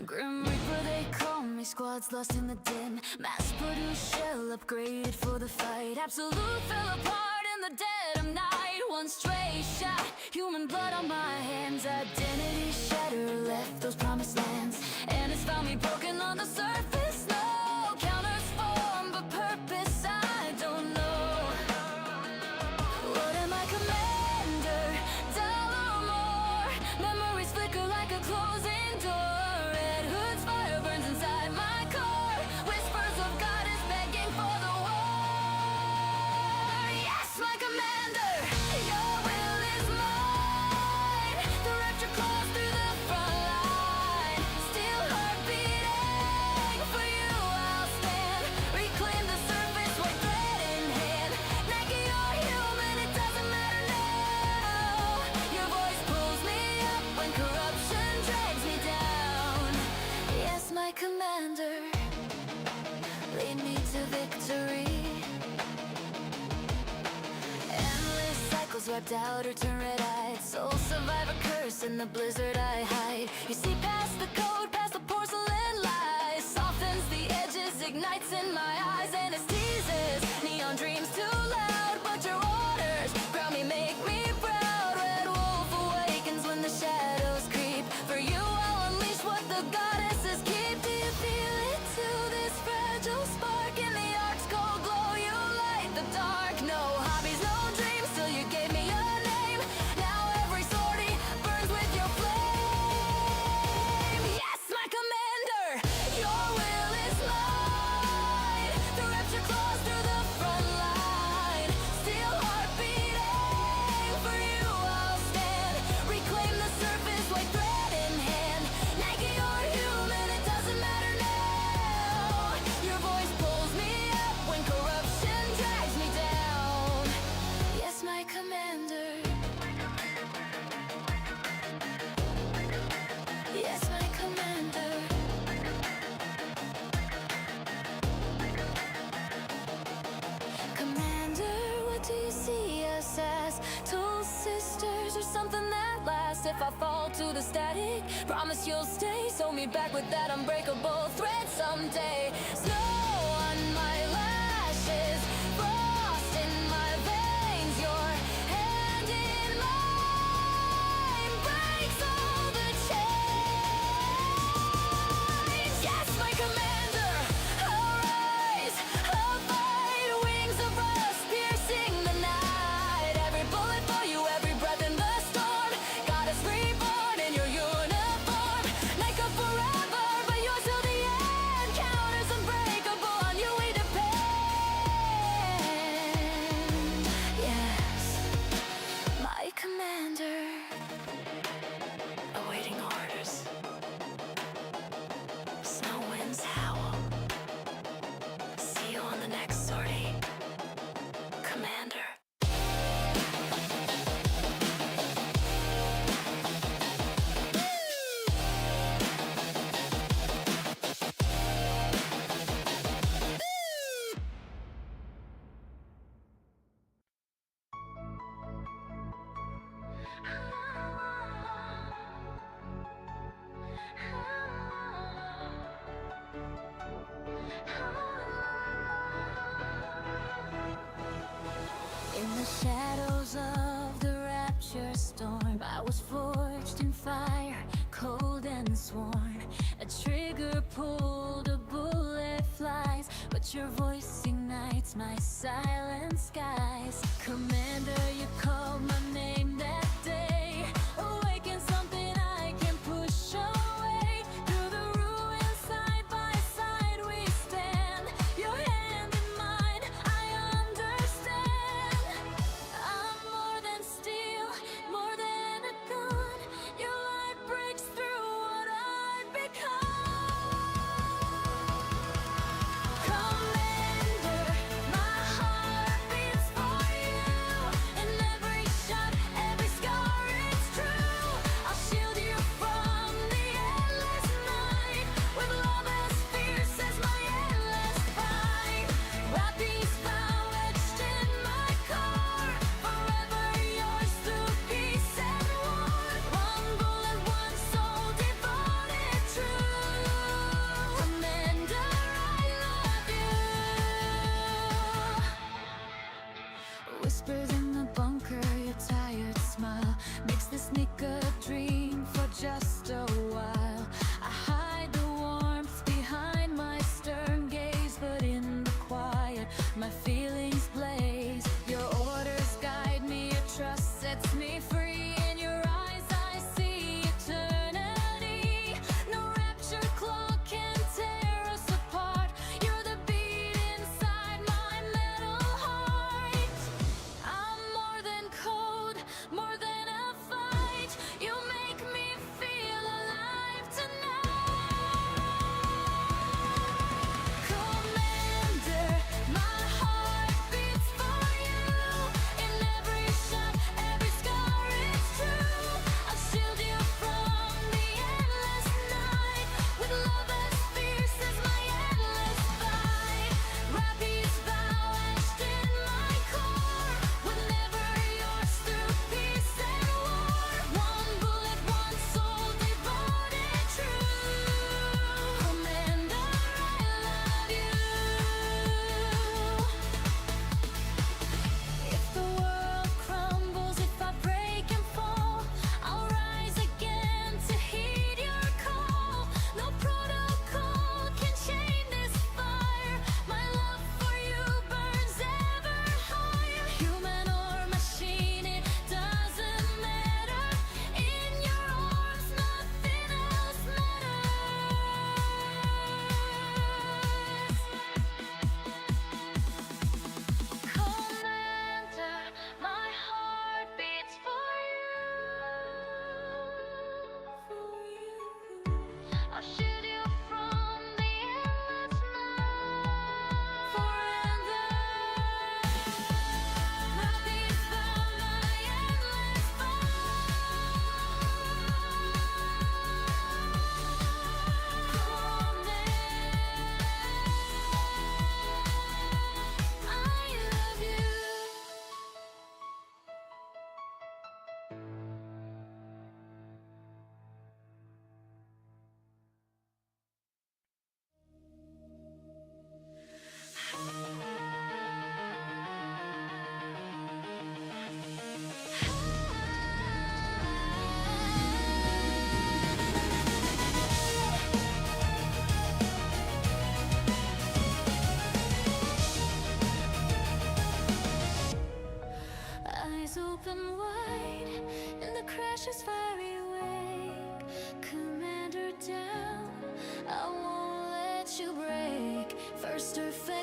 Grim Reaper they call me, squads lost in the dim. Mass-produced shell upgraded for the fight. Absolute fell apart in the dead of night. One stray shot, human blood on my hands. Identity shatter left those promised lands. And it's found me broken on the surface. No counters form, but purpose I don't know. What am I, commander? Dull or more? Memories flicker like a closing door. Red hood's fire burns inside my core. Whispers of God is begging for the war. Yes, my commander, your will is mine. The rapture claws through the front line. Still heart beating, for you I'll stand. Reclaim the surface, white thread in hand. Nikke, you're human, it doesn't matter now. Your voice pulls me up when corruption drags me down. Yes, my commander, lead me to victory. Endless cycles wiped out or turn red-eyed. Soul survivor curse in the blizzard I hide. You see past the code, past the porcelain lies. Softens the edges, ignites in my eyes. And it teases, neon dreams too loud. But your orders ground me, make me proud. Red wolf awakens when the shadows creep. For you I'll unleash what the goddesses keep. Do you feel it too, this fragile spark? In the ark's cold glow you light the dark. No hobbies, no dreams, till you gave me your name. Now every sortie burns with your flame. Yes, my commander, your will is mine. The rapture claws through the front line. Still heart beating, for you I'll stand. Reclaim the surface, white thread in hand. Nikke, you're human, it doesn't matter now. Your voice pulls me up when corruption drags me down. Yes, my commander. Yes, my commander. Commander, what do you see us as? Tool sisters or something that lasts? If I fall to the static, promise you'll stay. Sew me back with that unbreakable thread someday. Snow on my lashes, frost in my veins. Your hand in mine breaks all the chains. Yes, my commander, arise, I'll fight. Wings of rust piercing the night. Every bullet for you, every breath in the storm. Goddess reborn in your uniform. Nikke forever, but yours till the end. Counters unbreakable, on you we depend. Yes, my commander, awaiting orders. Snow winds howl. See you on the next sortie, commander. In the shadows of the rapture storm, I was forged in fire, cold and sworn. A trigger pulled, a bullet flies, but your voice ignites my silent skies. Commander, you called my name that day. Awaken something I can push away. Through the ruins, side by side we stand. Your hand in mine, I understand. I'm more than steel, more than a gun. Your light breaks through what I've become. Commander, my heart beats for you. In every shot,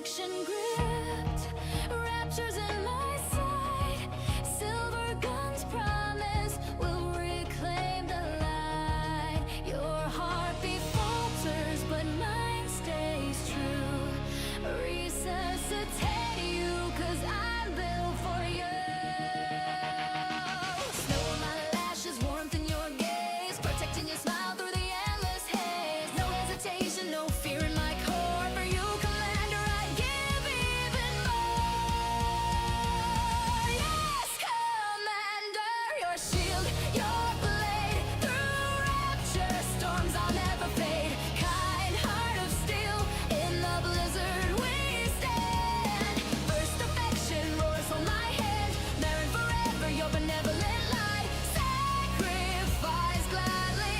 affection gripped, raptures in my sight. Silver guns promise will reclaim the light. Your heartbeat falters, but mine stays true. Resuscitate you, 'cause I'm built for you. Snow on my lashes, warmth in your gaze, protecting your smile through the endless haze. No hesitation, no fear in my core. For you, Commander, I give even more. Yes, Commander, your shield, your blade. Through rapture storms, I'll never fade. Kind heart of steel, in the blizzard we stand. First affection roars on my hand, married forever, your benevolent light. Sacrifice gladly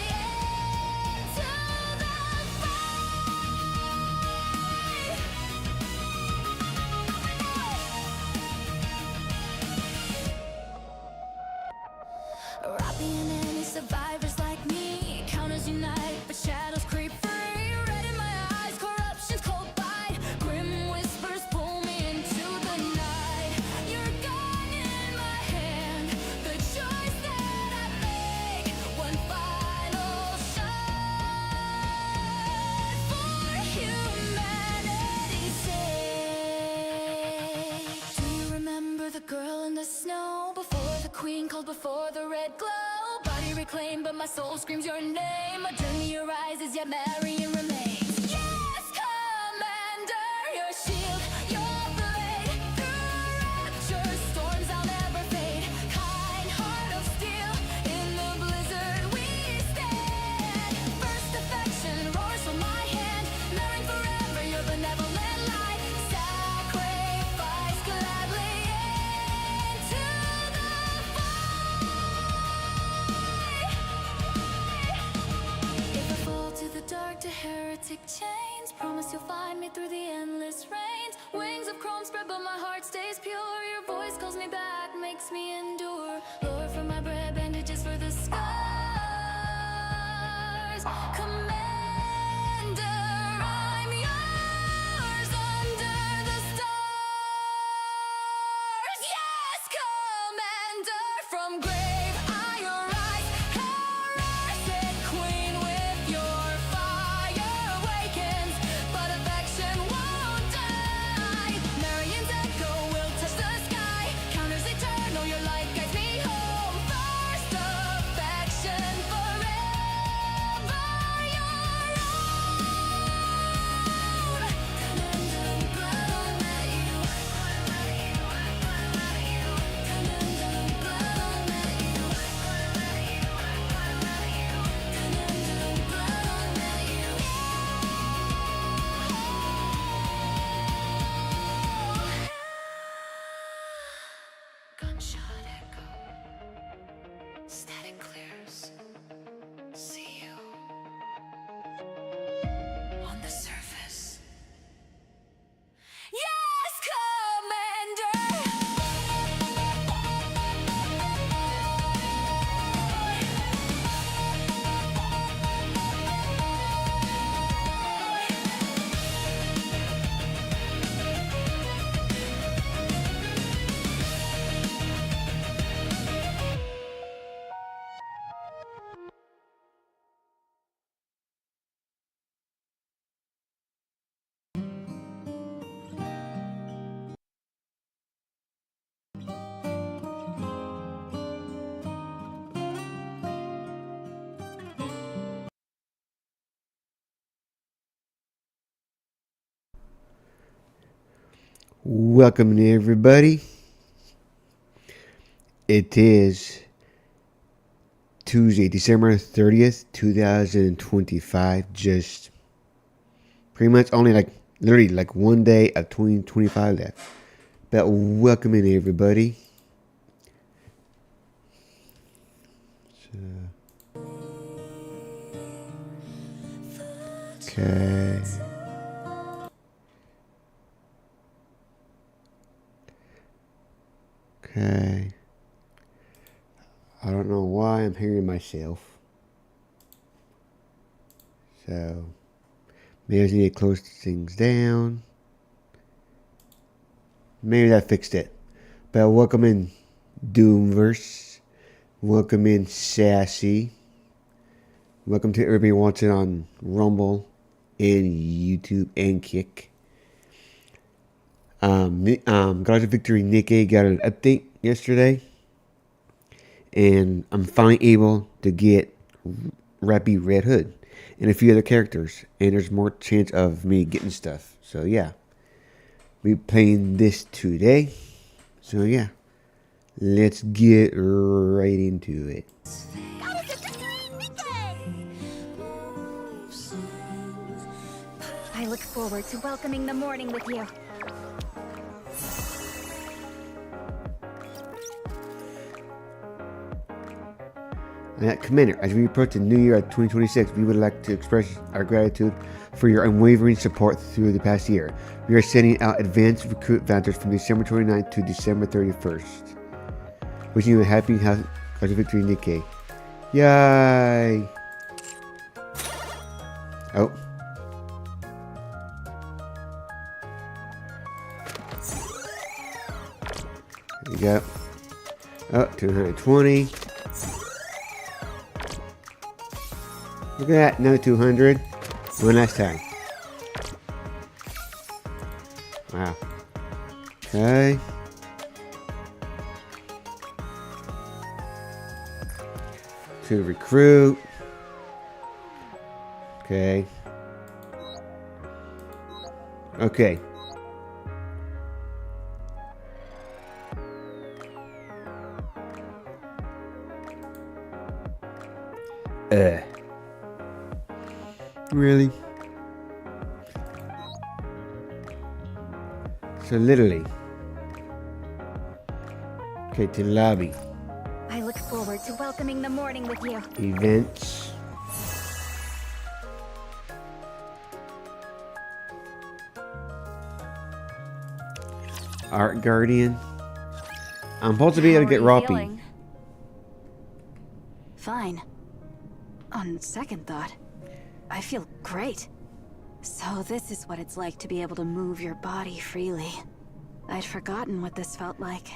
into the fight. Robbie and any survivors like me, counters unite, but shadows creep free. Red in my eyes, corruption's cold bite. Grim whispers pull me into the night. Your gun in my hand, the choice that I make. One final shot for humanity's sake. Do you remember the girl in the snow? Before the queen called, before the red glow. Body reclaimed, but my soul screams your name. A journey arises, yet Marion remains. Yes, Commander, your shield, your blade. Through rapture storms, I'll never fade. Kind heart of steel, in the blizzard we stand. First affection roars from my hand, married forever, your benevolent light. Sacrifice gladly into the fight. If I fall to the dark, to heretic chains, promise you'll find me through the endless rains. Wings of chrome spread, but my heart stays pure. Your voice calls me back, makes me endure. Lord, for my bread, bandages for the scars. Commander, I'm yours under the stars. Yes, Commander, from grave I arise. Heretic queen, with your fire awakens, but affection won't die. Marion's echo will touch the sky. Counters eternal, your light guides me home. First affection forever your own. Commander, blood on that you. Commander, blood on that you. Commander, blood on that you. Gunshot echo, static clears. See you on the surface. Yes, Commander. Welcome everybody. It is Tuesday, December 30th, 2025. Just pretty much only literally one day of 2025 left. But welcoming everybody. Okay. Okay. I don't know why I'm hearing myself. So maybe I just need to close things down. Maybe that fixed it. But welcome in Doomverse. Welcome in Sassy. Welcome to everybody watching on Rumble and YouTube and Kick. Got a victory. Nikke got an update yesterday. And I'm finally able to get Rappy Red Hood and a few other characters. And there's more chance of me getting stuff. So yeah. We're playing this today. So yeah. Let's get right into it. I look forward to welcoming the morning with you. Commander, as we approach the new year of 2026, we would like to express our gratitude for your unwavering support through the past year. We are sending out advanced recruit vouchers from December 29th to December 31st. Wishing you a happy house of victory, Nikke. Yay! Oh. There you go. Oh, 220. Look at that, another 200. One last time. Wow. Okay. To recruit. Okay. Okay. Really? So literally. Okay, to lobby. I look forward to welcoming the morning with you. Events. Art Guardian. I'm supposed to be able to get Roppy. Fine. On second thought, I feel great. So this is what it's like to be able to move your body freely. I'd forgotten what this felt like.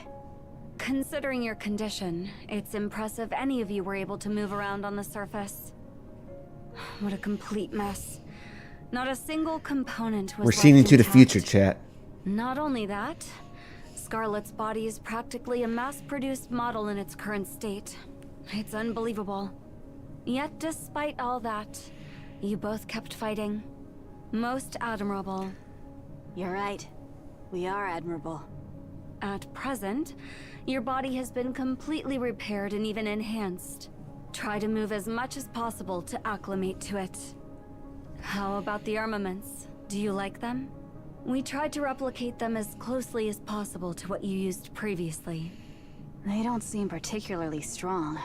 Considering your condition, it's impressive any of you were able to move around on the surface. What a complete mess. Not a single component was We're seeing left into the intact. future, chat. Not only that, Scarlet's body is practically a mass-produced model in its current state. It's unbelievable. Yet despite all that, you both kept fighting. Most admirable. You're right. We are admirable. At present, your body has been completely repaired and even enhanced. Try to move as much as possible to acclimate to it. How about the armaments? Do you like them? We tried to replicate them as closely as possible to what you used previously. They don't seem particularly strong.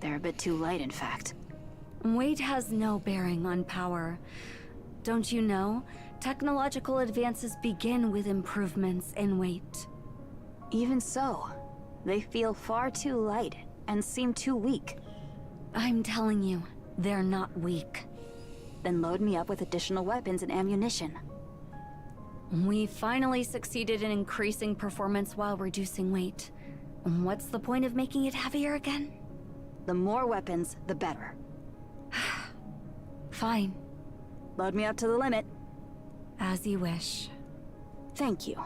They're a bit too light, in fact. Weight has no bearing on power. Don't you know? Technological advances begin with improvements in weight. Even so, they feel far too light and seem too weak. I'm telling you, they're not weak. Then load me up with additional weapons and ammunition. We finally succeeded in increasing performance while reducing weight. What's the point of making it heavier again? The more weapons, the better. Fine. Load me up to the limit. As you wish. Thank you.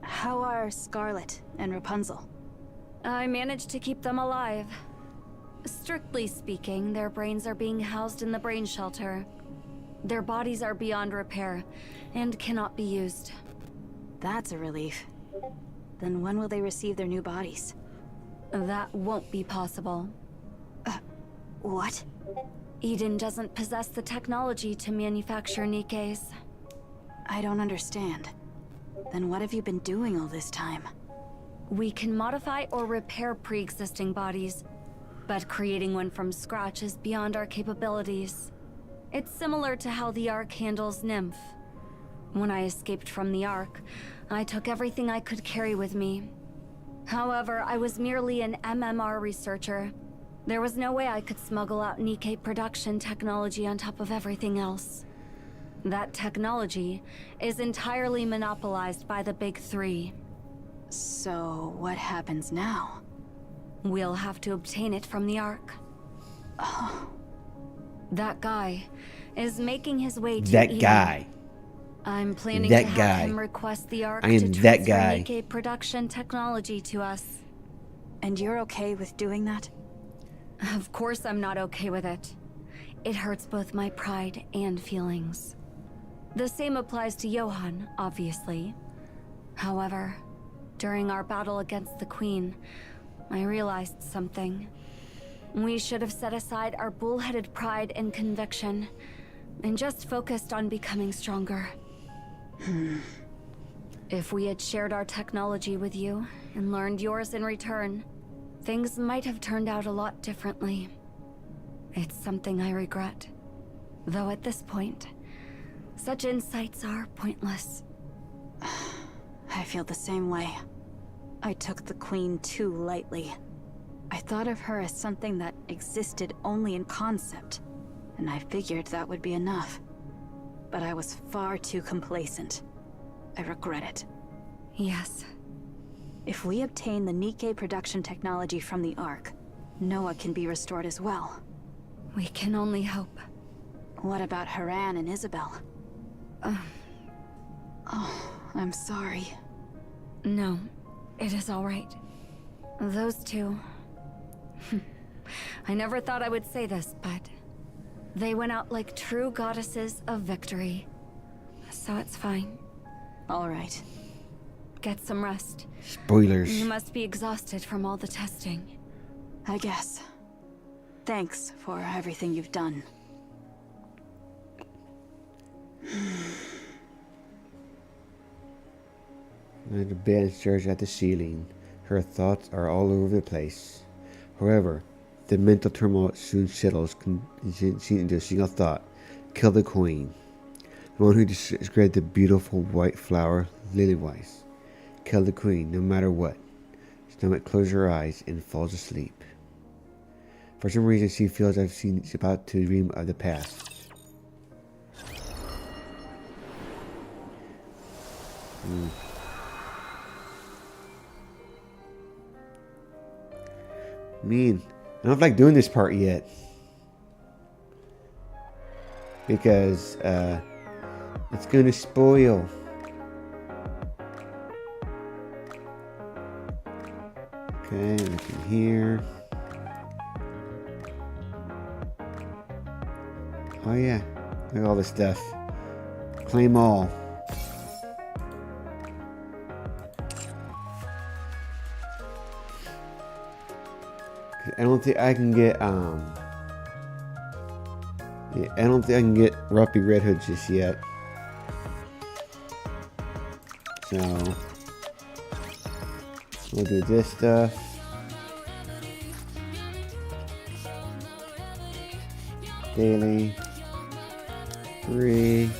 How are Scarlet and Rapunzel? I managed to keep them alive. Strictly speaking, their brains are being housed in the brain shelter. Their bodies are beyond repair and cannot be used. That's a relief. Then when will they receive their new bodies? That won't be possible. What? Eden doesn't possess the technology to manufacture Nikkes. I don't understand. Then what have you been doing all this time? We can modify or repair pre-existing bodies, but creating one from scratch is beyond our capabilities. It's similar to how the Ark handles Nymph. When I escaped from the Ark, I took everything I could carry with me. However, I was merely an MMR researcher. There was no way I could smuggle out Nikke production technology on top of everything else. That technology is entirely monopolized by the big three. So, what happens now? We'll have to obtain it from the Ark. That guy is making his way to That Eden. guy. I'm planning That to have guy. him request the Ark I am to that transfer guy. Nikke production technology to us. And you're okay with doing that? Of course I'm not okay with it. It hurts both my pride and feelings. The same applies to Johann, obviously. However, during our battle against the Queen, I realized something. We should have set aside our bullheaded pride and conviction, and just focused on becoming stronger. If we had shared our technology with you, and learned yours in return, things might have turned out a lot differently. It's something I regret. Though at this point, such insights are pointless. I feel the same way. I took the Queen too lightly. I thought of her as something that existed only in concept, and I figured that would be enough. But I was far too complacent. I regret it. Yes. If we obtain the Nikke production technology from the Ark, Noah can be restored as well. We can only hope. What about Haran and Isabel? Oh, I'm sorry. No, it is all right. Those two... I never thought I would say this, but... they went out like true goddesses of victory. So it's fine. All right. Get some rest. Spoilers. You must be exhausted from all the testing. I guess. Thanks for everything you've done. The bed stares at the ceiling. Her thoughts are all over the place. However, the mental turmoil soon settles into a single thought. Kill the Queen. The one who described the beautiful white flower, Lilywise. Kill the Queen, no matter what. Stomach closes her eyes and falls asleep. For some reason, she feels as if she's about to dream of the past. Man, I don't like doing this part yet. Because, it's gonna spoil. Okay, look in here. Oh yeah, look at all this stuff. Claim all. I don't think I can get, yeah, I don't think I can get Ruppy Red Hood just yet. So, we'll do this stuff. Daily. 3.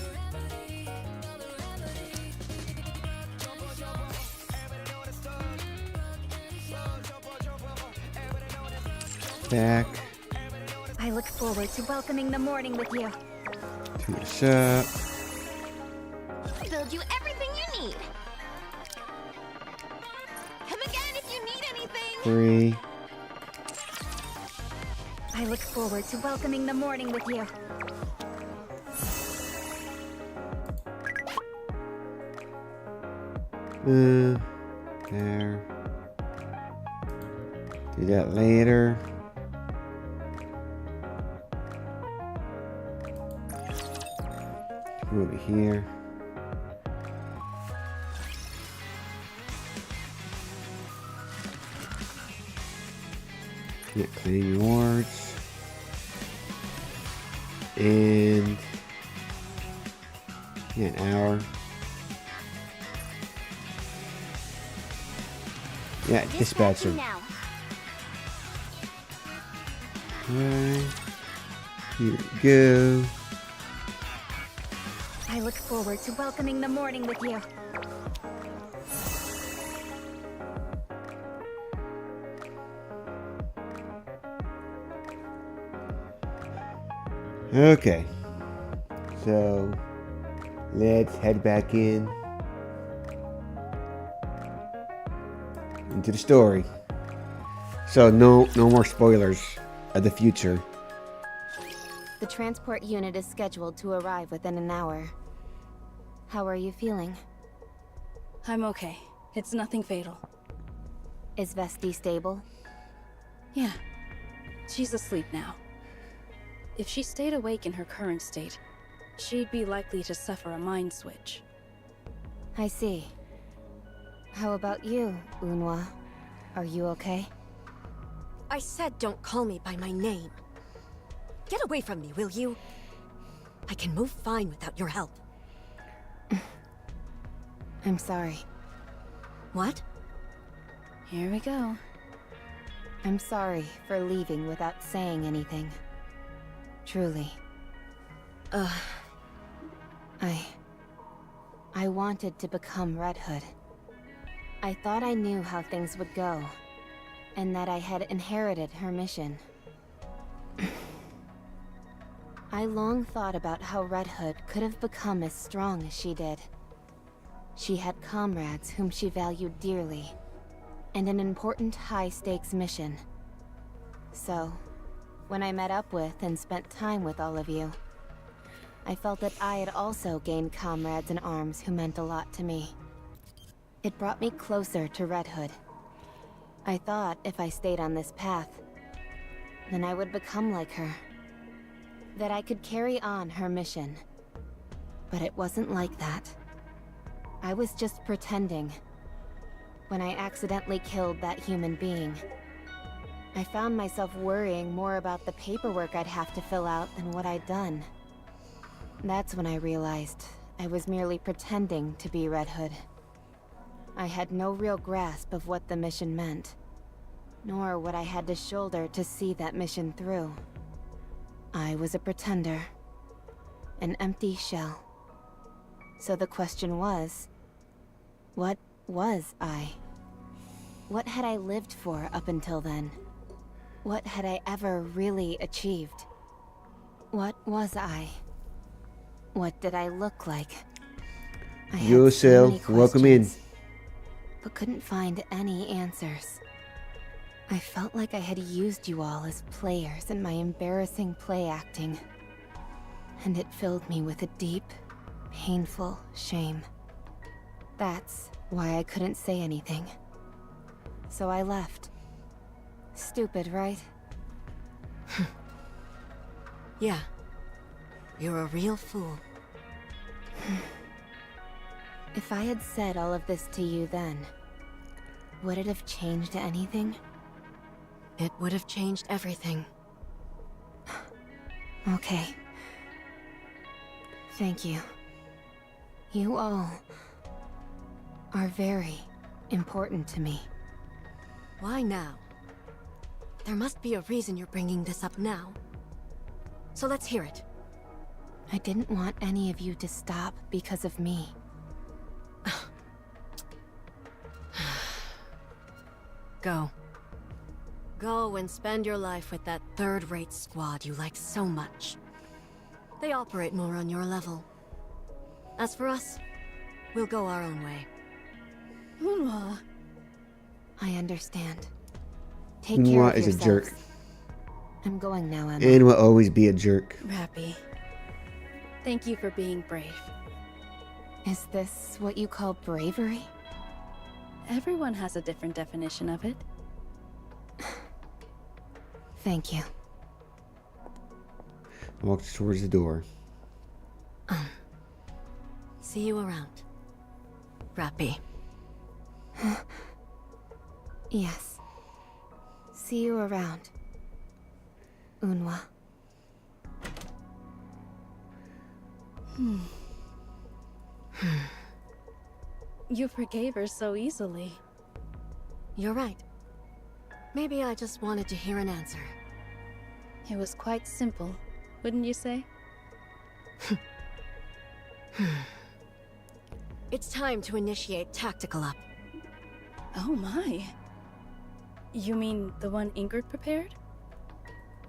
Back. I look forward to welcoming the morning with you. To the shop. Build you everything you need. Come again if you need anything. 3. I look forward to welcoming the morning with you. There. Do that later. Come over here. Get cleaning rewards. And yeah, an hour. Yeah, dispatcher. Now. Alright. Here we go. I look forward to welcoming the morning with you. Okay. So Let's head back into the story. So no more spoilers of the future. The transport unit is scheduled to arrive within an hour. How are you feeling? I'm okay. It's nothing fatal. Is Vesti stable? Yeah. She's asleep now. If she stayed awake in her current state, she'd be likely to suffer a mind switch. I see. How about you, Unwa? Are you okay? I said don't call me by my name. Get away from me, will you? I can move fine without your help. I'm sorry. What? Here we go. I'm sorry for leaving without saying anything. Truly. I wanted to become Red Hood. I thought I knew how things would go, and that I had inherited her mission. I long thought about how Red Hood could have become as strong as she did. She had comrades whom she valued dearly, and an important high-stakes mission. So, when I met up with and spent time with all of you, I felt that I had also gained comrades in arms who meant a lot to me. It brought me closer to Red Hood. I thought if I stayed on this path, then I would become like her. That I could carry on her mission. But it wasn't like that. I was just pretending. When I accidentally killed that human being, I found myself worrying more about the paperwork I'd have to fill out than what I'd done. That's when I realized I was merely pretending to be Red Hood. I had no real grasp of what the mission meant, nor what I had to shoulder to see that mission through. I was a pretender, an empty shell. So the question was, what was I? What had I lived for up until then? What had I ever really achieved? What was I? What did I look like? I had so Yourself, many welcome in. questions, but couldn't find any answers. I felt like I had used you all as players in my embarrassing play acting, and it filled me with a deep, painful shame. That's why I couldn't say anything. So I left. Stupid, right? Yeah. You're a real fool. If I had said all of this to you then, would it have changed anything? It would have changed everything. Okay. Thank you. You all are very important to me. Why now? There must be a reason you're bringing this up now. So let's hear it. I didn't want any of you to stop because of me. Go. Go and spend your life with that third-rate squad you like so much. They operate more on your level. As for us, we'll go our own way. Unwa. I understand. Take care Unwa of is a yourselves. jerk. I'm going now, Emma. And will always be a jerk. Rappy. Thank you for being brave. Is this what you call bravery? Everyone has a different definition of it. Thank you. Walks towards the door. See you around. Rappy. Yes. See you around. Unwa. You forgave her so easily. You're right. Maybe I just wanted to hear an answer. It was quite simple, wouldn't you say? It's time to initiate Tactical Up. Oh my. You mean the one Ingrid prepared?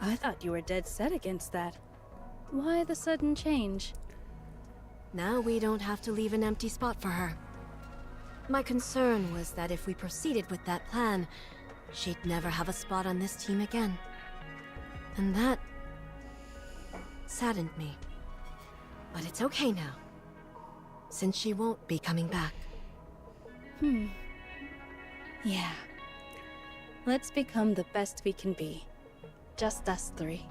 I thought you were dead set against that. Why the sudden change? Now we don't have to leave an empty spot for her. My concern was that if we proceeded with that plan, she'd never have a spot on this team again. And that saddened me. But it's okay now, since she won't be coming back. Yeah. Let's become the best we can be. Just us three.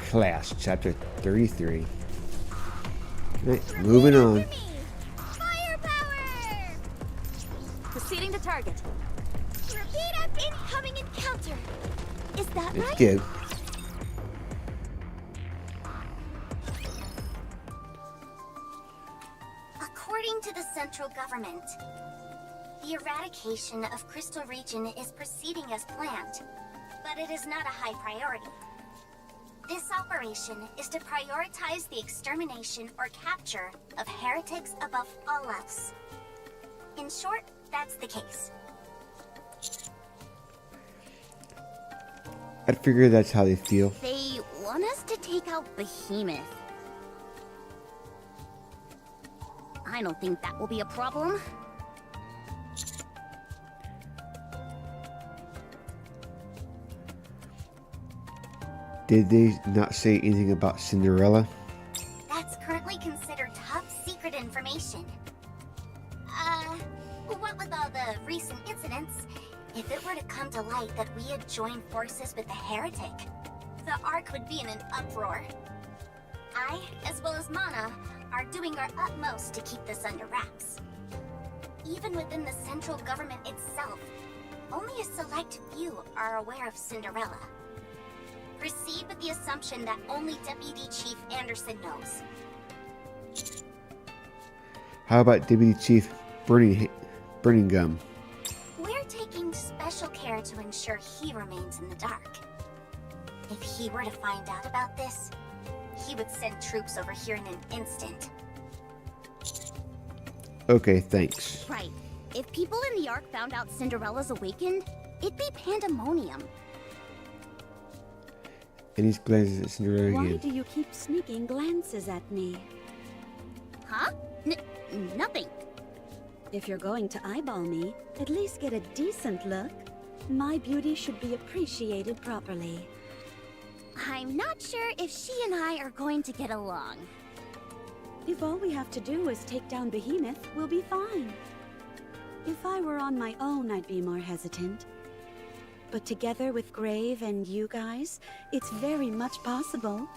Class, chapter 33. Right, moving on. Firepower! Proceeding to target. Repeat up incoming encounter. Is that Let's right? go. According to the central government, the eradication of Crystal Region is proceeding as planned, but it is not a high priority. This operation is to prioritize the extermination or capture of heretics above all else. In short, that's the case. I figure that's how they feel. They want us to take out Behemoth. I don't think that will be a problem. Did they not say anything about Cinderella? That's currently considered top secret information. What with all the recent incidents, if it were to come to light that we had joined forces with the heretic, the Ark would be in an uproar. I, as well as Mana, are doing our utmost to keep this under wraps. Even within the central government itself, only a select few are aware of Cinderella. Proceed with the assumption that only Deputy Chief Anderson knows. How about Deputy Chief Burning Gum? We're taking special care to ensure he remains in the dark. If he were to find out about this, he would send troops over here in an instant. Okay, thanks. Right. If people in the Ark found out Cinderella's awakened, it'd be pandemonium. And he's glances at Cinderella Why again. do you keep sneaking glances at me? Huh? Nothing. If you're going to eyeball me, at least get a decent look. My beauty should be appreciated properly. I'm not sure if she and I are going to get along. If all we have to do is take down Behemoth, we'll be fine. If I were on my own, I'd be more hesitant. But together with Grave and you guys, it's very much possible.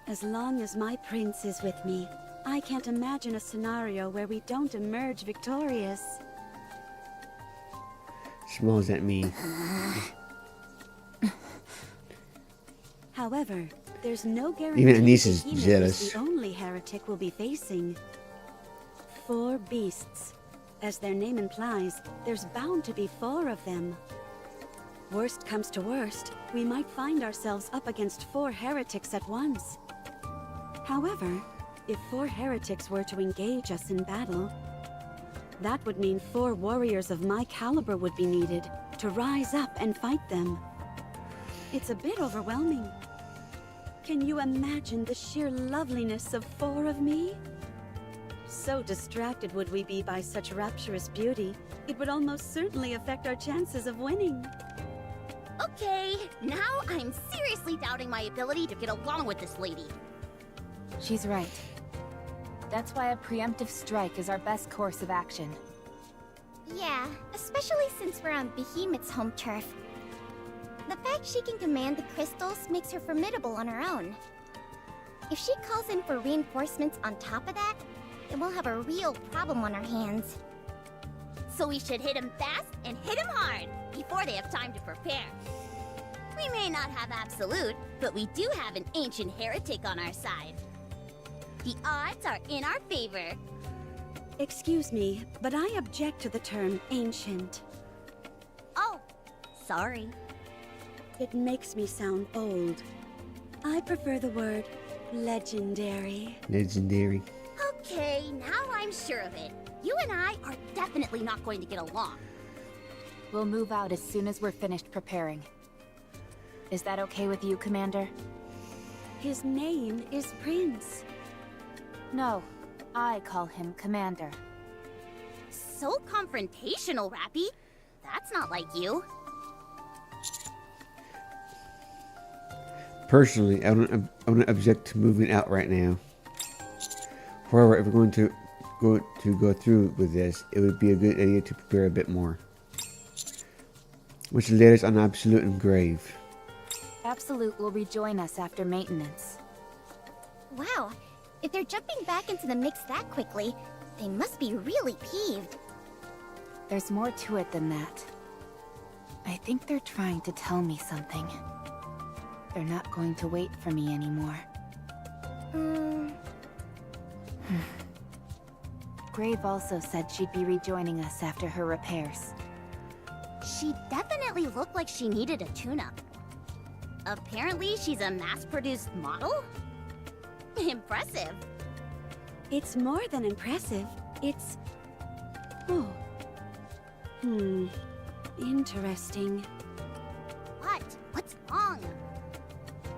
As long as my prince is with me, I can't imagine a scenario where we don't emerge victorious. Smells at me. However, there's no guarantee Even Anise is Behemoth jealous. is the only heretic we'll be facing. 4 beasts. As their name implies, there's bound to be 4 of them. Worst comes to worst, we might find ourselves up against 4 heretics at once. However, if 4 heretics were to engage us in battle, that would mean 4 warriors of my caliber would be needed to rise up and fight them. It's a bit overwhelming. Can you imagine the sheer loveliness of 4 of me? So distracted would we be by such rapturous beauty, it would almost certainly affect our chances of winning. Okay, now I'm seriously doubting my ability to get along with this lady. She's right. That's why a preemptive strike is our best course of action. Yeah, especially since we're on Behemoth's home turf. The fact she can command the crystals makes her formidable on her own. If she calls in for reinforcements on top of that, then we'll have a real problem on our hands. So we should hit him fast and hit him hard before they have time to prepare. We may not have absolute, but we do have an ancient heretic on our side. The odds are in our favor. Excuse me, but I object to the term ancient. Oh, sorry. It makes me sound old. I prefer the word legendary. Legendary. Okay, now I'm sure of it. You and I are definitely not going to get along. We'll move out as soon as we're finished preparing. Is that okay with you, Commander? His name is Prince. No, I call him Commander. So confrontational, Rappy. That's not like you. Personally, I don't object to moving out right now. However, if we're going to go through with this, it would be a good idea to prepare a bit more. Which led us on Absolute and Grave. Absolute will rejoin us after maintenance. Wow, if they're jumping back into the mix that quickly, they must be really peeved. There's more to it than that. I think they're trying to tell me something. They're not going to wait for me anymore. Grave also said she'd be rejoining us after her repairs. She definitely looked like she needed a tune-up. Apparently, she's a mass-produced model? Impressive. It's more than impressive. It's... Oh. Interesting. What? What's wrong?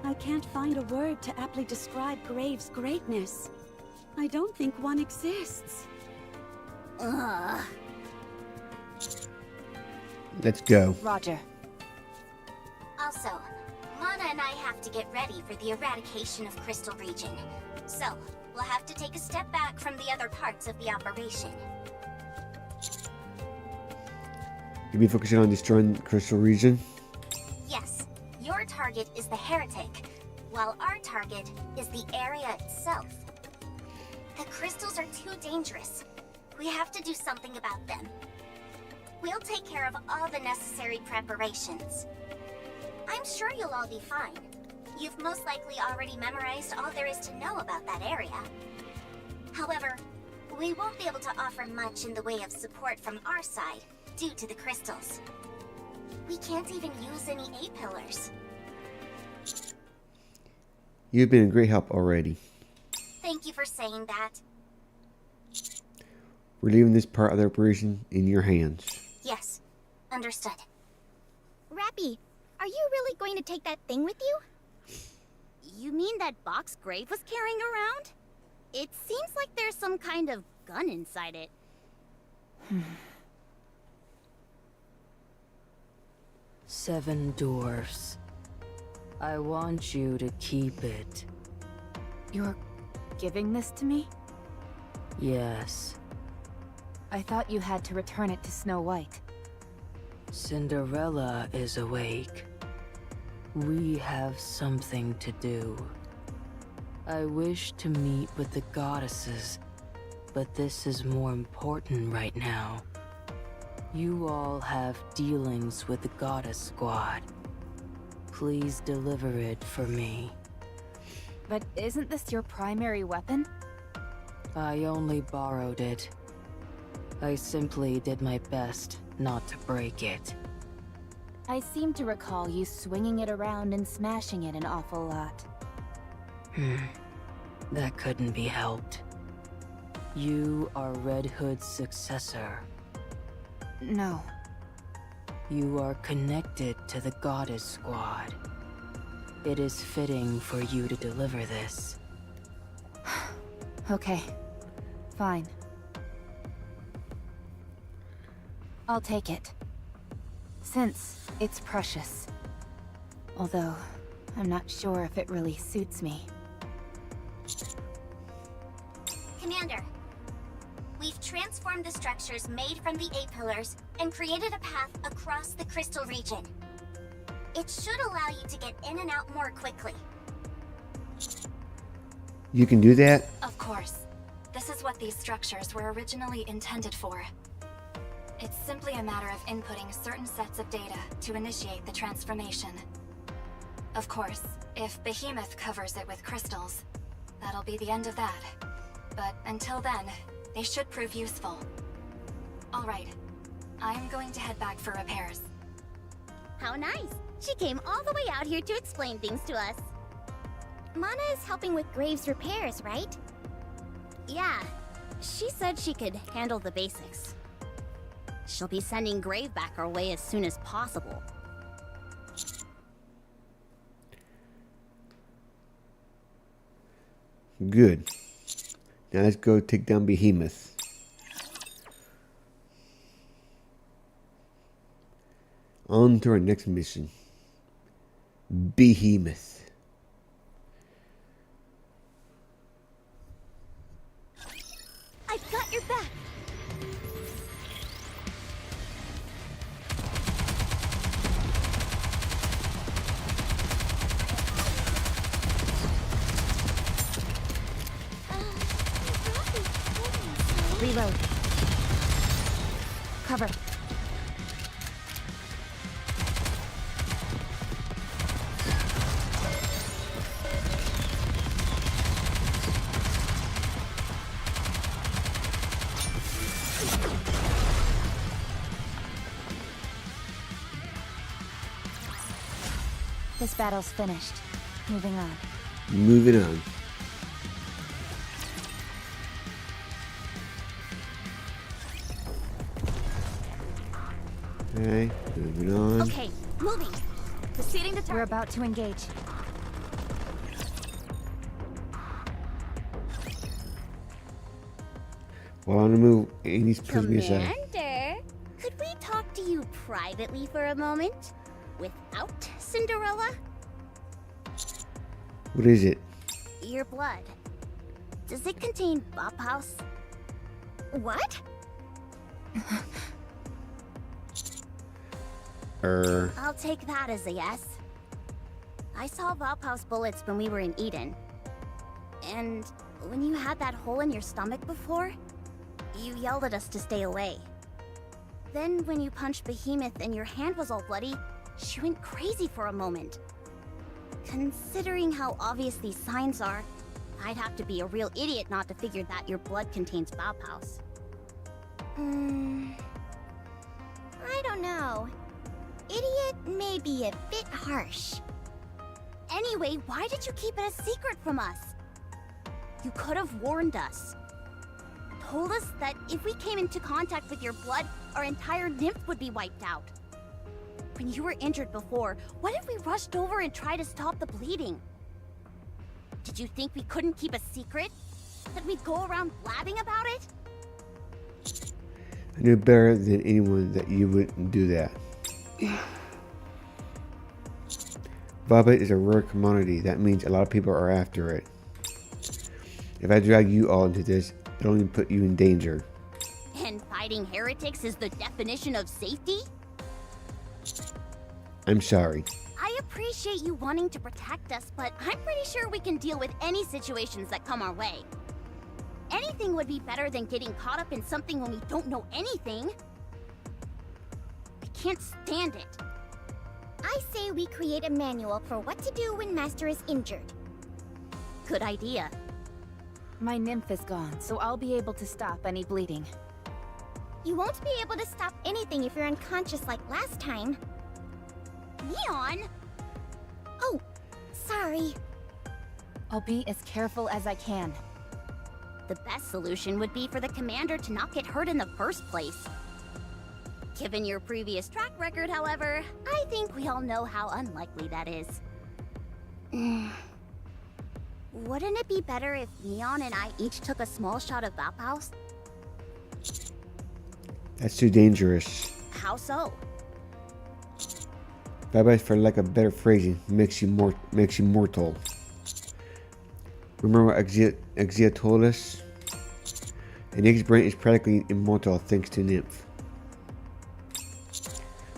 I can't find a word to aptly describe Grave's greatness. I don't think one exists. Ugh. Let's go. Roger. Also, Mana and I have to get ready for the eradication of Crystal Region. So, we'll have to take a step back from the other parts of the operation. You'll be focusing on destroying Crystal Region? Yes, your target is the Heretic, while our target is the area itself. The crystals are too dangerous. We have to do something about them. We'll take care of all the necessary preparations. I'm sure you'll all be fine. You've most likely already memorized all there is to know about that area. However, we won't be able to offer much in the way of support from our side due to the crystals. We can't even use any A-pillars. You've been a great help already. Thank you for saying that. We're leaving this part of the operation in your hands. Yes, understood. Rappy, are you really going to take that thing with you? You mean that box Grave was carrying around? It seems like there's some kind of gun inside it. 7 dwarfs. I want you to keep it. You're giving this to me? Yes. I thought you had to return it to Snow White. Cinderella is awake. We have something to do. I wish to meet with the goddesses, but this is more important right now. You all have dealings with the goddess squad. Please deliver it for me. But isn't this your primary weapon? I only borrowed it. I simply did my best not to break it. I seem to recall you swinging it around and smashing it an awful lot. That couldn't be helped. You are Red Hood's successor. No. You are connected to the Goddess Squad. It is fitting for you to deliver this. Okay. Fine. I'll take it. Since it's precious. Although, I'm not sure if it really suits me. Commander, we've transformed the structures made from the A-pillars and created a path across the Crystal Region. It should allow you to get in and out more quickly. You can do that? Of course. This is what these structures were originally intended for. It's simply a matter of inputting certain sets of data to initiate the transformation. Of course, if Behemoth covers it with crystals, that'll be the end of that. But until then, they should prove useful. Alright, I'm going to head back for repairs. How nice! She came all the way out here to explain things to us. Mana is helping with Grave's repairs, right? Yeah. She said she could handle the basics. She'll be sending Grave back our way as soon as possible. Good. Now let's go take down Behemoth. On to our next mission. Behemoth. I've got your back. Reload. Cover. This battle's finished. Moving on. Moving on. Okay, moving on. Okay, moving. Proceeding to We're target. about to engage. While on the move, Amy's pulling me aside. Commander, could we talk to you privately for a moment? Without Cinderella? What is it? Your blood. Does it contain Bauhaus? What? I'll take that as a yes. I saw Bauhaus bullets when we were in Eden. And when you had that hole in your stomach before, you yelled at us to stay away. Then when you punched Behemoth and your hand was all bloody, she went crazy for a moment. Considering how obvious these signs are, I'd have to be a real idiot not to figure that your blood contains Bauhaus. I don't know. Idiot may be a bit harsh. Anyway, why did you keep it a secret from us? You could have warned us. Told us that if we came into contact with your blood, our entire nymph would be wiped out. When you were injured before, what if we rushed over and tried to stop the bleeding? Did you think we couldn't keep a secret? That we'd go around blabbing about it? I knew better than anyone that you wouldn't do that. Violet is a rare commodity. That means a lot of people are after it. If I drag you all into this, it'll only put you in danger. And fighting heretics is the definition of safety? I'm sorry. I appreciate you wanting to protect us, but I'm pretty sure we can deal with any situations that come our way. Anything would be better than getting caught up in something when we don't know anything. We can't stand it. I say we create a manual for what to do when Master is injured. Good idea. My nymph is gone, so I'll be able to stop any bleeding. You won't be able to stop anything if you're unconscious like last time. Neon? Oh, sorry. I'll be as careful as I can. The best solution would be for the commander to not get hurt in the first place. Given your previous track record, however, I think we all know how unlikely that is. Wouldn't it be better if Neon and I each took a small shot of Bauhaus? That's too dangerous. How so? Bye-bye, for lack of better phrasing, makes you mortal. Remember what Exia told us? An Nyx's brain is practically immortal thanks to Nymph.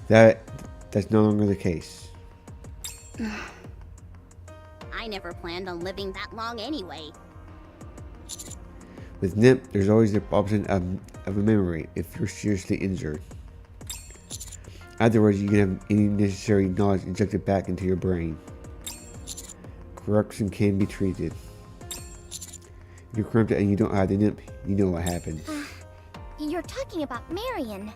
That's no longer the case. I never planned on living that long anyway. With Nymph, there's always the option of a memory if you're seriously injured. Otherwise, you can have any necessary knowledge injected back into your brain. Corruption can be treated. If you're corrupted and you don't have the Nymph, you know what happened. You're talking about Marion.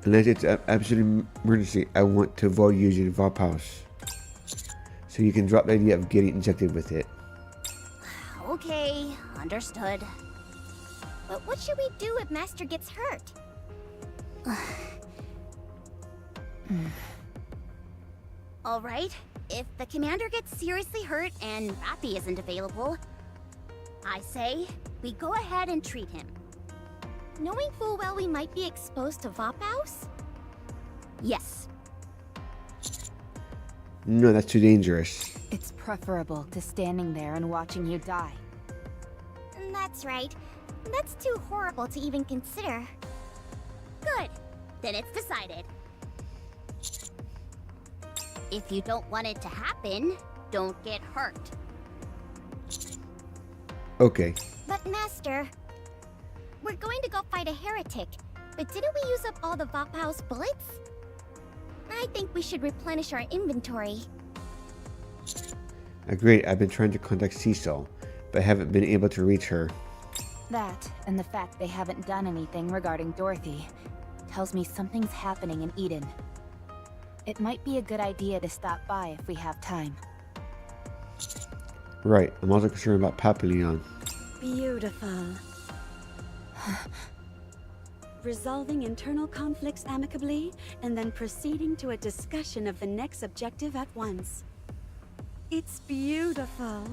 Unless it's an absolute emergency, I want to avoid using Bauhaus. So you can drop the idea of getting injected with it. Okay, understood. But what should we do if Master gets hurt? Alright, if the commander gets seriously hurt and Rappy isn't available, I say we go ahead and treat him. Knowing full well we might be exposed to Vophouse? Yes. No, that's too dangerous. It's preferable to standing there and watching you die. That's right. That's too horrible to even consider. Good. Then it's decided. If you don't want it to happen, don't get hurt. Okay. But Master, we're going to go fight a heretic, but didn't we use up all the Vophouse bullets? I think we should replenish our inventory. Agreed. I've been trying to contact Cecil, but haven't been able to reach her. That, and the fact they haven't done anything regarding Dorothy, tells me something's happening in Eden. It might be a good idea to stop by if we have time. Right. I'm also concerned about Papillon. Beautiful. Resolving internal conflicts amicably, and then proceeding to a discussion of the next objective at once. It's beautiful.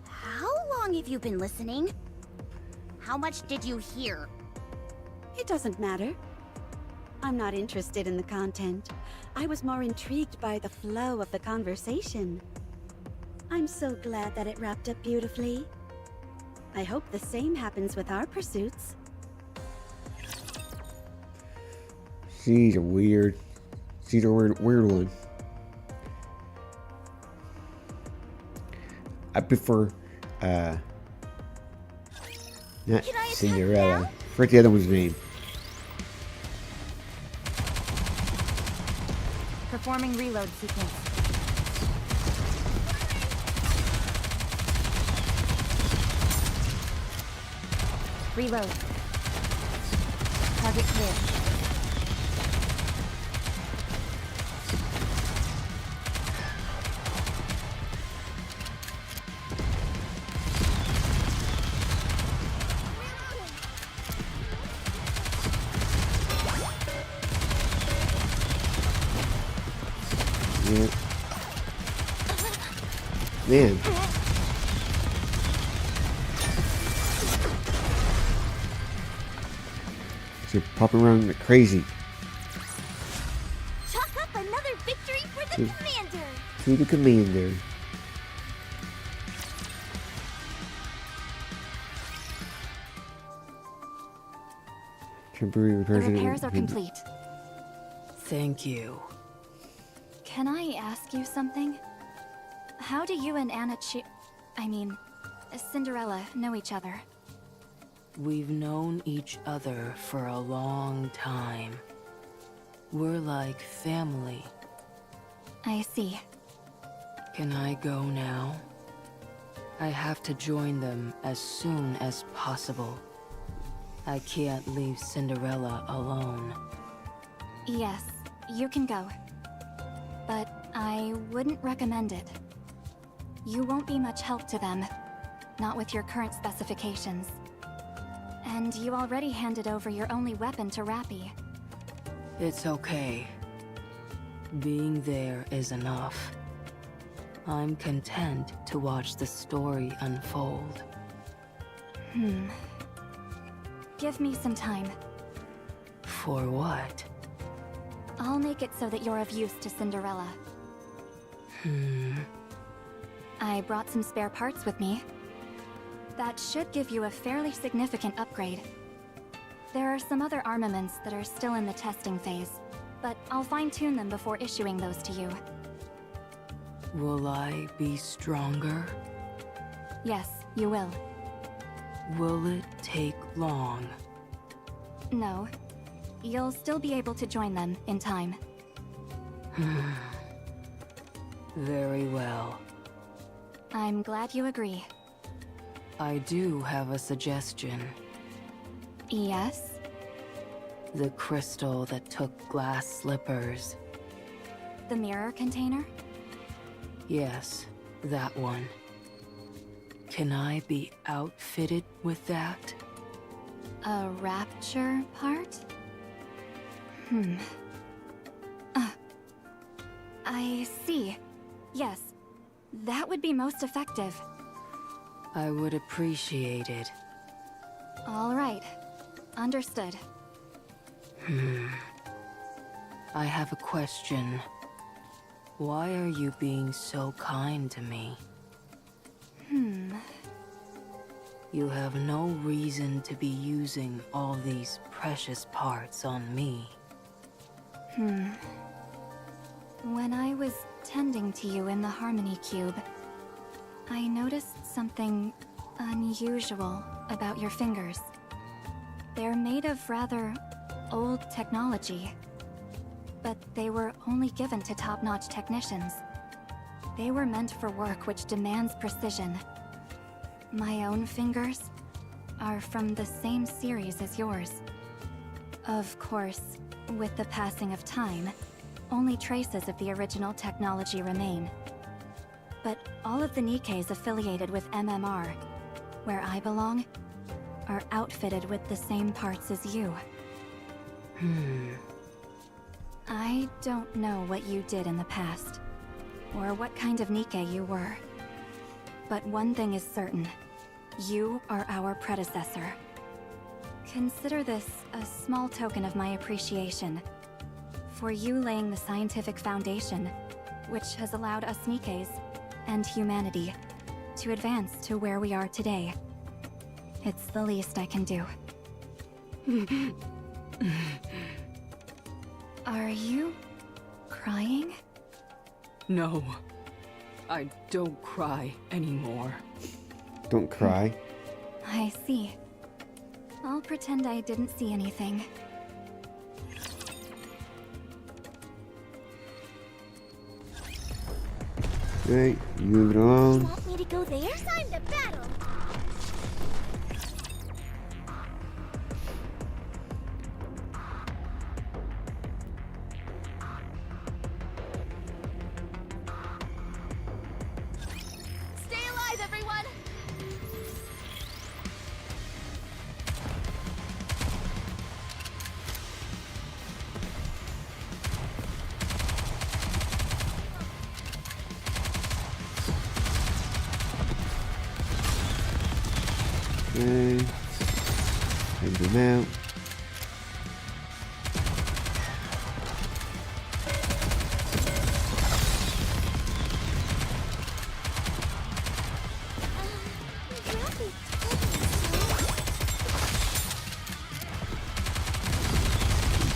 How long have you been listening? How much did you hear? It doesn't matter. I'm not interested in the content. I was more intrigued by the flow of the conversation. I'm so glad that it wrapped up beautifully. I hope the same happens with our pursuits. She's a weird one. I prefer, not Cinderella. Forget the other one's name. Performing reload sequence. Reload. Target clear. Yeah. Man. She's popping around like crazy. Chalk up another victory for the commander! To the commander. Temporary The repairs. repairs are complete. Thank you. Can I ask you something? How do you and Cinderella know each other? We've known each other for a long time. We're like family. I see. Can I go now? I have to join them as soon as possible. I can't leave Cinderella alone. Yes, you can go. But I wouldn't recommend it. You won't be much help to them, not with your current specifications. And you already handed over your only weapon to Rappy. It's okay. Being there is enough. I'm content to watch the story unfold. Give me some time. For what? I'll make it so that you're of use to Cinderella. I brought some spare parts with me. That should give you a fairly significant upgrade. There are some other armaments that are still in the testing phase, but I'll fine-tune them before issuing those to you. Will I be stronger? Yes, you will. Will it take long? No. You'll still be able to join them in time. Very well. I'm glad you agree. I do have a suggestion. Yes? The crystal that took glass slippers. The mirror container? Yes, that one. Can I be outfitted with that? A rapture part? I see. Yes, that would be most effective. I would appreciate it. All right. Understood. I have a question. Why are you being so kind to me? You have no reason to be using all these precious parts on me. When I was tending to you in the Harmony Cube, I noticed something unusual about your fingers. They're made of rather old technology, but they were only given to top-notch technicians. They were meant for work which demands precision. My own fingers are from the same series as yours. Of course, with the passing of time, only traces of the original technology remain. But all of the Nikkes affiliated with MMR, where I belong, are outfitted with the same parts as you. I don't know what you did in the past, or what kind of Nikke you were. But one thing is certain. You are our predecessor. Consider this a small token of my appreciation for you laying the scientific foundation, which has allowed us Nikkes and humanity to advance to where we are today. It's the least I can do. Are you crying? No, I don't cry anymore. Don't cry. I see. I'll pretend I didn't see anything. Right, moving on. Want me to go there? Time to battle! Stay alive, everyone! Okay. Send them out.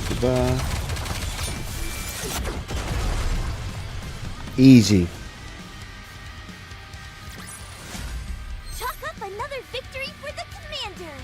Goodbye. Easy. Chalk up another victory for the commander!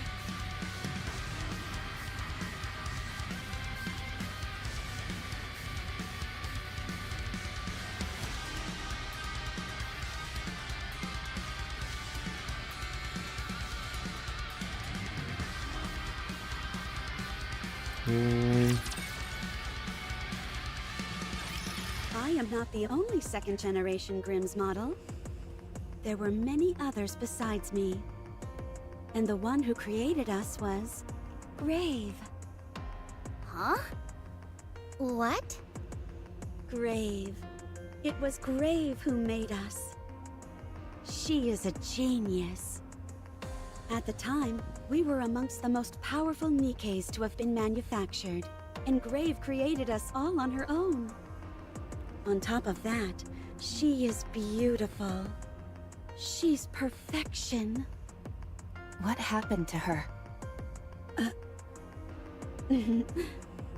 I am not the only second-generation Grimm's model. There were many others besides me. And the one who created us was Grave. Huh? What? Grave. It was Grave who made us. She is a genius. At the time, we were amongst the most powerful Nikkes to have been manufactured, and Grave created us all on her own. On top of that, she is beautiful. She's perfection. What happened to her?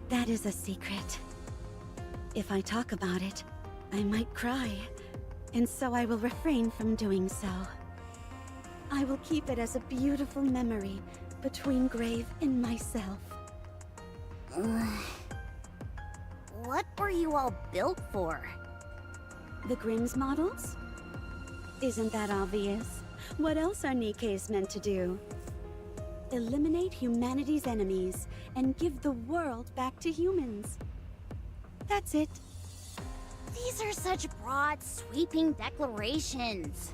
That is a secret. If I talk about it, I might cry, and so I will refrain from doing so. I will keep it as a beautiful memory between Grave and myself. What were you all built for? The Grimm's models? Isn't that obvious? What else are Nikkes meant to do? Eliminate humanity's enemies and give the world back to humans. That's it. These are such broad, sweeping declarations.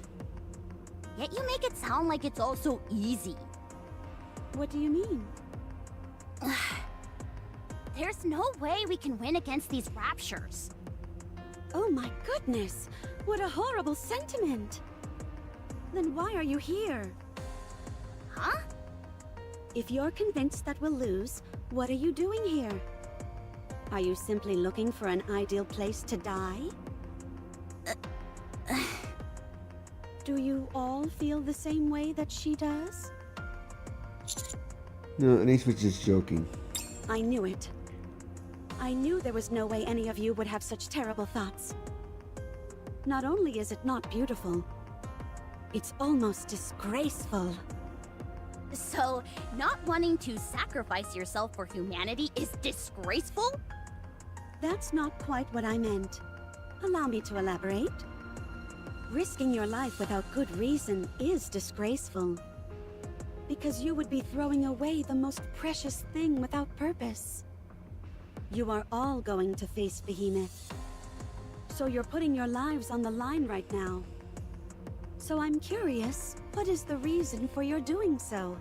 Yet you make it sound like it's all so easy. What do you mean? There's no way we can win against these raptures. Oh my goodness! What a horrible sentiment! Then why are you here? Huh? If you're convinced that we'll lose, what are you doing here? Are you simply looking for an ideal place to die? Do you all feel the same way that she does? No, Anise was just joking. I knew it. I knew there was no way any of you would have such terrible thoughts. Not only is it not beautiful, it's almost disgraceful. So, not wanting to sacrifice yourself for humanity is disgraceful? That's not quite what I meant. Allow me to elaborate. Risking your life without good reason is disgraceful. Because you would be throwing away the most precious thing without purpose. You are all going to face Behemoth. So you're putting your lives on the line right now. So I'm curious, what is the reason for your doing so?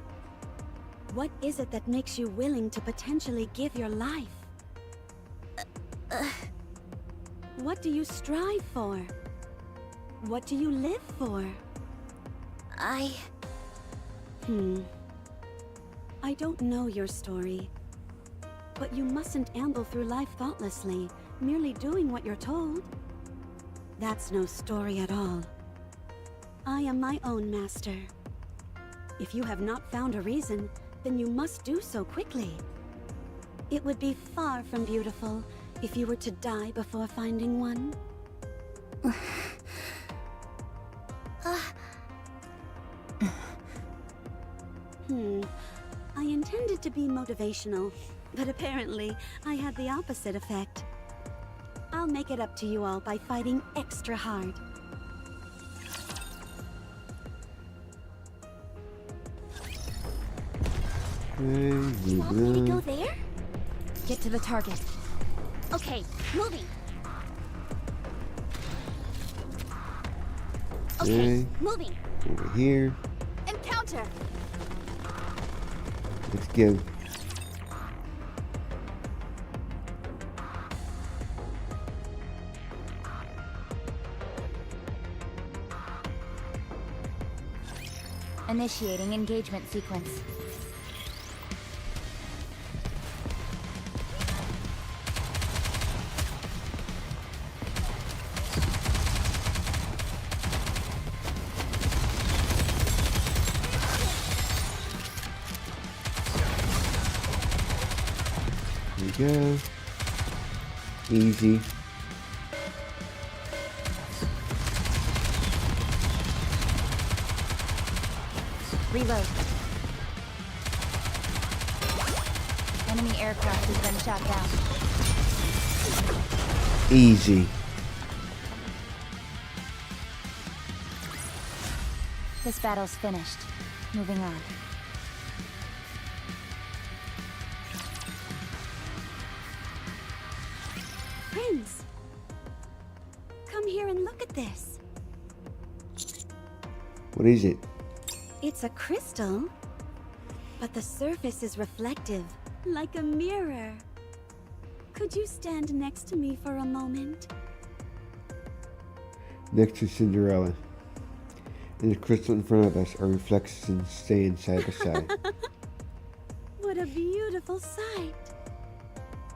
What is it that makes you willing to potentially give your life? What do you strive for? What do you live for? I don't know your story. But you mustn't amble through life thoughtlessly, merely doing what you're told. That's no story at all. I am my own master. If you have not found a reason, then you must do so quickly. It would be far from beautiful if you were to die before finding one. I intended to be motivational, but apparently I had the opposite effect. I'll make it up to you all by fighting extra hard. You want me to go there? Get to the target. Okay, moving. Okay, moving. Over here. Encounter. Let's go. Initiating engagement sequence. Here we go. Easy. Reload. Enemy aircraft has been shot down. Easy. This battle's finished. Moving on. Prince! Come here and look at this. What is it? It's a crystal, but the surface is reflective, like a mirror. Could you stand next to me for a moment? Next to Cinderella. And the crystal in front of us are reflections staying side by side. What a beautiful sight.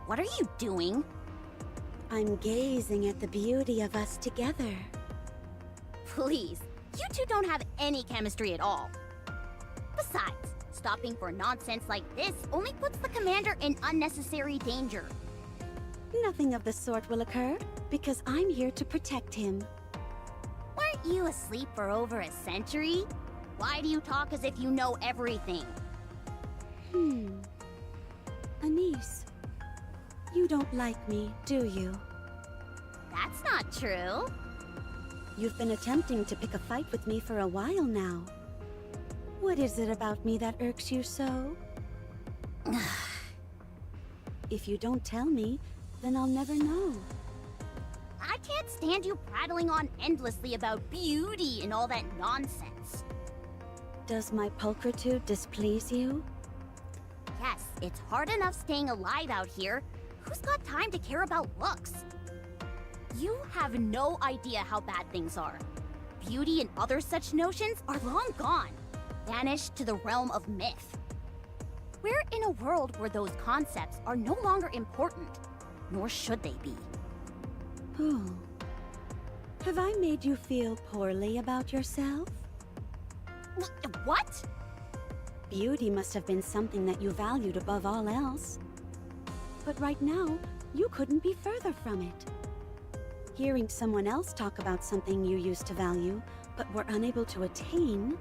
What are you doing? I'm gazing at the beauty of us together. Please, you two don't have any chemistry at all. Besides, stopping for nonsense like this only puts the commander in unnecessary danger. Nothing of the sort will occur, because I'm here to protect him. Weren't you asleep for over a century? Why do you talk as if you know everything? Anise, you don't like me, do you? That's not true. You've been attempting to pick a fight with me for a while now. What is it about me that irks you so? If you don't tell me, then I'll never know. I can't stand you prattling on endlessly about beauty and all that nonsense. Does my pulchritude displease you? Yes, it's hard enough staying alive out here. Who's got time to care about looks? You have no idea how bad things are. Beauty and other such notions are long gone, vanished to the realm of myth. We're in a world where those concepts are no longer important, nor should they be. Oh. Have I made you feel poorly about yourself? What? Beauty must have been something that you valued above all else. But right now, you couldn't be further from it. Hearing someone else talk about something you used to value, but were unable to attain,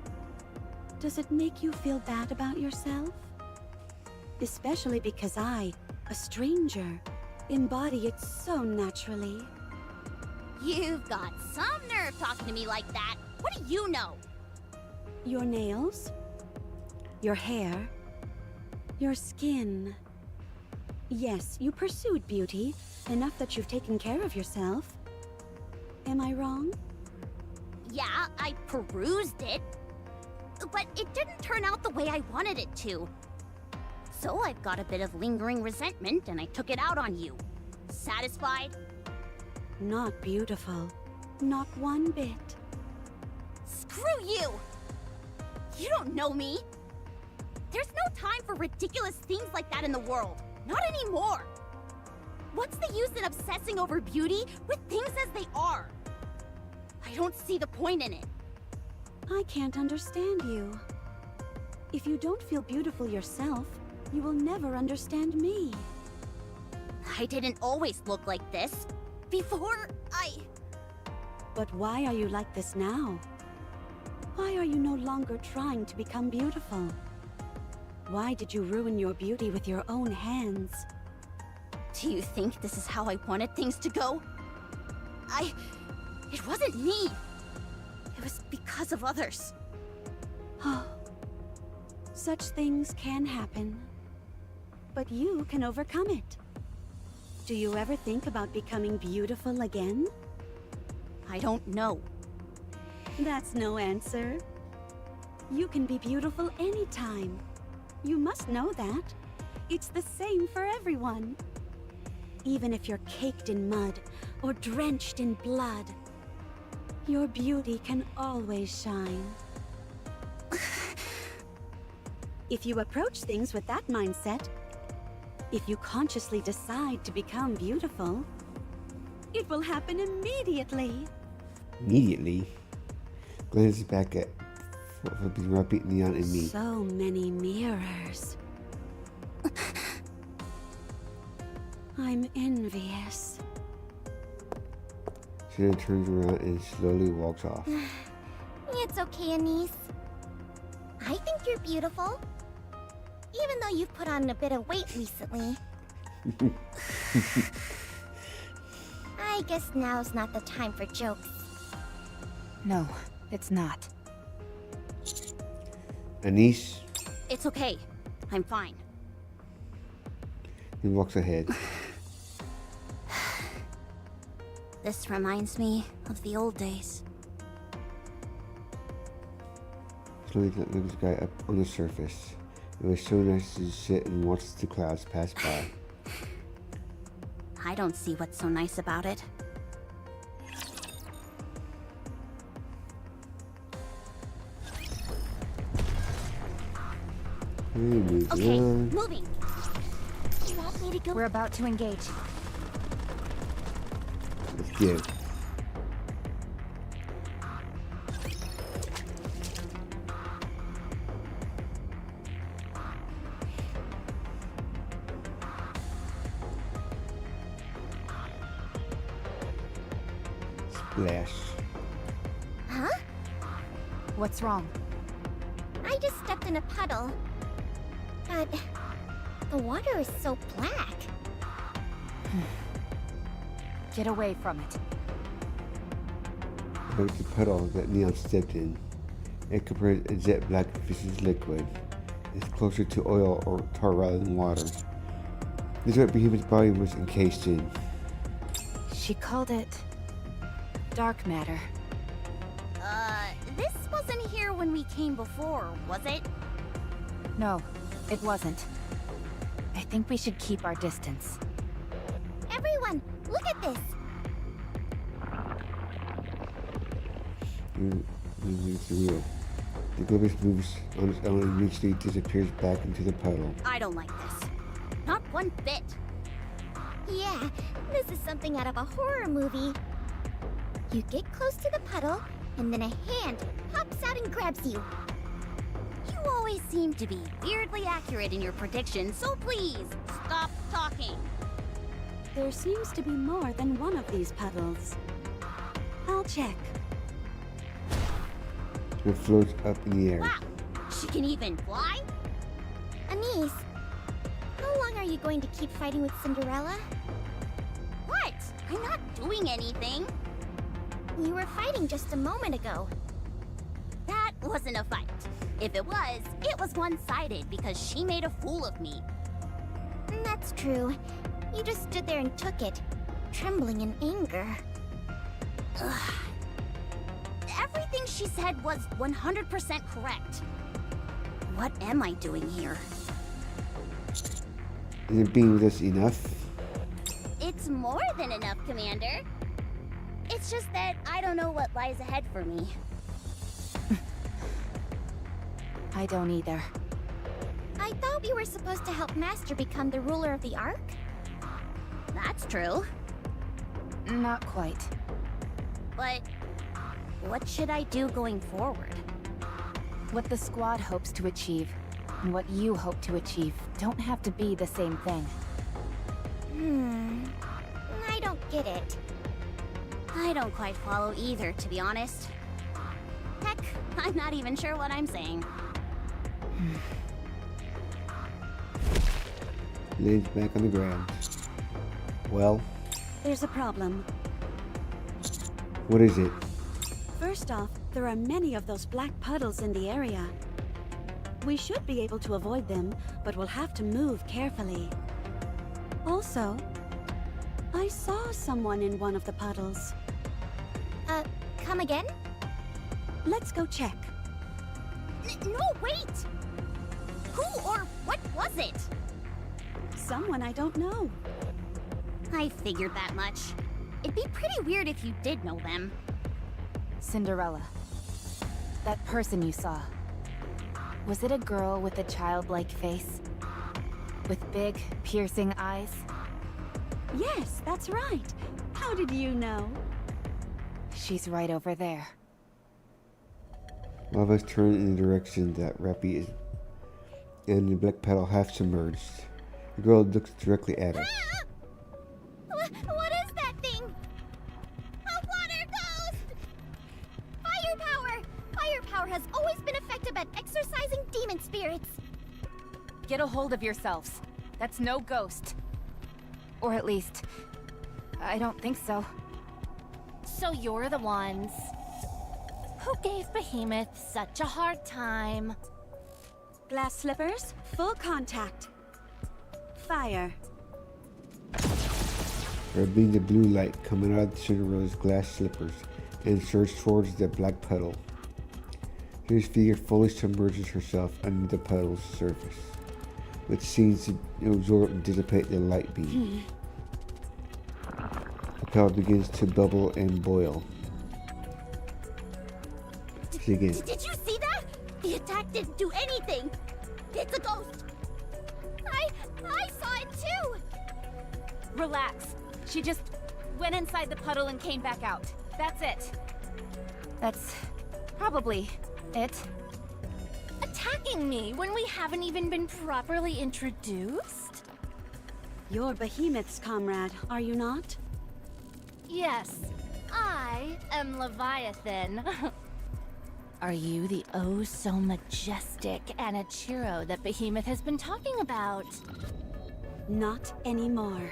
does it make you feel bad about yourself? Especially because I, a stranger, embody it so naturally. You've got some nerve talking to me like that. What do you know? Your nails, your hair, your skin. Yes, you pursued beauty, enough that you've taken care of yourself. Am I wrong? Yeah, I perused it. But it didn't turn out the way I wanted it to. So I've got a bit of lingering resentment and I took it out on you. Satisfied? Not beautiful. Not one bit. Screw you! You don't know me. There's no time for ridiculous things like that in the world. Not anymore. What's the use in obsessing over beauty with things as they are? I don't see the point in it. I can't understand you. If you don't feel beautiful yourself, you will never understand me. I didn't always look like this. Before But why are you like this now? Why are you no longer trying to become beautiful? Why did you ruin your beauty with your own hands? Do you think this is how I wanted things to go? It wasn't me. It was because of others. Oh, such things can happen. But you can overcome it. Do you ever think about becoming beautiful again? I don't know. That's no answer. You can be beautiful anytime. You must know that. It's the same for everyone. Even if you're caked in mud or drenched in blood, your beauty can always shine. If you approach things with that mindset, if you consciously decide to become beautiful, it will happen immediately. Immediately? Glances back at flipping Rubbing Neon and me. So many mirrors. I'm envious. She then turns around and slowly walks off. It's okay, Anise. I think you're beautiful. Even though you've put on a bit of weight recently. I guess now's not the time for jokes. No, it's not. Anise It's okay. I'm fine. then walks ahead. This reminds me of the old days. Slowly looks the guy up on the surface. It was so nice to sit and watch the clouds pass by. I don't see what's so nice about it. Okay, moving. You want me to go? We're about to engage. Let's get it. Splash. Huh? What's wrong? I just stepped in a puddle. But the water is so black. Get away from it. Look at the puddle that Neon stepped in. It compares a jet black fish's liquid. It's closer to oil or tar rather than water. This is what Behemoth's body was encased in. She called it dark matter. This wasn't here when we came before, was it? No, it wasn't. think we should keep our distance. Everyone, look at this. It's real. The Glibus moves on its own and eventually disappears back into the puddle. I don't like this. Not one bit. Yeah, this is something out of a horror movie. You get close to the puddle, and then a hand pops out and grabs you. You always seem to be weirdly accurate in your predictions, so please, stop talking. There seems to be more than one of these puddles. I'll check. It floats up in the air. Wow, she can even fly? Anise, how long are you going to keep fighting with Cinderella? What? I'm not doing anything. You were fighting just a moment ago. That wasn't a fight. If it was one-sided because she made a fool of me. That's true. You just stood there and took it, trembling in anger. Ugh. Everything she said was 100% correct. What am I doing here? Isn't being with us enough? It's more than enough, Commander. It's just that I don't know what lies ahead for me. I don't either. I thought we were supposed to help Master become the ruler of the Ark? That's true. Not quite. But what should I do going forward? What the squad hopes to achieve, and what you hope to achieve, don't have to be the same thing. I don't get it. I don't quite follow either, to be honest. Heck, I'm not even sure what I'm saying. Lays back on the ground. Well, There's a problem. what is it? First off, there are many of those black puddles in the area. We should be able to avoid them, but we'll have to move carefully. Also, I saw someone in one of the puddles. Come again? Let's go check. No, wait! Who or what was it? Someone I don't know. I figured that much. It'd be pretty weird if you did know them. Cinderella. That person you saw. Was it a girl with a childlike face? With big, piercing eyes? Yes, that's right. How did you know? She's right over there. All of us turn in the direction that Rappy is, and the black petal half submerged. The girl looks directly at us. What is that thing? A water ghost! Firepower! Firepower has always been effective at exorcising demon spirits. Get a hold of yourselves. That's no ghost. Or at least, I don't think so. So you're the ones who gave Behemoth such a hard time. Glass slippers, full contact. Fire. There beams of blue light coming out of Cinderella's glass slippers and surge towards the black puddle. His figure fully submerges herself under the puddle's surface, which seems to absorb and dissipate the light beam. The puddle begins to bubble and boil. See again. Did you see that? The attack didn't do anything. It's a ghost. I saw it too! Relax. She just went inside the puddle and came back out. That's it. That's probably it. Attacking me when we haven't even been properly introduced? You're Behemoth's comrade, are you not? Yes, I am Leviathan. Are you the oh so majestic Anichiro that Behemoth has been talking about? Not anymore.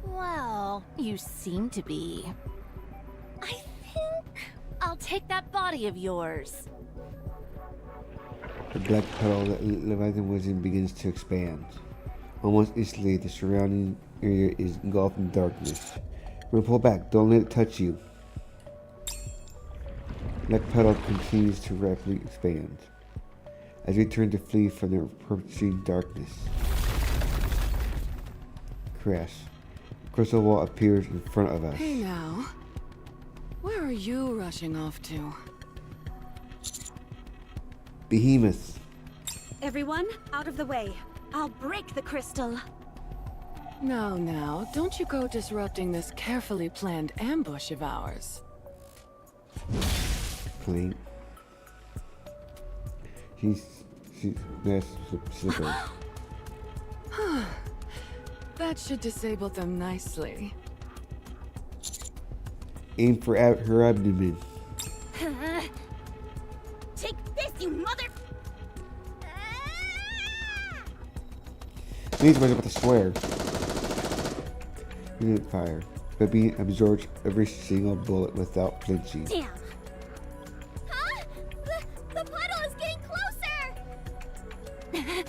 Well, you seem to be. I think I'll take that body of yours. The black puddle that Leviathan was in begins to expand. Almost instantly, the surrounding area is engulfed in darkness. We're gonna pull back. Don't let it touch you. Black puddle continues to rapidly expand. As we turn to flee from the approaching darkness, crest. A crystal wall appears in front of us. Hey now. Where are you rushing off to? Behemoth. Everyone, out of the way. I'll break the crystal. Now, don't you go disrupting this carefully planned ambush of ours. Clean. She's slippers. That should disable them nicely. Aim for her abdomen. Take this, you mother... Means was about to swear. He didn't fire, but he absorbs every single bullet without flinching. Damn! Huh? The puddle is getting closer!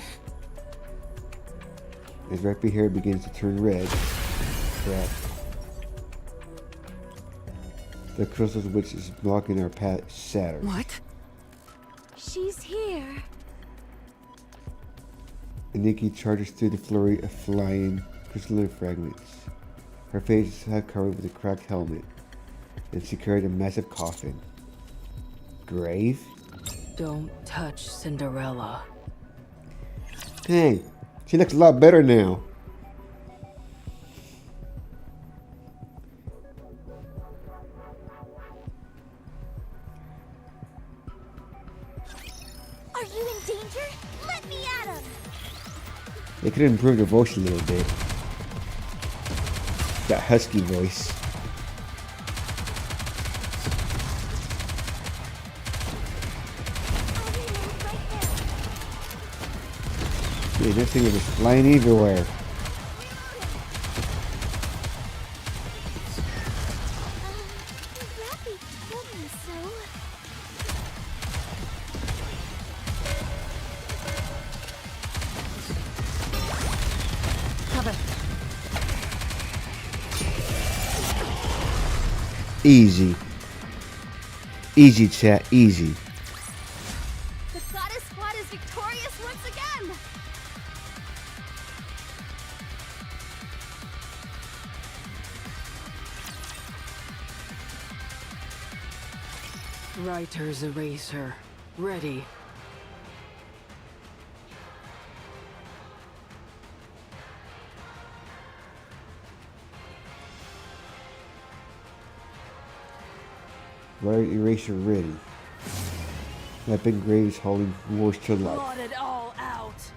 His wrappy hair begins to turn red. Crap. The crystal which is blocking our path shatters. What? She's here. And Nikke charges through the flurry of flying crystalline fragments. Her face is half covered with a cracked helmet, and she carried a massive coffin. Grave? Don't touch Cinderella. Hey, she looks a lot better now. Are you in danger? Let me at him! They could improve their voice a little bit. That husky voice. Dude, this thing is just flying everywhere. Rappy told me so. Easy. Easy, chat. Easy. The goddess squad is victorious once again! Writer's eraser. Ready. Writer eraser ready. Weapon graves holding wars to life. Blot it all out.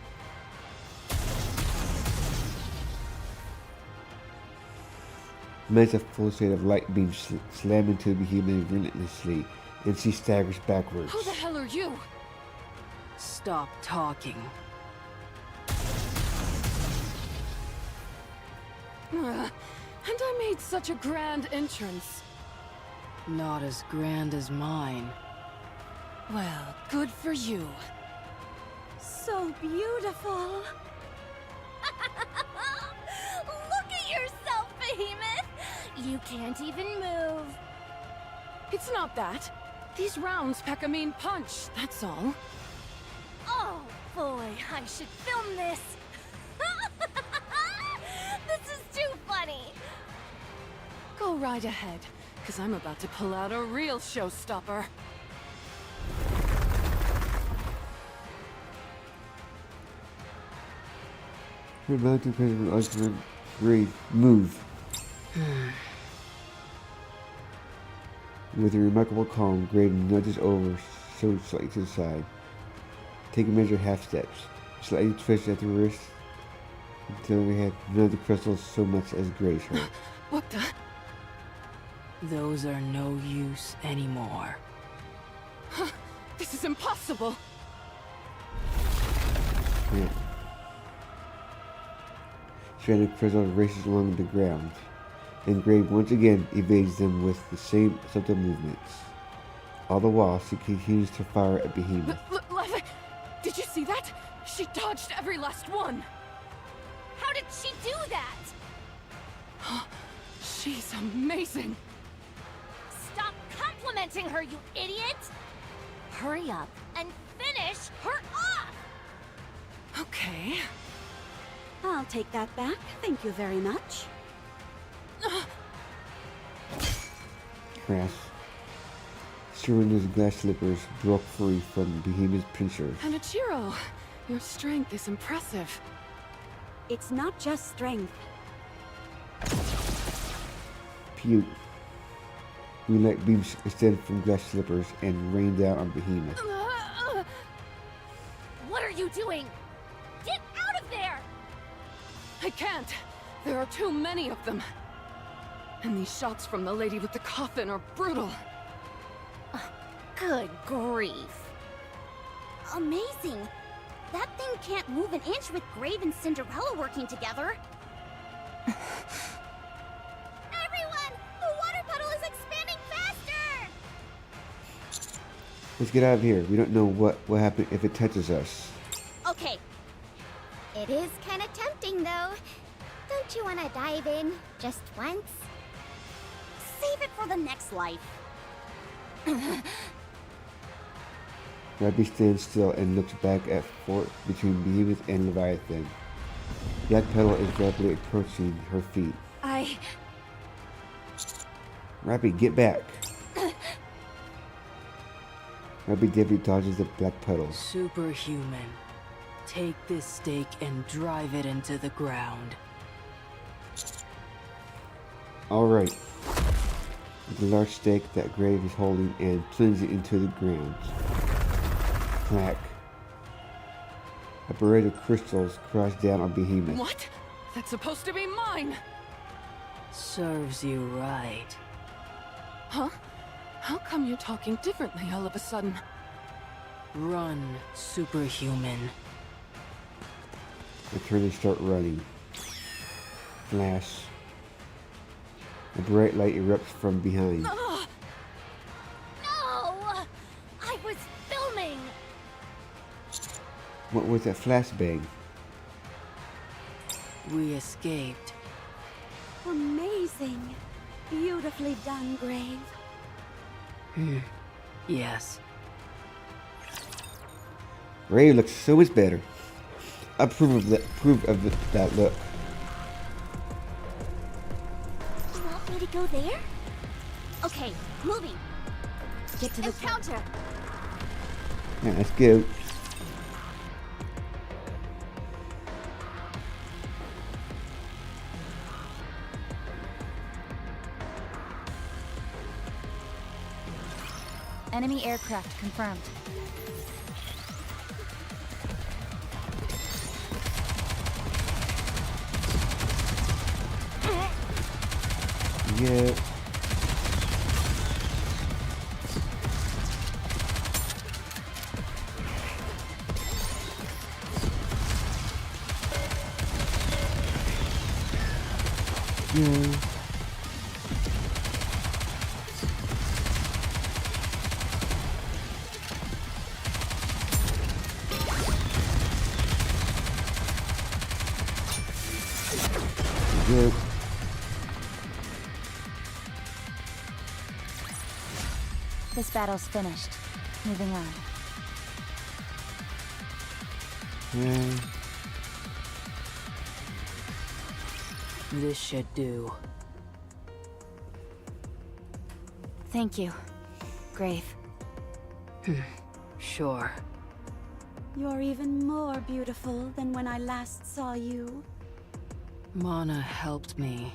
Massive full state of light beams slam into the behemoth relentlessly, and she staggers backwards. Who the hell are you? Stop talking. And I made such a grand entrance. Not as grand as mine. Well, good for you. So beautiful! Look at yourself, Behemoth! You can't even move. It's not that. These rounds pack a mean punch, that's all. Oh boy, I should film this. This is too funny. Go right ahead, because I'm about to pull out a real showstopper. Her mountain president ultimate grade move. With a remarkable calm, Grade nudges over so slightly to the side. Take a measured half steps. Slightly twist at the wrist until we had none of the crystals so much as graze her. What the? Those are no use anymore. This is impossible! Yeah. Stranded crystal races along the ground, and Grave once again evades them with the same subtle movements. All the while, she continues to fire at Behemoth. Did you see that? She dodged every last one! How did she do that? She's amazing! Stop complimenting her, you idiot! Hurry up and finish her off! Okay. I'll take that back. Thank you very much. Crash. Serena's glass slippers broke free from Behemoth's pincers. Hanichiro, your strength is impressive. It's not just strength. Puke. We let beams extend from glass slippers and rain down on Behemoth. What are you doing? Get out of there! I can't. There are too many of them. And these shots from the lady with the coffin are brutal. Good grief. Amazing! That thing can't move an inch with Grave and Cinderella working together. Everyone! The water puddle is expanding faster! Let's get out of here. We don't know what will happen if it touches us. Okay. It is kind of tempting, though. Don't you want to dive in just once? Save it for the next life. Rabbi stands still and looks back at fort between Behemoth and Leviathan. Black Petal is rapidly approaching her feet. Rabbi, get back! Rabbi Debbie dodges the Black Petal. Superhuman. Take this stake and drive it into the ground. Alright. The large stake that Grave is holding and plunges it into the ground. Clack. A parade of crystals crash down on Behemoth. What? That's supposed to be mine! Serves you right. Huh? How come you're talking differently all of a sudden? Run, superhuman. The turtles start running. Flash. A bright light erupts from behind. No! I was filming! What was that flashbang? We escaped. Amazing. Beautifully done, Grave. Yes. Ray looks so much better. I approve of that look. You want me to go there? Okay, moving. Get to the Encounter! Yeah, let's go. enemy aircraft confirmed. Yeah. Yeah. Good. This battle's finished. Moving on. Yeah. This should do. Thank you, Grave. Sure. You're even more beautiful than when I last saw you. Mana helped me.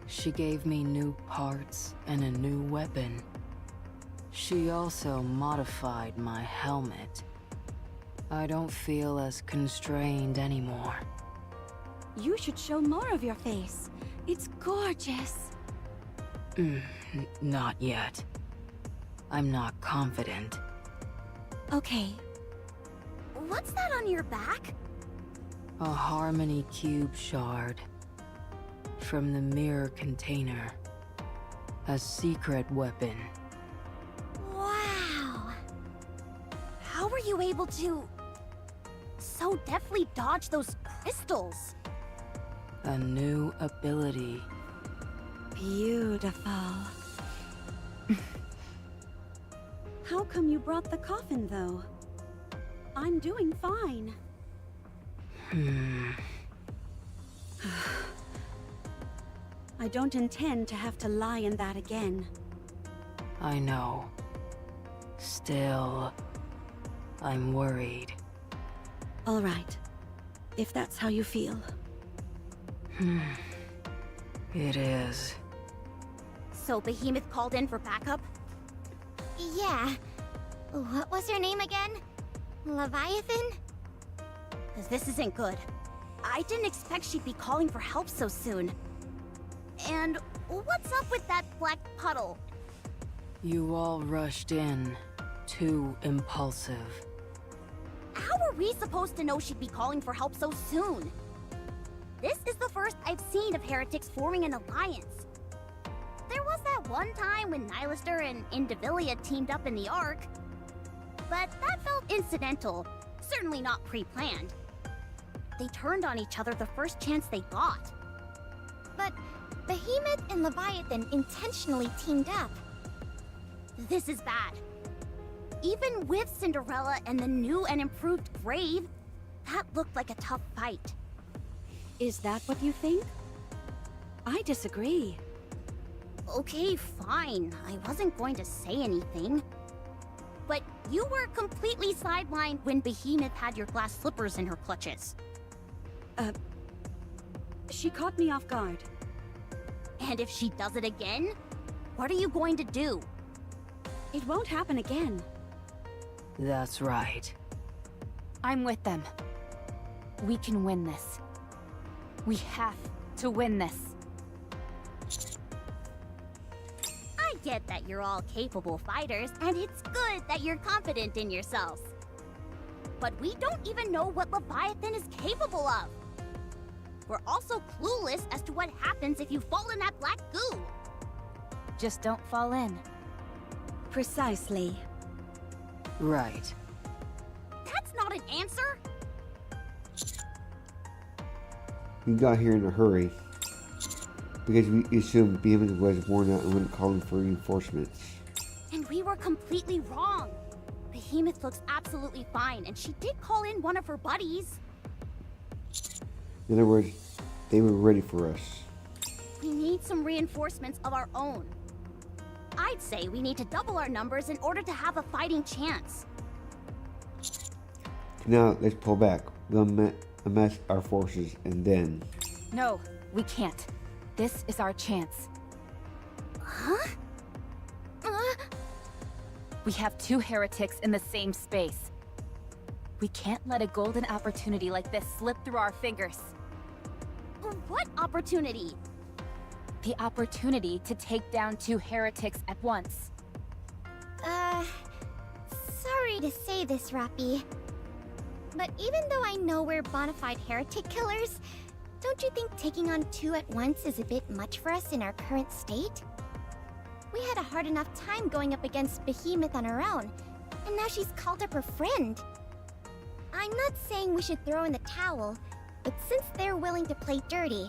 She gave me new parts and a new weapon. She also modified my helmet. I don't feel as constrained anymore. You should show more of your face. It's gorgeous. Not yet. I'm not confident. Okay. What's that on your back? A Harmony Cube shard. From the mirror container. A secret weapon. Wow. How were you able to so deftly dodge those crystals? A new ability. Beautiful. How come you brought the coffin, though? I'm doing fine. I don't intend to have to lie in that again. I know. Still, I'm worried. All right. If that's how you feel. It is. So Behemoth called in for backup? Yeah. What was her name again? Leviathan? This isn't good. I didn't expect she'd be calling for help so soon. And what's up with that black puddle? You all rushed in. Too impulsive. How were we supposed to know she'd be calling for help so soon? This is the first I've seen of heretics forming an alliance. There was that one time when Nylister and Indivilia teamed up in the Ark. But that felt incidental, certainly not pre-planned. They turned on each other the first chance they got. But Behemoth and Leviathan intentionally teamed up. This is bad. Even with Cinderella and the new and improved Grave, that looked like a tough fight. Is that what you think? I disagree. Okay, fine. I wasn't going to say anything. But you were completely sidelined when Behemoth had your glass slippers in her clutches. She caught me off guard. And if she does it again, what are you going to do? It won't happen again. That's right. I'm with them. We can win this. We have to win this. I get that you're all capable fighters, and it's good that you're confident in yourselves. But we don't even know what Leviathan is capable of. We're also clueless as to what happens if you fall in that black goo. Just don't fall in. Precisely. Right. That's not an answer. We got here in a hurry because we assumed Behemoth was worn out and wouldn't call in for reinforcements. And we were completely wrong. Behemoth looks absolutely fine, and she did call in one of her buddies. In other words, they were ready for us. We need some reinforcements of our own. I'd say we need to double our numbers in order to have a fighting chance. Now, let's pull back. We'll amass our forces and then... No, we can't. This is our chance. Huh? We have two heretics in the same space. We can't let a golden opportunity like this slip through our fingers. What opportunity? The opportunity to take down two heretics at once. Sorry to say this, Rappy. But even though I know we're bona fide heretic killers, don't you think taking on two at once is a bit much for us in our current state? We had a hard enough time going up against Behemoth on our own, and now she's called up her friend. I'm not saying we should throw in the towel, but since they're willing to play dirty,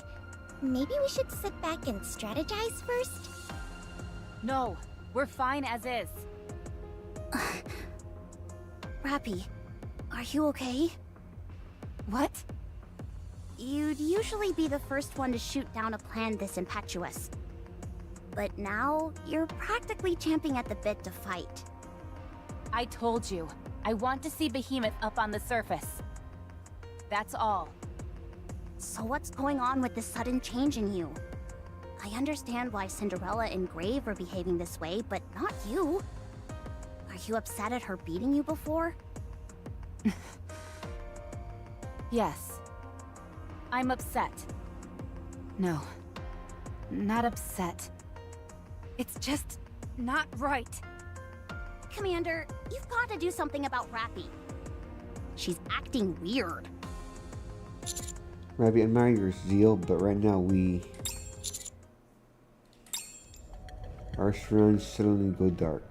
maybe we should sit back and strategize first? No, we're fine as is. Rappy, are you okay? What? You'd usually be the first one to shoot down a plan this impetuous. But now, you're practically champing at the bit to fight. I told you, I want to see Behemoth up on the surface. That's all. So what's going on with this sudden change in you? I understand why Cinderella and Grave are behaving this way, but not you. Are you upset at her beating you before? Yes. I'm upset. No. Not upset. It's just not right. Commander, you've got to do something about Rappy. She's acting weird. Rabbit, I admire your zeal, but right now our surroundings suddenly go dark.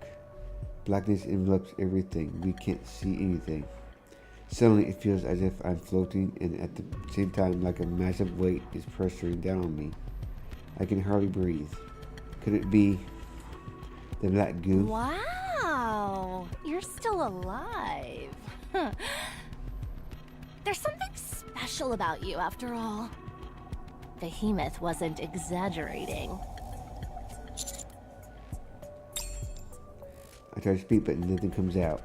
Blackness envelops everything. We can't see anything. Suddenly, it feels as if I'm floating, and at the same time, like a massive weight is pressuring down on me. I can hardly breathe. Could it be the black goo? Wow, you're still alive. There's something special about you, after all. Behemoth wasn't exaggerating. I try to speak, but nothing comes out.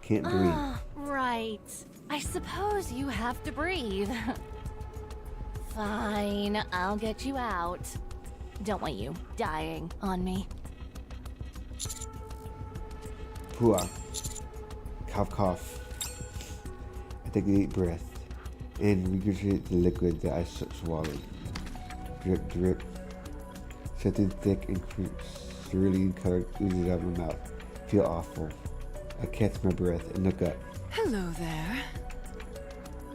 Can't breathe. Ah, right. I suppose you have to breathe. Fine, I'll get you out. Don't want you dying on me. Pua. Cough, cough. I take a deep breath and regurgitate the liquid that I swallowed. Drip, drip. Something thick and cerulean colored oozes out of my mouth. Feel awful. I catch my breath and look up. Hello there.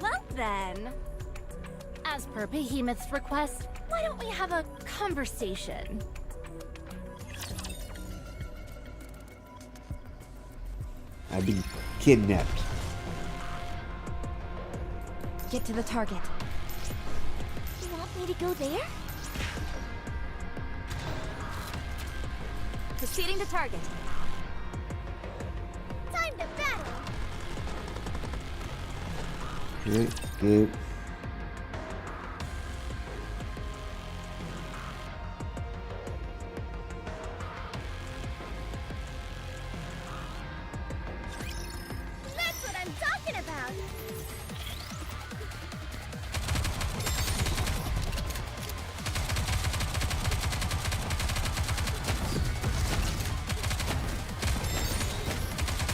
Well then, as per Behemoth's request, why don't we have a conversation? I've been kidnapped. Get to the target. You want me to go there? Proceeding to target. Time to battle! Good, good. That's what I'm talking about!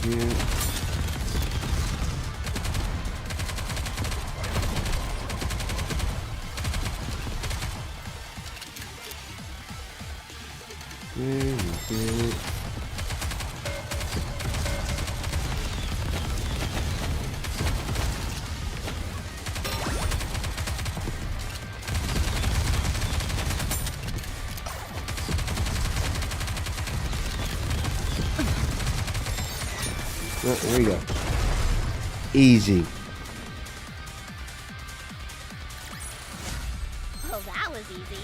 Yeah. Very good. Well, there we go. Easy. Oh, that was easy.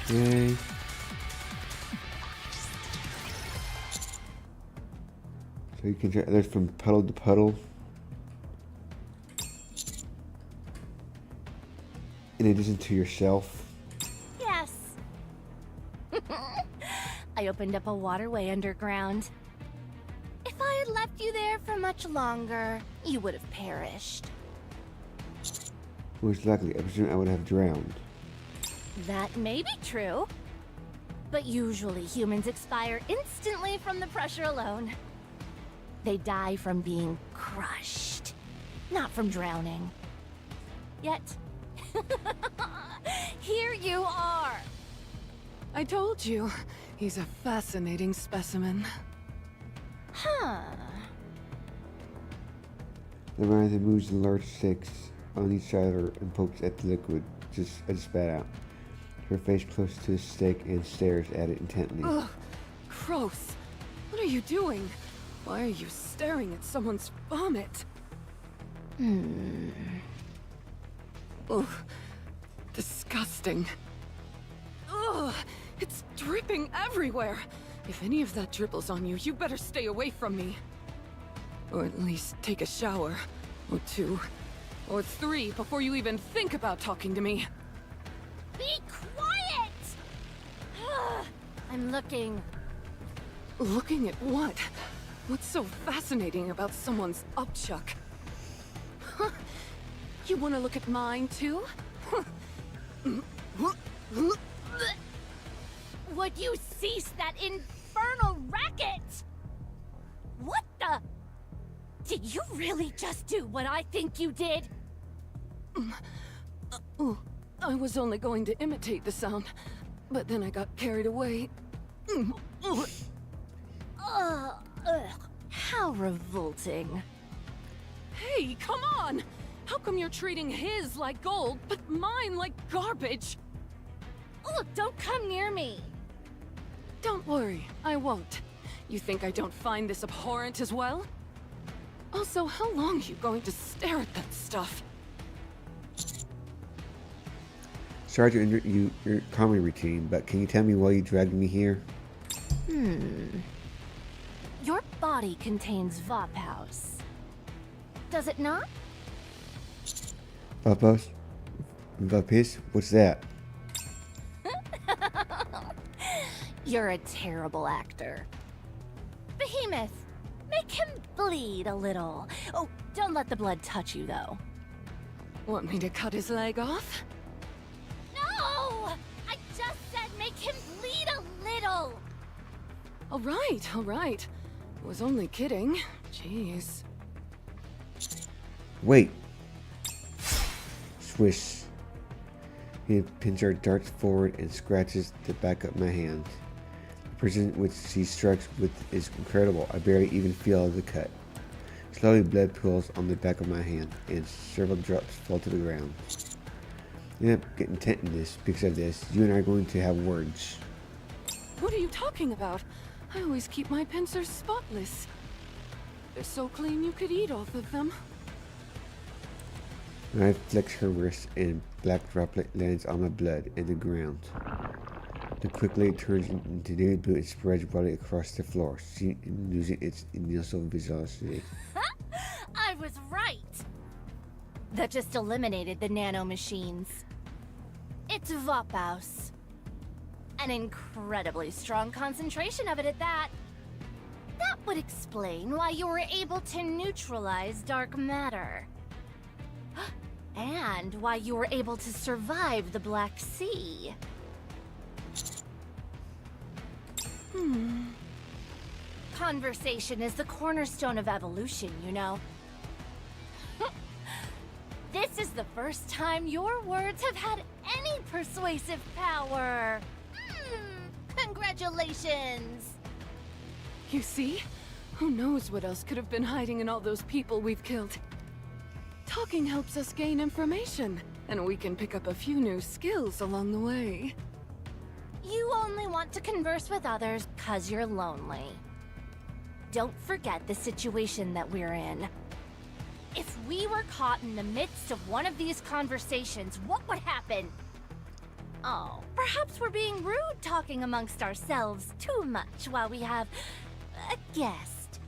Okay. So you can try others from puddle to puddle. In addition to yourself. Yes. I opened up a waterway underground. If I had left you there for much longer, you would have perished. Most likely, I presume I would have drowned. That may be true. But usually humans expire instantly from the pressure alone. They die from being crushed, not from drowning. Yet, here you are. I told you, he's a fascinating specimen. Huh. The Leviathan moves the large sticks on each side of her and pokes at the liquid I just spat out. Her face close to the stick and stares at it intently. Ugh, gross. What are you doing? Why are you staring at someone's vomit? Ugh, disgusting. Ugh, it's dripping everywhere. If any of that dribbles on you, you better stay away from me. Or at least take a shower. Or 2. Or 3 before you even think about talking to me. Be quiet! I'm looking. Looking at what? What's so fascinating about someone's upchuck? Huh? You want to look at mine, too? Would you cease that infernal racket? What the? Did you really just do what I think you did? I was only going to imitate the sound, but then I got carried away. How revolting. Hey, come on! How come you're treating his like gold, but mine like garbage? Oh, don't come near me. Don't worry, I won't. You think I don't find this abhorrent as well? Also, how long are you going to stare at that stuff? Sorry to interrupt your comedy routine, but can you tell me why you dragged me here? Your body contains Vophouse. Does it not? Vapos? Vapis? What's that? You're a terrible actor. Behemoth, make him bleed a little. Oh, don't let the blood touch you, though. Want me to cut his leg off? No! I just said make him bleed a little! All right. Was only kidding. Jeez. Wait. Swish. He pincer darts forward and scratches the back of my hand. The precision which she strikes with is incredible. I barely even feel the cut. Slowly blood pools on the back of my hand, and several drops fall to the ground. I end up getting tenderness because of this. You and I are going to have words. What are you talking about? I always keep my pincers spotless. They're so clean you could eat off of them. I flex her wrist and black droplet lands on my blood and the ground. The quick blade turns into new blue and spreads broadly across the floor, losing its initial visibility. I was right! That just eliminated the nanomachines. It's Voppaus. An incredibly strong concentration of it at that. That would explain why you were able to neutralize dark matter. And why you were able to survive the Black Sea. Conversation is the cornerstone of evolution, you know. This is the first time your words have had any persuasive power. Congratulations! You see? Who knows what else could have been hiding in all those people we've killed. Talking helps us gain information, and we can pick up a few new skills along the way. You only want to converse with others 'cause you're lonely. Don't forget the situation that we're in. If we were caught in the midst of one of these conversations, what would happen? Oh, perhaps we're being rude talking amongst ourselves too much while we have a guest.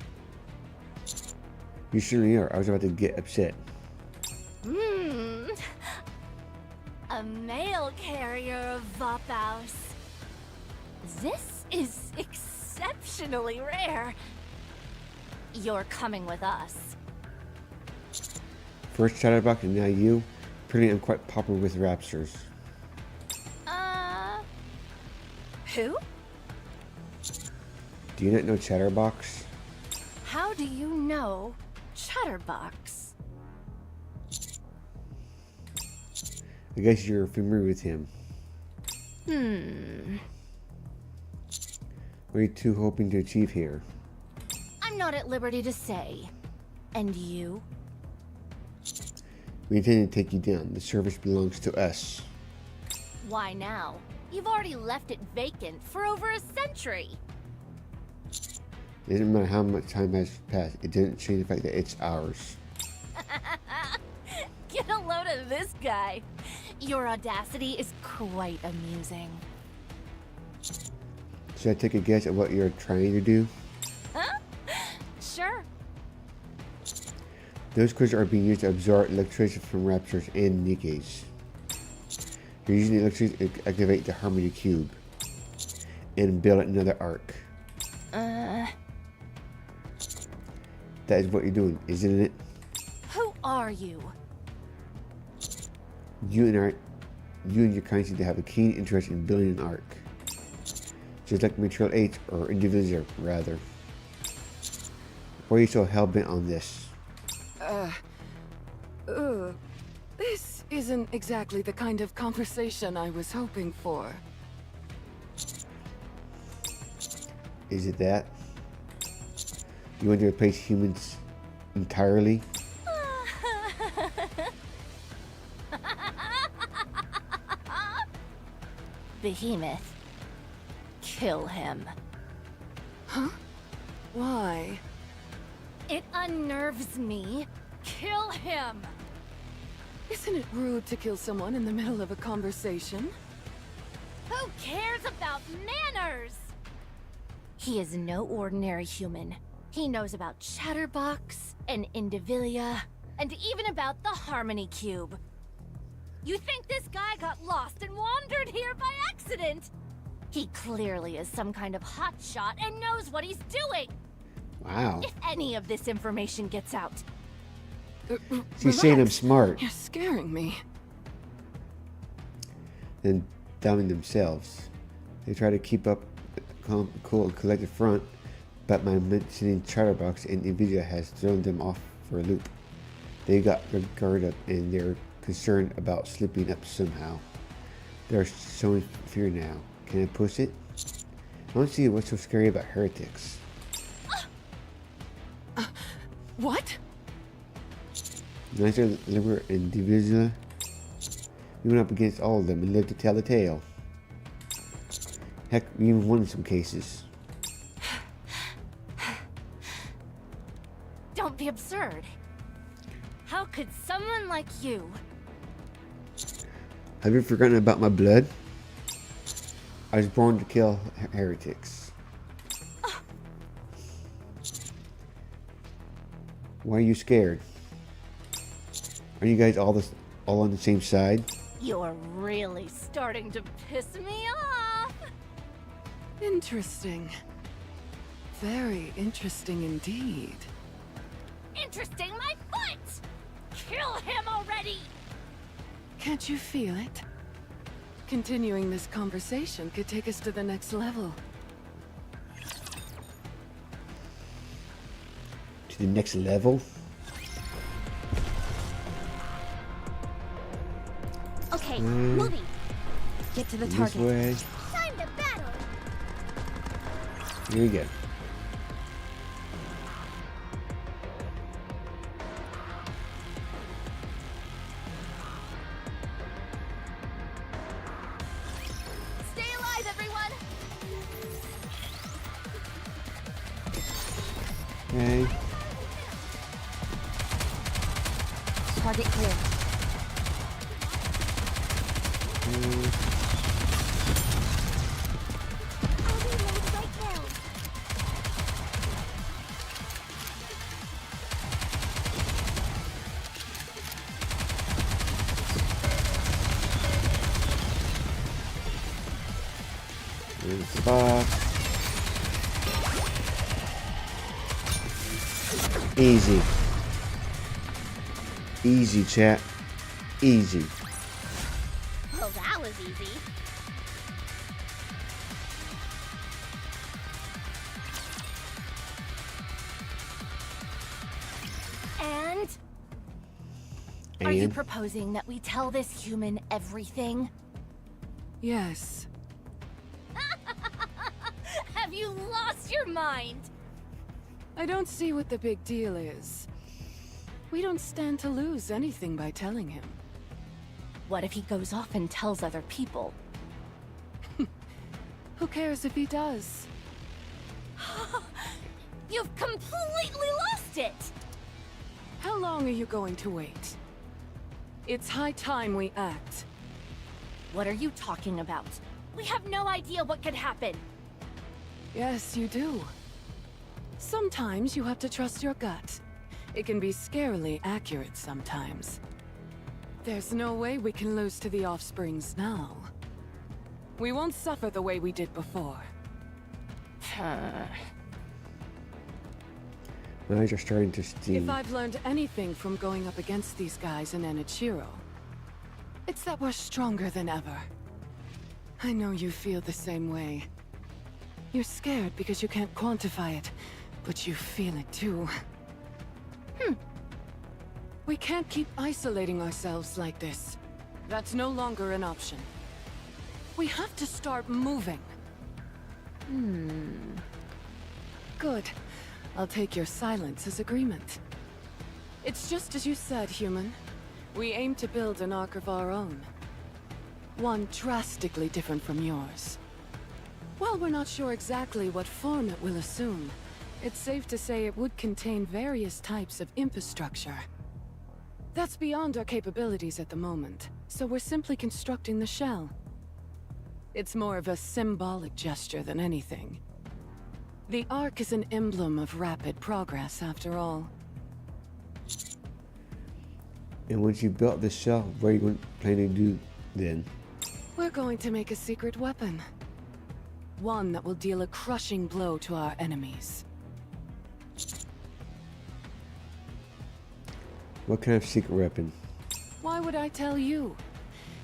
You certainly are. I was about to get upset. A mail carrier of Voppaus. This is exceptionally rare. You're coming with us. First Chatterbox and now you. Pretty I'm quite popular with rapsters. Who? Do you not know Chatterbox? How do you know Chatterbox? I guess you're familiar with him. What are you two hoping to achieve here? I'm not at liberty to say. And you? We intend to take you down. The service belongs to us. Why now? You've already left it vacant for over a century. It doesn't matter how much time has passed. It doesn't change the fact that it's ours. Get a load of this guy. Your audacity is quite amusing. Should I take a guess at what you're trying to do? Huh? Sure. Those crystals are being used to absorb electricity from raptors and Nikkes. You're using the electricity to activate the Harmony Cube and build another arc. That is what you're doing, isn't it? Who are you? You and your kind seem to have a keen interest in building an arc. Just like Material 8 or Individual, rather. Why are you so hell-bent on this? This isn't exactly the kind of conversation I was hoping for. Is it that? You want to replace humans entirely? Behemoth. Kill him. Huh? Why? It unnerves me. Kill him! Isn't it rude to kill someone in the middle of a conversation? Who cares about manners? He is no ordinary human. He knows about Chatterbox and Indivilia, and even about the Harmony Cube. You think this guy got lost and wandered here by accident? He clearly is some kind of hotshot and knows what he's doing. Wow. If any of this information gets out. She's saying I'm smart. You're scaring me. Then doubting themselves. They try to keep up calm, cool, and collected front, but my mentioning chatterbox and Nvidia has thrown them off for a loop. They got their guard up and they're concerned about slipping up somehow. They're showing fear now. Can I push it? I don't see what's so scary about heretics. What? Nicer, Liber, and Division. We went up against all of them and lived to tell the tale. Heck, we even won in some cases. Don't be absurd. How could someone like you... Have you forgotten about my blood? I was born to kill heretics. Why are you scared? Are you guys all on the same side? You're really starting to piss me off. Interesting. Very interesting indeed. Interesting my foot! Kill him already! Can't you feel it? Continuing this conversation could take us to the next level. To the next level? Okay, moving. Get to the target. This way. Time to battle! Here we go. Stay alive, everyone! Okay. Target clear. I'll reload right now. There's the box. Easy. Easy, chat. Easy. Well, that was easy. And? Are you And? proposing that we tell this human everything? Yes. Have you lost your mind? I don't see what the big deal is. We don't stand to lose anything by telling him. What if he goes off and tells other people? Who cares if he does? You've completely lost it! How long are you going to wait? It's high time we act. What are you talking about? We have no idea what could happen. Yes, you do. Sometimes you have to trust your gut. It can be scarily accurate sometimes. There's no way we can lose to the offsprings now. We won't suffer the way we did before. My eyes are starting to steam. If I've learned anything from going up against these guys in Enichiro, it's that we're stronger than ever. I know you feel the same way. You're scared because you can't quantify it, but you feel it too. We can't keep isolating ourselves like this. That's no longer an option. We have to start moving. Good. I'll take your silence as agreement. It's just as you said, human. We aim to build an ark of our own. One drastically different from yours. While we're not sure exactly what form it will assume, it's safe to say it would contain various types of infrastructure. That's beyond our capabilities at the moment, so we're simply constructing the shell. It's more of a symbolic gesture than anything. The Ark is an emblem of rapid progress, after all. And once you built this shell, what are you planning to do then? We're going to make a secret weapon. One that will deal a crushing blow to our enemies. What kind of secret weapon? Why would I tell you?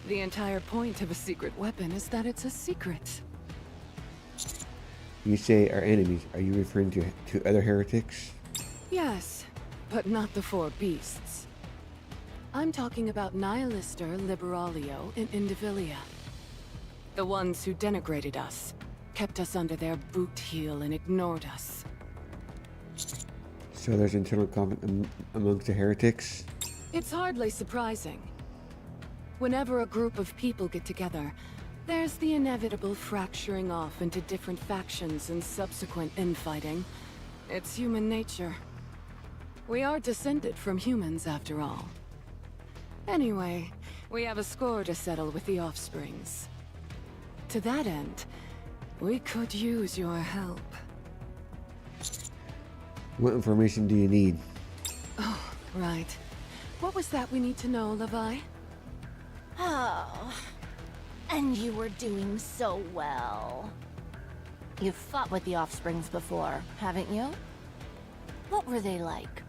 The entire point of a secret weapon is that it's a secret. You say our enemies. Are you referring to other heretics? Yes, but not the four beasts. I'm talking about Nihilister, Liberalio, and Indivilia. The ones who denigrated us, kept us under their boot heel and ignored us. So there's internal conflict amongst the heretics? It's hardly surprising. Whenever a group of people get together, there's the inevitable fracturing off into different factions and subsequent infighting. It's human nature. We are descended from humans, after all. Anyway, we have a score to settle with the offsprings. To that end, we could use your help. What information do you need? Oh, right. What was that we need to know, Levi? Oh, and you were doing so well. You've fought with the Offsprings before, haven't you? What were they like?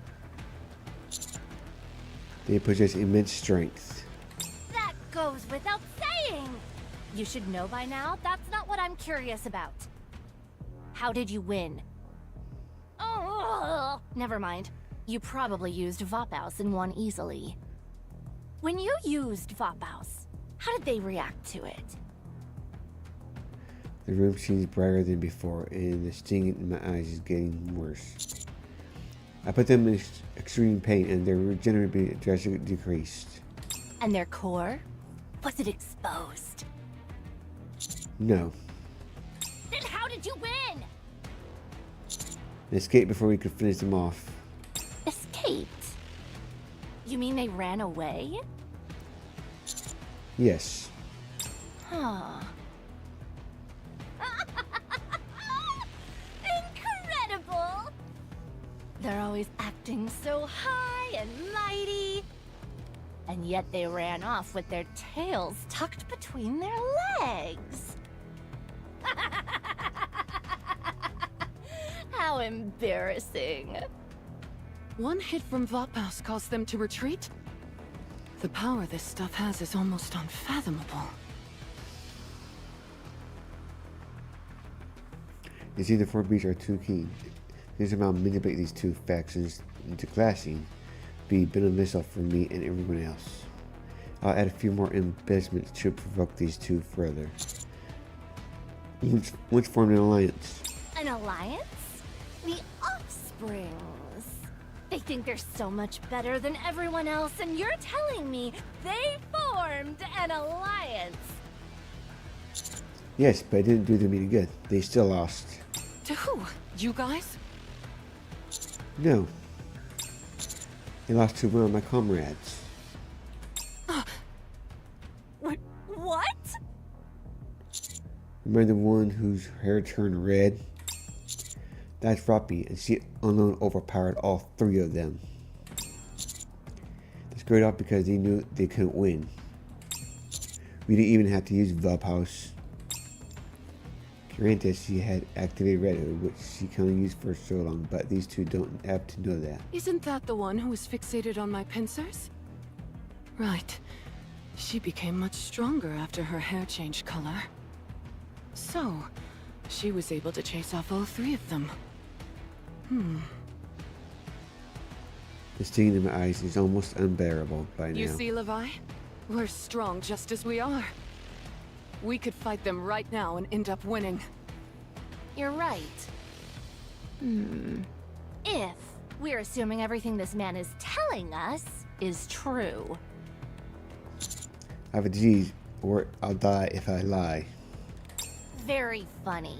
They possess immense strength. That goes without saying! You should know by now, that's not what I'm curious about. How did you win? Oh, never mind. You probably used Vapaus and won easily. When you used Vapaus, how did they react to it? The room seems brighter than before, and the sting in my eyes is getting worse. I put them in extreme pain, and their regenerability drastically decreased. And their core? Was it exposed? No. Then how did you win? They escaped before we could finish them off. Escaped? You mean they ran away? Yes. Huh. Incredible! They're always acting so high and mighty. And yet they ran off with their tails tucked between their legs. How embarrassing. One hit from Vapaus caused them to retreat? The power this stuff has is almost unfathomable. You see, the four beasts are too keen. They somehow manipulate these two factions into clashing, be beneficial for me and everyone else. I'll add a few more embellishments to provoke these two further. Let's form an alliance. An alliance? The Offsprings. They think they're so much better than everyone else, and you're telling me they formed an alliance? Yes, but it didn't do them any good. They still lost. To who? You guys? No. They lost to one of my comrades. What? Remember the one whose hair turned red? That's Roppy, and she alone overpowered all three of them. They squared off because they knew they couldn't win. We didn't even have to use Vapaus. Granted, she had activated Red Hood, which she can only use for so long, but these two don't have to know that. Isn't that the one who was fixated on my pincers? Right. She became much stronger after her hair changed color. So, she was able to chase off all three of them. The sting in my eyes is almost unbearable by now. You see, Levi? We're strong just as we are. We could fight them right now and end up winning. You're right. If we're assuming everything this man is telling us is true. I have a disease, or I'll die if I lie. Very funny.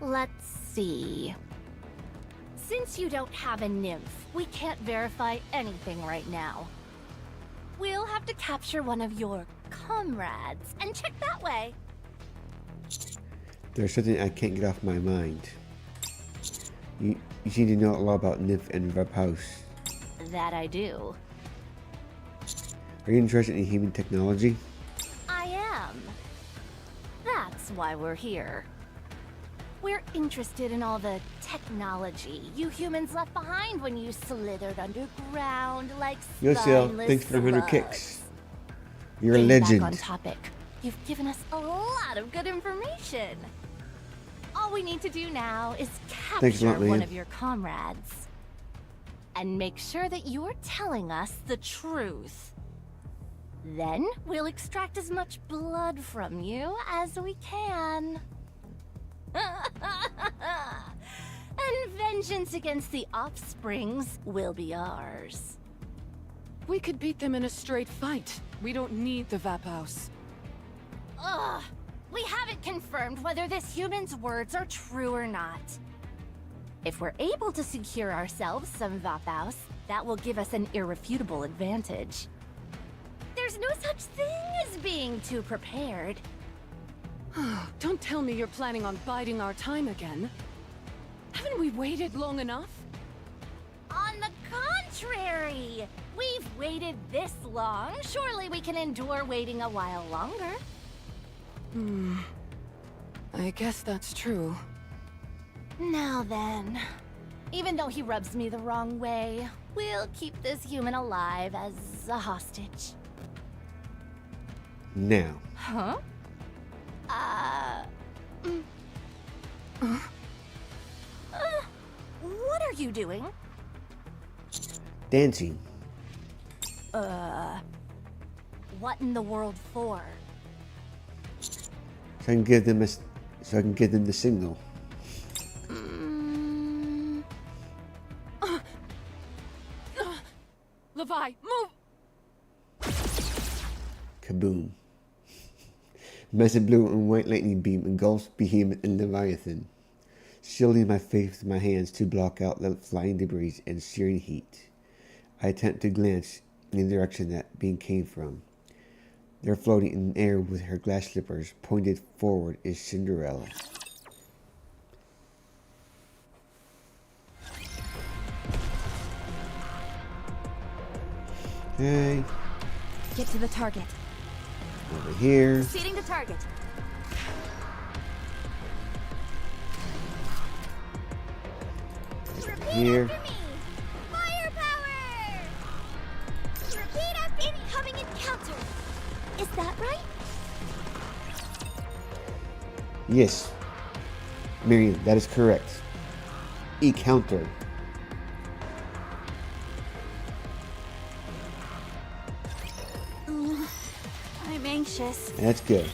Let's see. Since you don't have a nymph, we can't verify anything right now. We'll have to capture one of your comrades and check that way. There's something I can't get off my mind. You seem to know a lot about Nymph and Vapaus. That I do. Are you interested in human technology? I am. That's why we're here. We're interested in all the technology you humans left behind when you slithered underground like Yosel, spineless thanks for the 100 slugs. kicks. You're a Getting legend. back on topic. You've given us a lot of good information. All we need to do now is Thanks a capture lot, man. one of your comrades. And make sure that you're telling us the truth. Then we'll extract as much blood from you as we can. And vengeance against the offsprings will be ours. We could beat them in a straight fight. We don't need the Vaphouse. Ugh! We haven't confirmed whether this human's words are true or not. If we're able to secure ourselves some Vaphouse, that will give us an irrefutable advantage. There's no such thing as being too prepared. Don't tell me you're planning on biding our time again. Haven't we waited long enough? On the contrary! We've waited this long. Surely we can endure waiting a while longer. I guess that's true. Now then, even though he rubs me the wrong way, we'll keep this human alive as a hostage. Now. Huh? What are you doing? Dancing. What in the world for? So I can give them the signal. Levi, move! Kaboom. Massive blue and white lightning beam engulfs Behemoth and Leviathan, shielding my face with my hands to block out the flying debris and searing heat. I attempt to glance in the direction that beam came from. There, floating in the air with her glass slippers pointed forward, is Cinderella. Okay, Get to the target. over here. Proceeding to target. Here. Firepower! Repeat after incoming encounter. Is that right? Yes, Miriam, that is correct. E-counter. I'm anxious. That's good.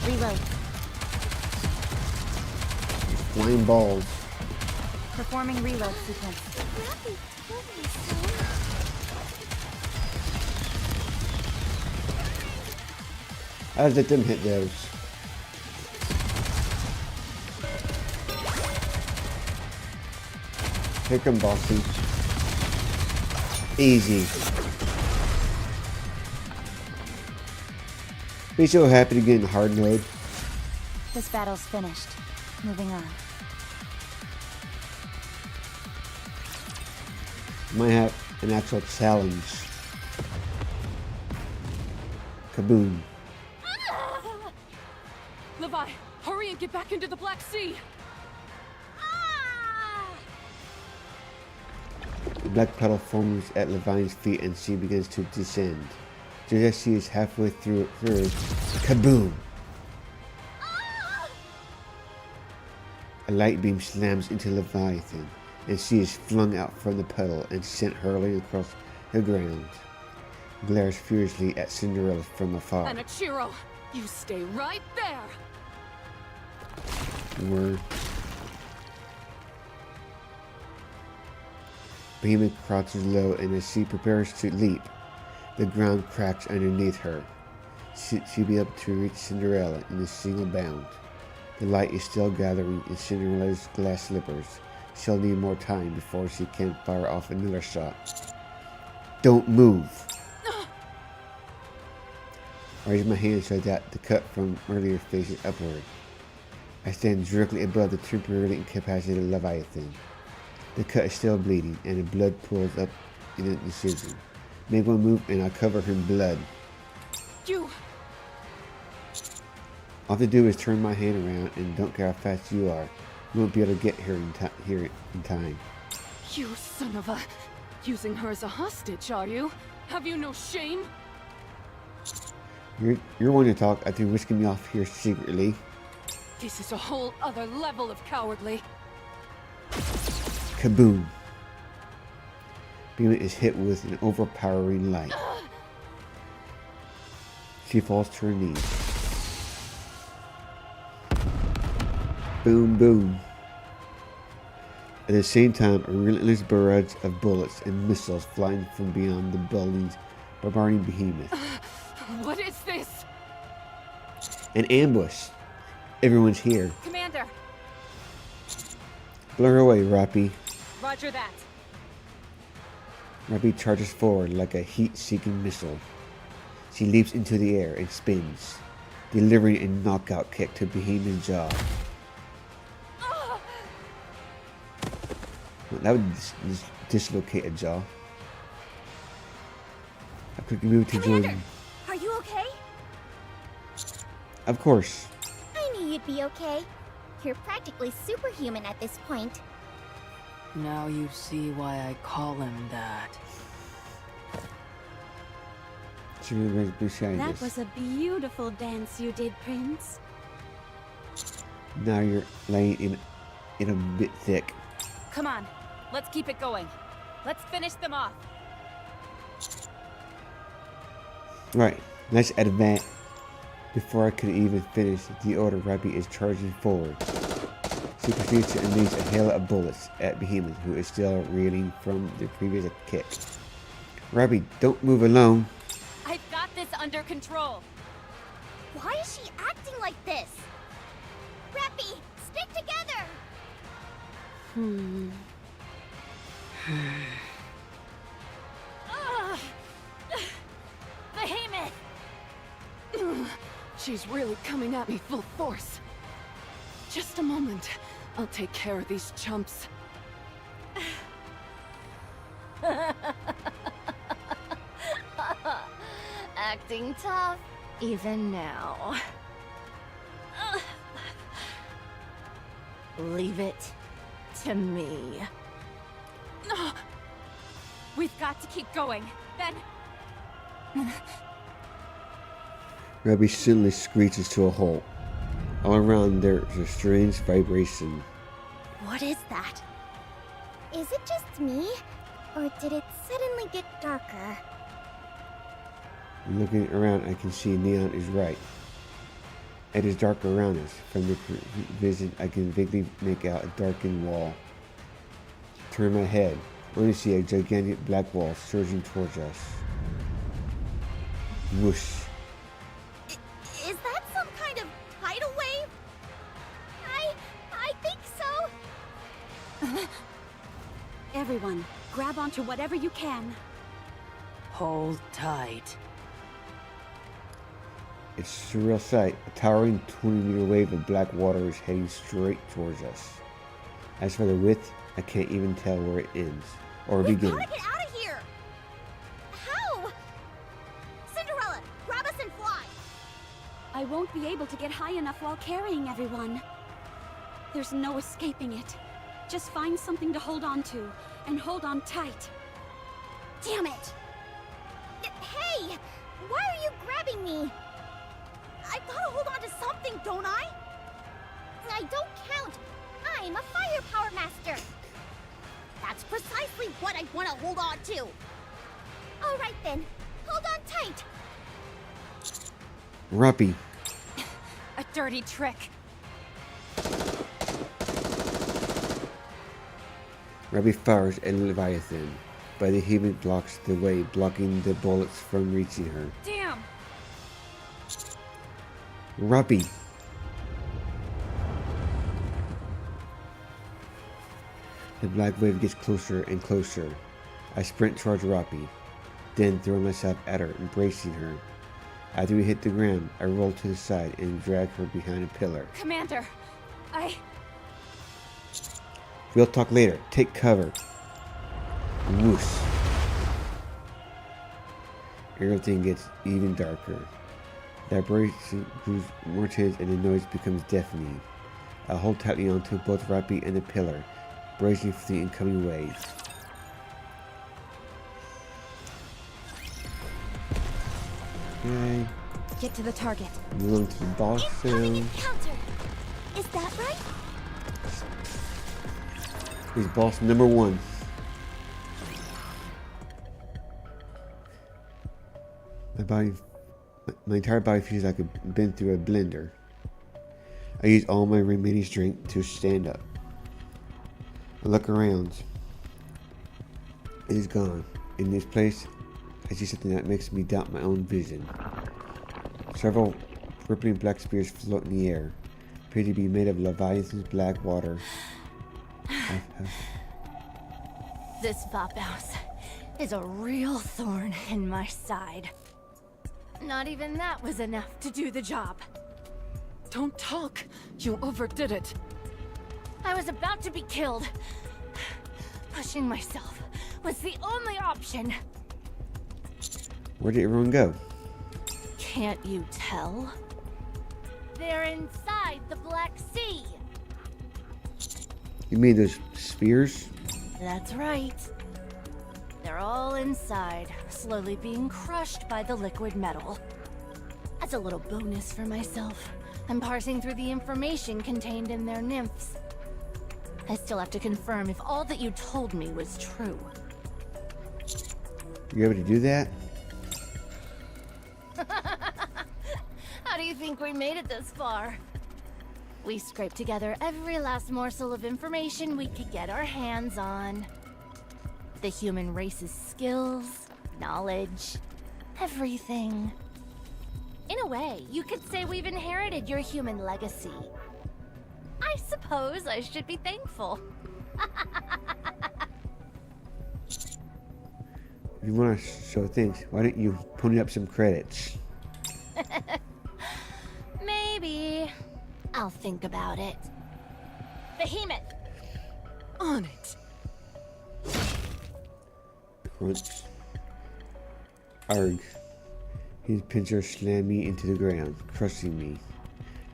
Reload. Flying balls. Performing reload sequence. I just let them hit those. Here come Bossy. Easy. Be so happy to get in hard mode. This battle's finished. Moving on. Might have an actual challenge. Kaboom. Levi, hurry and get back into the Black Sea! The black puddle forms at Levine's feet and she begins to descend. Just as she is halfway through, kaboom! A light beam slams into Leviathan, and she is flung out from the puddle and sent hurling across the ground. Glares furiously at Cinderella from afar. And Ichiro, you stay right there! Word. Behemoth crouches low, and as she prepares to leap, the ground cracks underneath her. She'll be able to reach Cinderella in a single bound. The light is still gathering in Cinderella's glass slippers. She'll need more time before she can fire off another shot. Don't move. I raise my hand so that the cut from earlier faces upward. I stand directly above the temporarily incapacitated Leviathan. The cut is still bleeding, and the blood pools up in an incision. Make one move, and I'll cover her in blood. You! All I have to do is turn my hand around, and don't care how fast you are, you won't be able to get here in time. You son of a... Using her as a hostage, are you? Have you no shame? You're one to talk after whisking me off here secretly. This is a whole other level of cowardly. Kaboom! Behemoth is hit with an overpowering light. She falls to her knees. Boom, boom. At the same time, a relentless barrage of bullets and missiles flying from beyond the buildings, bombarding Behemoth. What is this? An ambush. Everyone's here. Commander! Blur away, Rappy. Roger that. Rappy charges forward like a heat-seeking missile. She leaps into the air and spins, delivering a knockout kick to Behemoth's jaw. Well, that would dislocate a jaw. I quickly move to join. Are you okay? Of course. I knew you'd be okay. You're practically superhuman at this point. Now you see why I call him that. She really behind That us. was a beautiful dance you did, Prince. Now you're laying in a bit thick. Come on, let's keep it going. Let's finish them off. Right, let's advance. Before I could even finish the order, Rappy is charging forward. She proceeds to unleash a hail of bullets at Behemoth, who is still reeling from the previous kick. Rappy, don't move alone. I've got this under control. Why is she acting like this? Reppy, stick together! Ugh. Behemoth! She's really coming at me full force. Just a moment. I'll take care of these chumps. Acting tough, even now. Ugh. Leave it to me. No! We've got to keep going. Then... Rappy suddenly screeches to a halt. All around there's a strange vibration. What is that? Is it just me? Or did it suddenly get darker? Looking around, I can see Neon is right. It is dark around us. From the vision, I can vaguely make out a darkened wall. Turn my head, only see a gigantic black wall surging towards us. Whoosh. Is that some kind of tidal wave? I think so. Everyone, grab onto whatever you can. Hold tight. It's a surreal sight. A towering 20-meter wave of black water is heading straight towards us. As for the width, I can't even tell where it ends or We've begins. gotta get out of here! How? Cinderella, grab us and fly! I won't be able to get high enough while carrying everyone. There's no escaping it. Just find something to hold on to, and hold on tight. Damn it! Hey! Why are you grabbing me? I gotta hold on to something, don't I? I don't count. I'm a firepower master. That's precisely what I want to hold on to. All right then, hold on tight. Rappy. A dirty trick. Rappy fires at Leviathan, but the human blocks the way, blocking the bullets from reaching her. Damn! Rappy. The black wave gets closer and closer. I sprint towards Rappy, then throw myself at her, embracing her. After we hit the ground, I rolled to the side and dragged her behind a pillar. Commander, We'll talk later. Take cover. Whoosh. Everything gets even darker. The vibration grows more intense and the noise becomes deafening. I hold tightly onto both Rappy and the pillar, bracing for the incoming wave. Okay. get to the target. Move on to the boss Incoming soon. encounter! Is that right? He's boss number 1. My entire body feels like I've been through a blender. I use all my remaining strength to stand up. I look around. It is gone. In this place, I see something that makes me doubt my own vision. Several rippling black spears float in the air, appear to be made of Leviathan's black water. This Vapaus is a real thorn in my side. Not even that was enough to do the job. Don't talk. You overdid it. I was about to be killed. Pushing myself was the only option. Where did everyone go? Can't you tell? They're inside the Black Sea. You mean those spears? That's right. They're all inside, slowly being crushed by the liquid metal. As a little bonus for myself, I'm parsing through the information contained in their nymphs. I still have to confirm if all that you told me was true. You able to do that? How do you think we made it this far? We scraped together every last morsel of information we could get our hands on. The human race's skills, knowledge, everything. In a way, you could say we've inherited your human legacy. I suppose I should be thankful. If you want to show things, why don't you pony up some credits? Maybe. I'll think about it. Behemoth! On it. Crunch. Arg. His pincer slammed me into the ground, crushing me.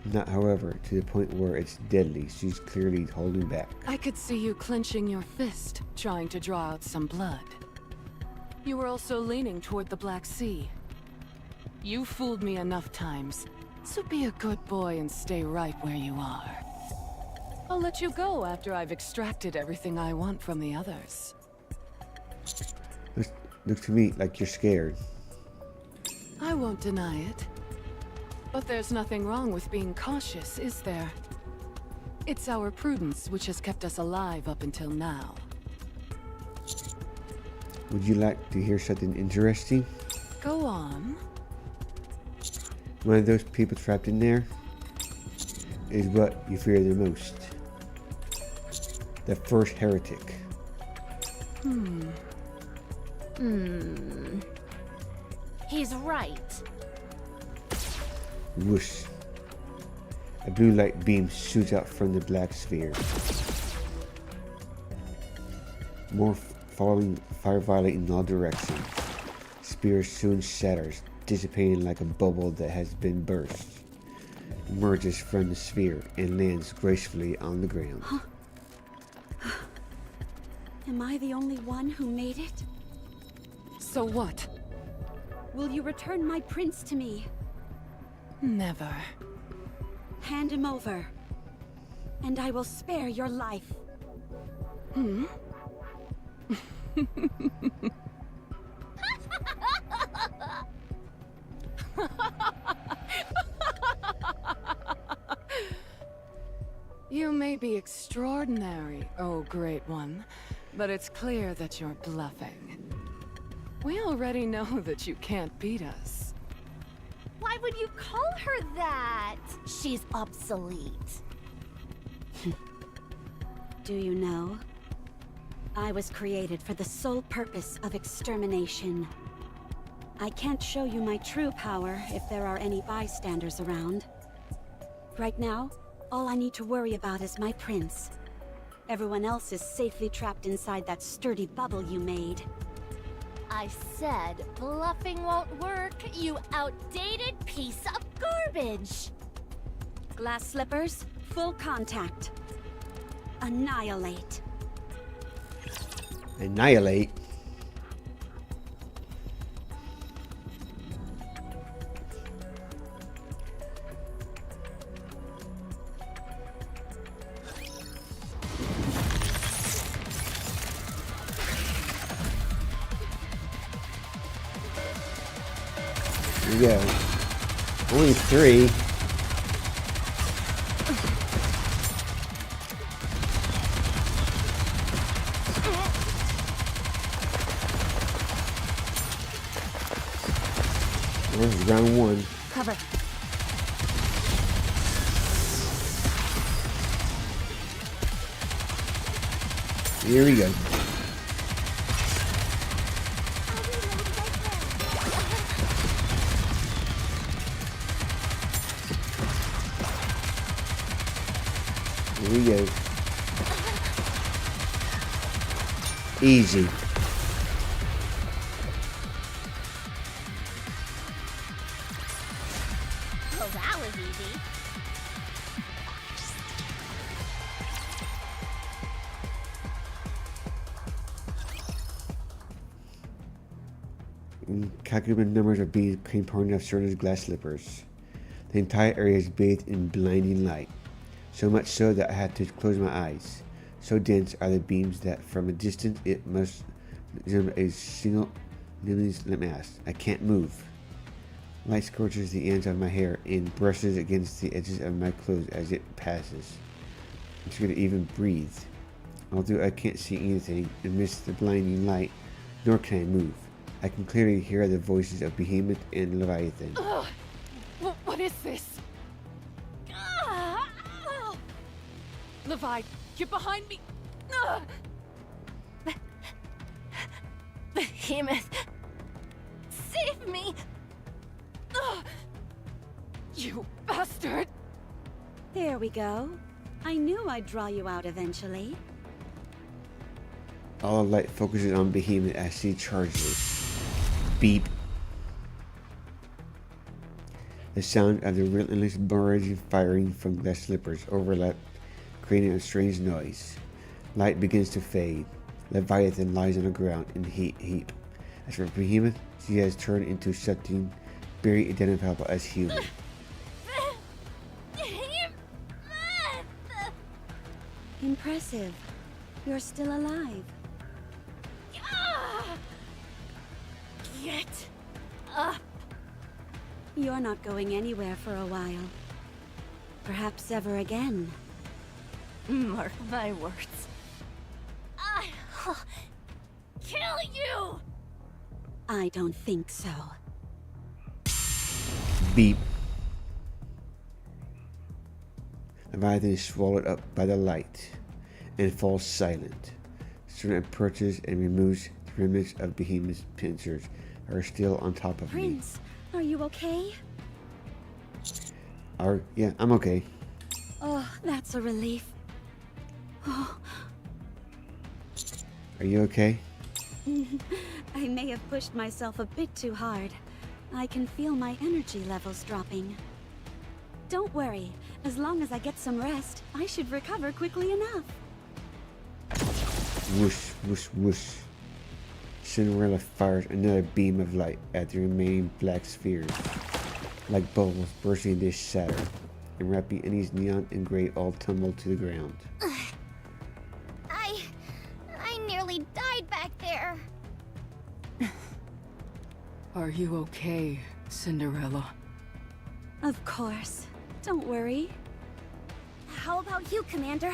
Not, however, to the point where it's deadly. She's clearly holding back. I could see you clenching your fist, trying to draw out some blood. You were also leaning toward the Black Sea. You fooled me enough times, so be a good boy and stay right where you are. I'll let you go after I've extracted everything I want from the others. Looks to me like you're scared. I won't deny it. But there's nothing wrong with being cautious, is there? It's our prudence which has kept us alive up until now. Would you like to hear something interesting? Go on. One of those people trapped in there is what you fear the most. The first heretic. He's right. Whoosh. A blue light beam shoots out from the black sphere. More following fire violet in all directions. Spear soon shatters, dissipating like a bubble that has been burst. Emerges from the sphere and lands gracefully on the ground. Am I the only one who made it? So what? Will you return my prince to me? Never. Hand him over, and I will spare your life. You may be extraordinary, oh great one, but it's clear that you're bluffing. We already know that you can't beat us. Why would you call her that? She's obsolete. Do you know? I was created for the sole purpose of extermination. I can't show you my true power if there are any bystanders around. Right now, all I need to worry about is my prince. Everyone else is safely trapped inside that sturdy bubble you made. I said bluffing won't work, you outdated piece of garbage! Glass slippers, full contact. Annihilate. Annihilate. Here we go. Only 3. This is round 1. Cover. Here we go. Here we go. Easy. Oh, that was easy. Calculate numbers of bees became pouring off certain glass slippers. The entire area is bathed in blinding light, so much so that I had to close my eyes. So dense are the beams that from a distance it must resemble a single let me ask. I can't move. Light scorches the ends of my hair and brushes against the edges of my clothes as it passes. I'm scared to even breathe. Although I can't see anything amidst the blinding light, nor can I move. I can clearly hear the voices of Behemoth and Leviathan. Ugh. What is this? Levi, get behind me! Behemoth! Save me! You bastard! There we go. I knew I'd draw you out eventually. All the light focuses on Behemoth as he charges. Beep. The sound of the relentless barrage firing from glass slippers overlap, creating a strange noise. Light begins to fade. Leviathan lies on the ground in a heap. As for Behemoth, she has turned into something very identifiable as human. Impressive. You're still alive. Get up! You're not going anywhere for a while. Perhaps ever again. Mark my words. I'll kill you! I don't think so. Beep. Leviathan is swallowed up by the light and falls silent. Soon approaches and removes the remnants of Behemoth's pincers that are still on top of me. Prince, are you okay? Yeah, I'm okay. Oh, that's a relief. Oh. Are you okay? I may have pushed myself a bit too hard. I can feel my energy levels dropping. Don't worry. As long as I get some rest, I should recover quickly enough. Whoosh, whoosh, whoosh. Cinderella fires another beam of light at the remaining black spheres, like bubbles bursting into shatter, and Rappy and his neon and gray all tumble to the ground. I nearly died back there. Are you okay, Cinderella? Of course. Don't worry. How about you, Commander?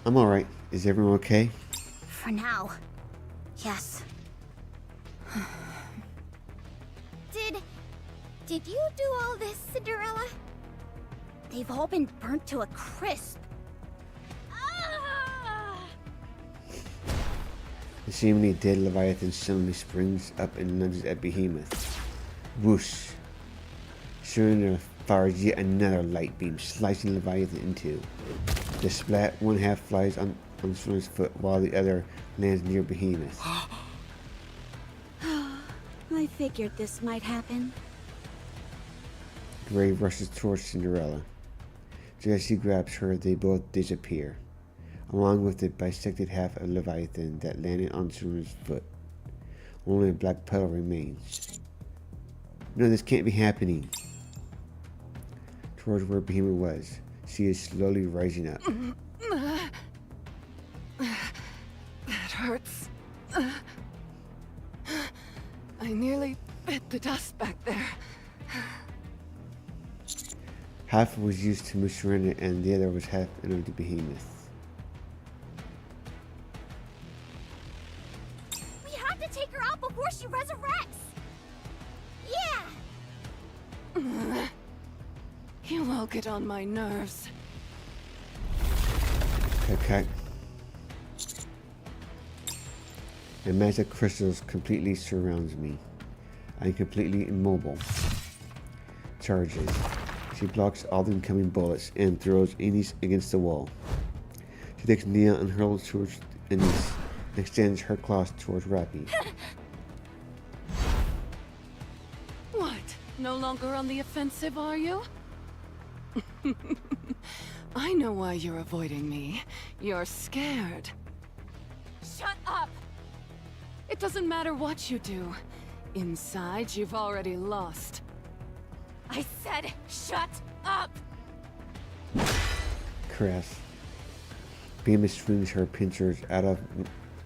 I'm alright. Is everyone okay? For now. Yes. Did you do all this, Cinderella? They've all been burnt to a crisp. The seemingly dead Leviathan suddenly springs up and lunges at Behemoth. Whoosh! Surrender fires yet another light beam, slicing Leviathan in two. The splat, one half flies on Soren's foot while the other lands near Behemoth. I figured this might happen. Grave rushes towards Cinderella. Just as she grabs her, they both disappear, along with the bisected half of Leviathan that landed on Soren's foot. Only a black puddle remains. No, this can't be happening. Towards where Behemoth was, she is slowly rising up. That hurts. I nearly bit the dust back there. Half was used to move Surrender and the other was half into the Behemoth. We have to take her out before she resurrects! Yeah! You all get on my nerves. Okay. A mass of crystals completely surrounds me. I am completely immobile. Charges. She blocks all the incoming bullets and throws Anis against the wall. She takes Nia and hurls towards Anis and extends her claws towards Rappy. What? No longer on the offensive, are you? I know why you're avoiding me. You're scared. Shut up! It doesn't matter what you do. Inside, you've already lost. I said, shut up! Crash. Behemoth swings her pincers out of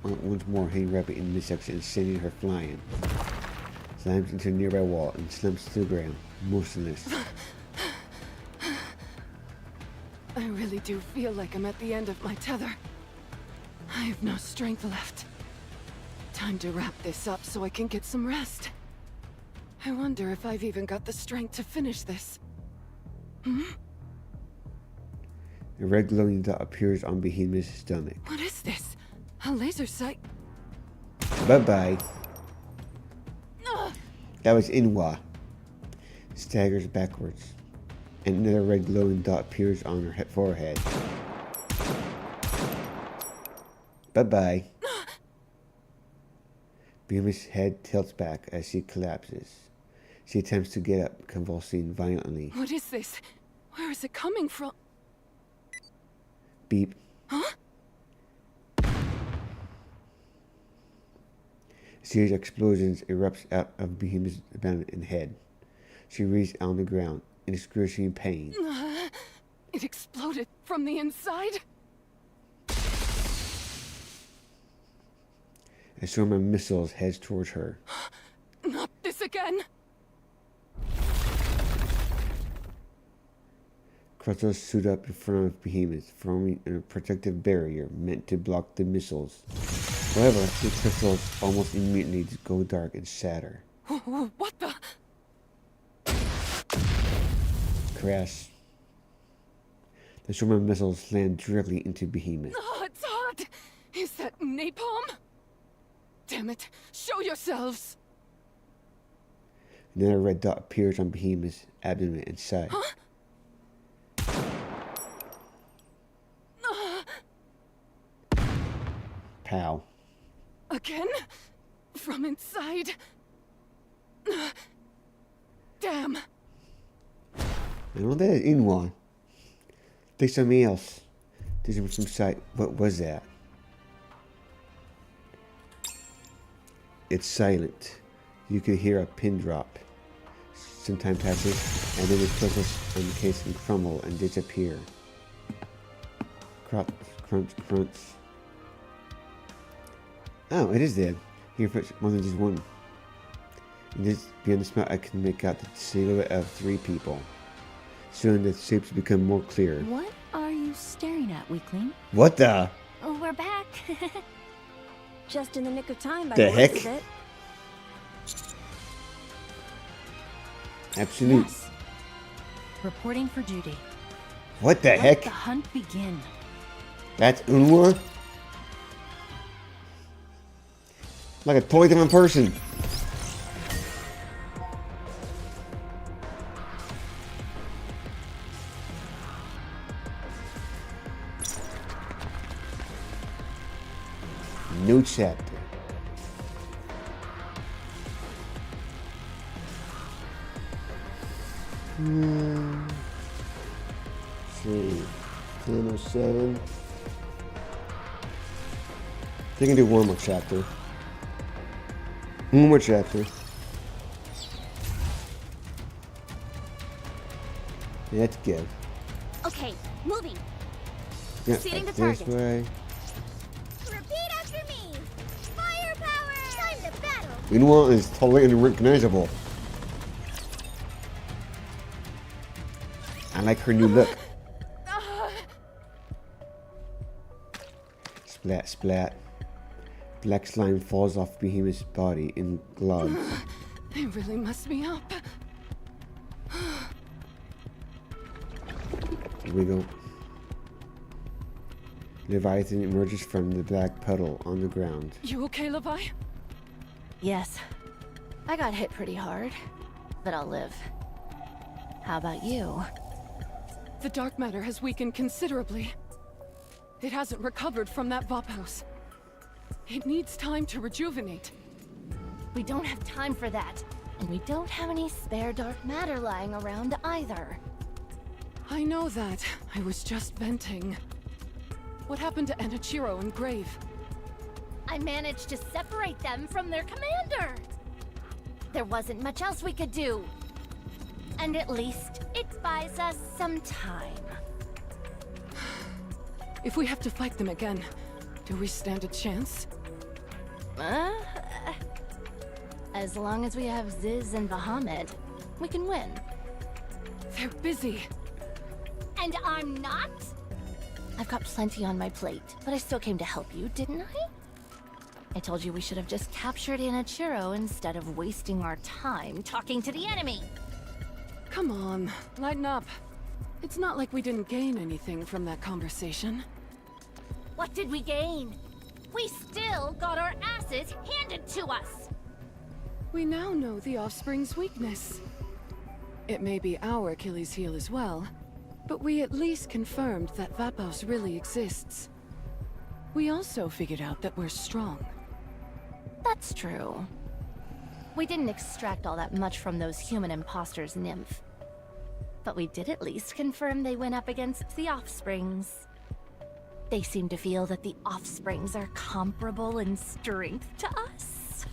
once more, hitting Rappy in midsection and sending her flying. Slams into a nearby wall and slumps to the ground, motionless. I really do feel like I'm at the end of my tether. I have no strength left. Time to wrap this up so I can get some rest. I wonder if I've even got the strength to finish this. A red glowing dot appears on Behemoth's stomach. What is this? A laser sight? Bye-bye. That was Inwa. Staggers backwards. And another red glowing dot appears on her forehead. Bye-bye. Behemoth's head tilts back as she collapses. She attempts to get up, convulsing violently. What is this? Where is it coming from? Beep. Huh? A series of explosions erupts out of Behemoth's abandoned head. She reads on the ground in excruciating pain. It exploded from the inside? A swarm of missiles heads towards her. Not this again! Crystals suit up in front of Behemoth, forming a protective barrier meant to block the missiles. However, the crystals almost immediately go dark and shatter. What the? Crash. The swarm of missiles land directly into Behemoth. Oh, it's hot! Is that napalm? Damn it! Show yourselves! Another red dot appears on Behemoth's abdomen and side. Huh? Pow. Again? From inside? Damn. I know that is Inwa. Take something else. Take something from sight. What was that? It's silent. You could hear a pin drop. Some time passes, and then the crystals on the casing crumble and disappear. Crunch, crunch, crunch. Oh, it is dead. Here for more than just one. And this, beyond the smell, I can make out the silhouette of 3 people. Soon the shapes become more clear. What are you staring at, weakling? What the? Oh, we're back. Just in the nick of time by The the heck? looks of it. Absolute. Yes. Reporting for duty. What the Let heck? the hunt begin. That's Unwa? Like a totally different person. New chapter. See, 10:07. They can do one more chapter. One more chapter. That's good. Okay, moving. Yeah, Proceeding to this target. way. Repeat after me. Firepower. Time to battle. Meanwhile, is totally unrecognizable. I like her new look. Splat, splat. Black slime falls off Behemoth's body in globs. They really messed me up. Wiggle. Leviathan emerges from the black puddle on the ground. You okay, Levi? Yes. I got hit pretty hard, but I'll live. How about you? The dark matter has weakened considerably. It hasn't recovered from that Vop house. It needs time to rejuvenate. We don't have time for that. And we don't have any spare dark matter lying around either. I know that. I was just venting. What happened to Enichiro and Grave? I managed to separate them from their commander. There wasn't much else we could do. And at least it buys us some time. If we have to fight them again, do we stand a chance? As long as we have Ziz and Bahamut, we can win. They're busy. And I'm not? I've got plenty on my plate, but I still came to help you, didn't I? I told you we should have just captured Enichiro instead of wasting our time talking to the enemy. Come on, lighten up. It's not like we didn't gain anything from that conversation. What did we gain? We still got our asses handed to us! We now know the Offspring's weakness. It may be our Achilles heel as well, but we at least confirmed that Vapos really exists. We also figured out that we're strong. That's true. We didn't extract all that much from those human imposters, Nymph. But we did at least confirm they went up against the Offsprings. They seem to feel that the Offsprings are comparable in strength to us.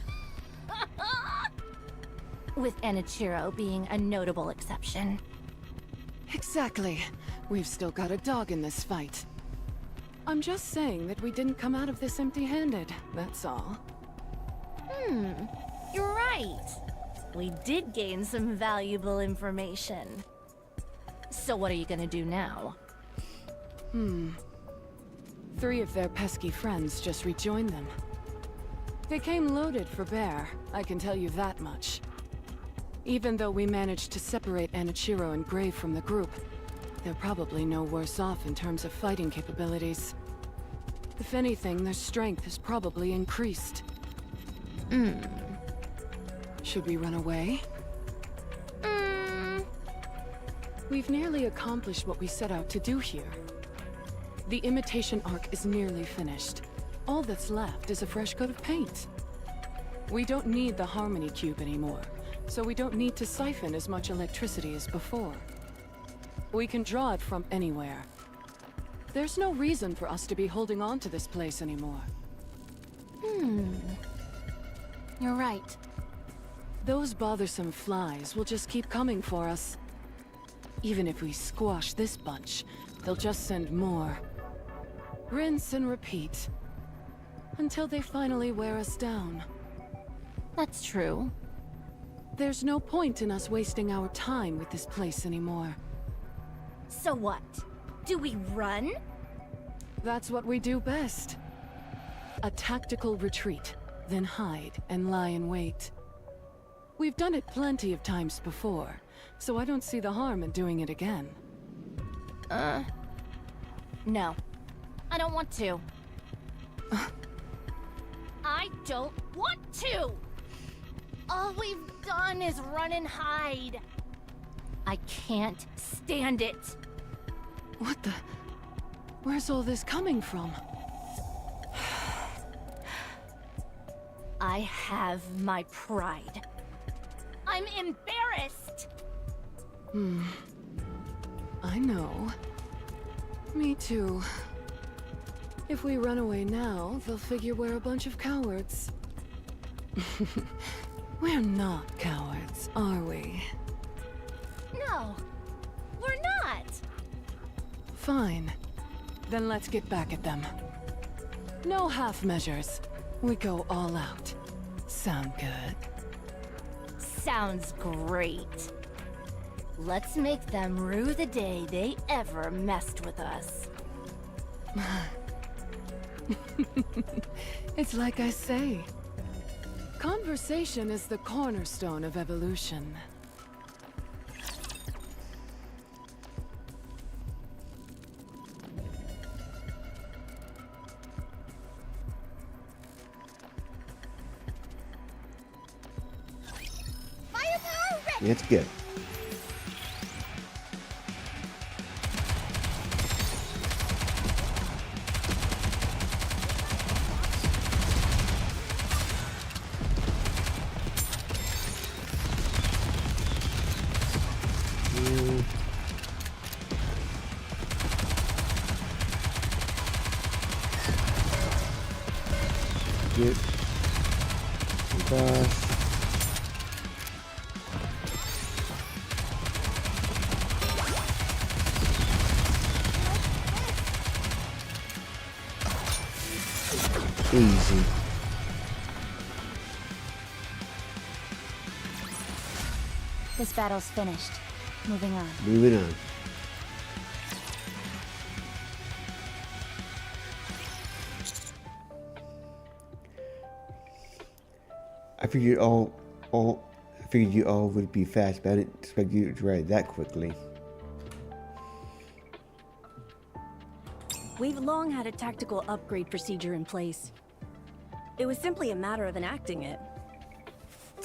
With Enichiro being a notable exception. Exactly. We've still got a dog in this fight. I'm just saying that we didn't come out of this empty-handed, that's all. You're right. We did gain some valuable information. So what are you gonna do now? 3 of their pesky friends just rejoined them. They came loaded for bear, I can tell you that much. Even though we managed to separate Enichiro and Grave from the group, they're probably no worse off in terms of fighting capabilities. If anything, their strength has probably increased. Should we run away? We've nearly accomplished what we set out to do here. The imitation arc is nearly finished. All that's left is a fresh coat of paint. We don't need the Harmony Cube anymore, so we don't need to siphon as much electricity as before. We can draw it from anywhere. There's no reason for us to be holding on to this place anymore. You're right. Those bothersome flies will just keep coming for us. Even if we squash this bunch, they'll just send more. Rinse and repeat. Until they finally wear us down. That's true. There's no point in us wasting our time with this place anymore. So what? Do we run? That's what we do best. A tactical retreat, then hide and lie in wait. We've done it plenty of times before, so I don't see the harm in doing it again. No. I don't want to. I don't want to! All we've done is run and hide. I can't stand it. What the... Where's all this coming from? I have my pride. I'm embarrassed! I know. Me too. If we run away now, they'll figure we're a bunch of cowards. We're not cowards, are we? No, we're not! Fine. Then let's get back at them. No half measures. We go all out. Sound good? Sounds great. Let's make them rue the day they ever messed with us. It's like I say. Conversation is the cornerstone of evolution. Yeah, it's good. Get the boss. Easy. This battle's finished. Moving on. Moving on. I figured you all would be fast, but I didn't expect you to ride that quickly. We've long had a tactical upgrade procedure in place. It was simply a matter of enacting it.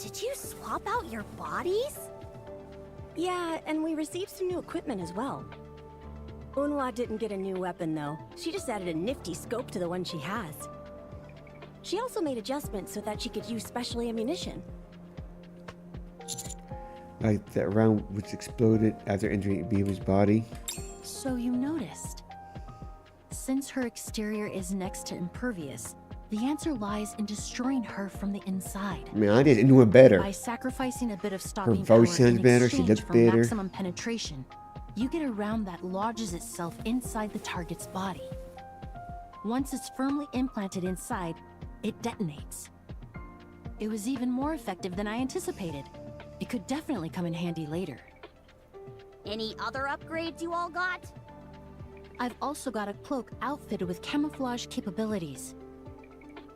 Did you swap out your bodies? Yeah, and we received some new equipment as well. Unhwa didn't get a new weapon though. She just added a nifty scope to the one she has. She also made adjustments so that she could use special ammunition. Like that round which exploded after entering Beaver's body. So you noticed. Since her exterior is next to impervious, the answer lies in destroying her from the inside. I mean, I didn't do it better. By sacrificing a bit of stopping voice power sounds in better, she exchange looks for better. maximum penetration, you get a round that lodges itself inside the target's body. Once it's firmly implanted inside, it detonates. It was even more effective than I anticipated. It could definitely come in handy later. Any other upgrades you all got? I've also got a cloak outfitted with camouflage capabilities.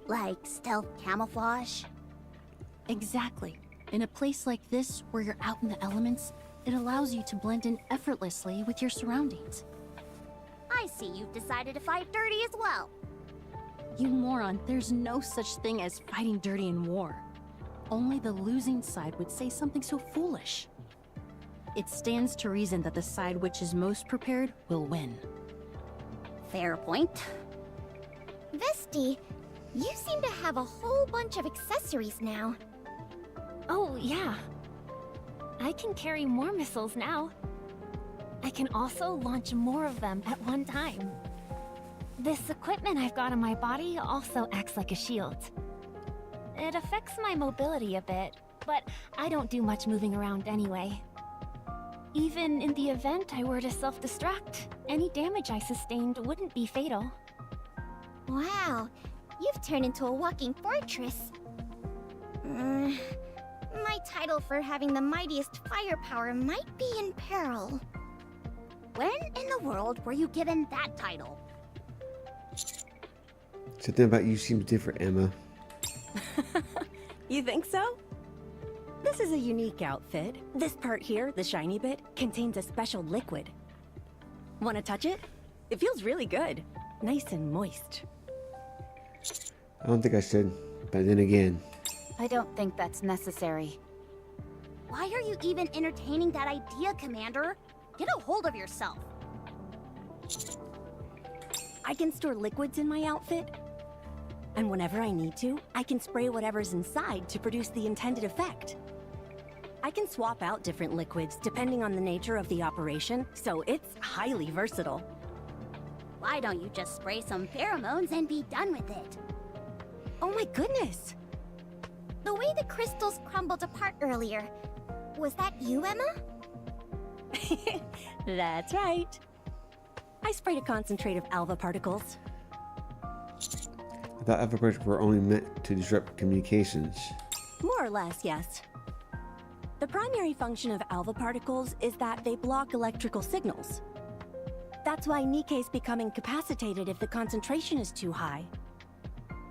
Like stealth camouflage? Exactly. In a place like this, where you're out in the elements, it allows you to blend in effortlessly with your surroundings. I see you've decided to fight dirty as well. You moron, there's no such thing as fighting dirty in war. Only the losing side would say something so foolish. It stands to reason that the side which is most prepared will win. Fair point. Vesti, you seem to have a whole bunch of accessories now. Oh, yeah. I can carry more missiles now. I can also launch more of them at one time. This equipment I've got on my body also acts like a shield. It affects my mobility a bit, but I don't do much moving around anyway. Even in the event I were to self-destruct, any damage I sustained wouldn't be fatal. Wow, you've turned into a walking fortress. My title for having the mightiest firepower might be in peril. When in the world were you given that title? Something about you seems different, Emma. You think so? This is a unique outfit. This part here, the shiny bit, contains a special liquid. Wanna touch it? It feels really good. Nice and moist. I don't think I should. But then again, I don't think that's necessary. Why are you even entertaining that idea, Commander? Get a hold of yourself. I can store liquids in my outfit. And whenever I need to, I can spray whatever's inside to produce the intended effect. I can swap out different liquids depending on the nature of the operation, so it's highly versatile. Why don't you just spray some pheromones and be done with it? Oh my goodness! The way the crystals crumbled apart earlier, was that you, Emma? That's right. I sprayed a concentrate of alpha particles. I thought alpha particles were only meant to disrupt communications. More or less, yes. The primary function of alpha particles is that they block electrical signals. That's why Nikke's become incapacitated if the concentration is too high.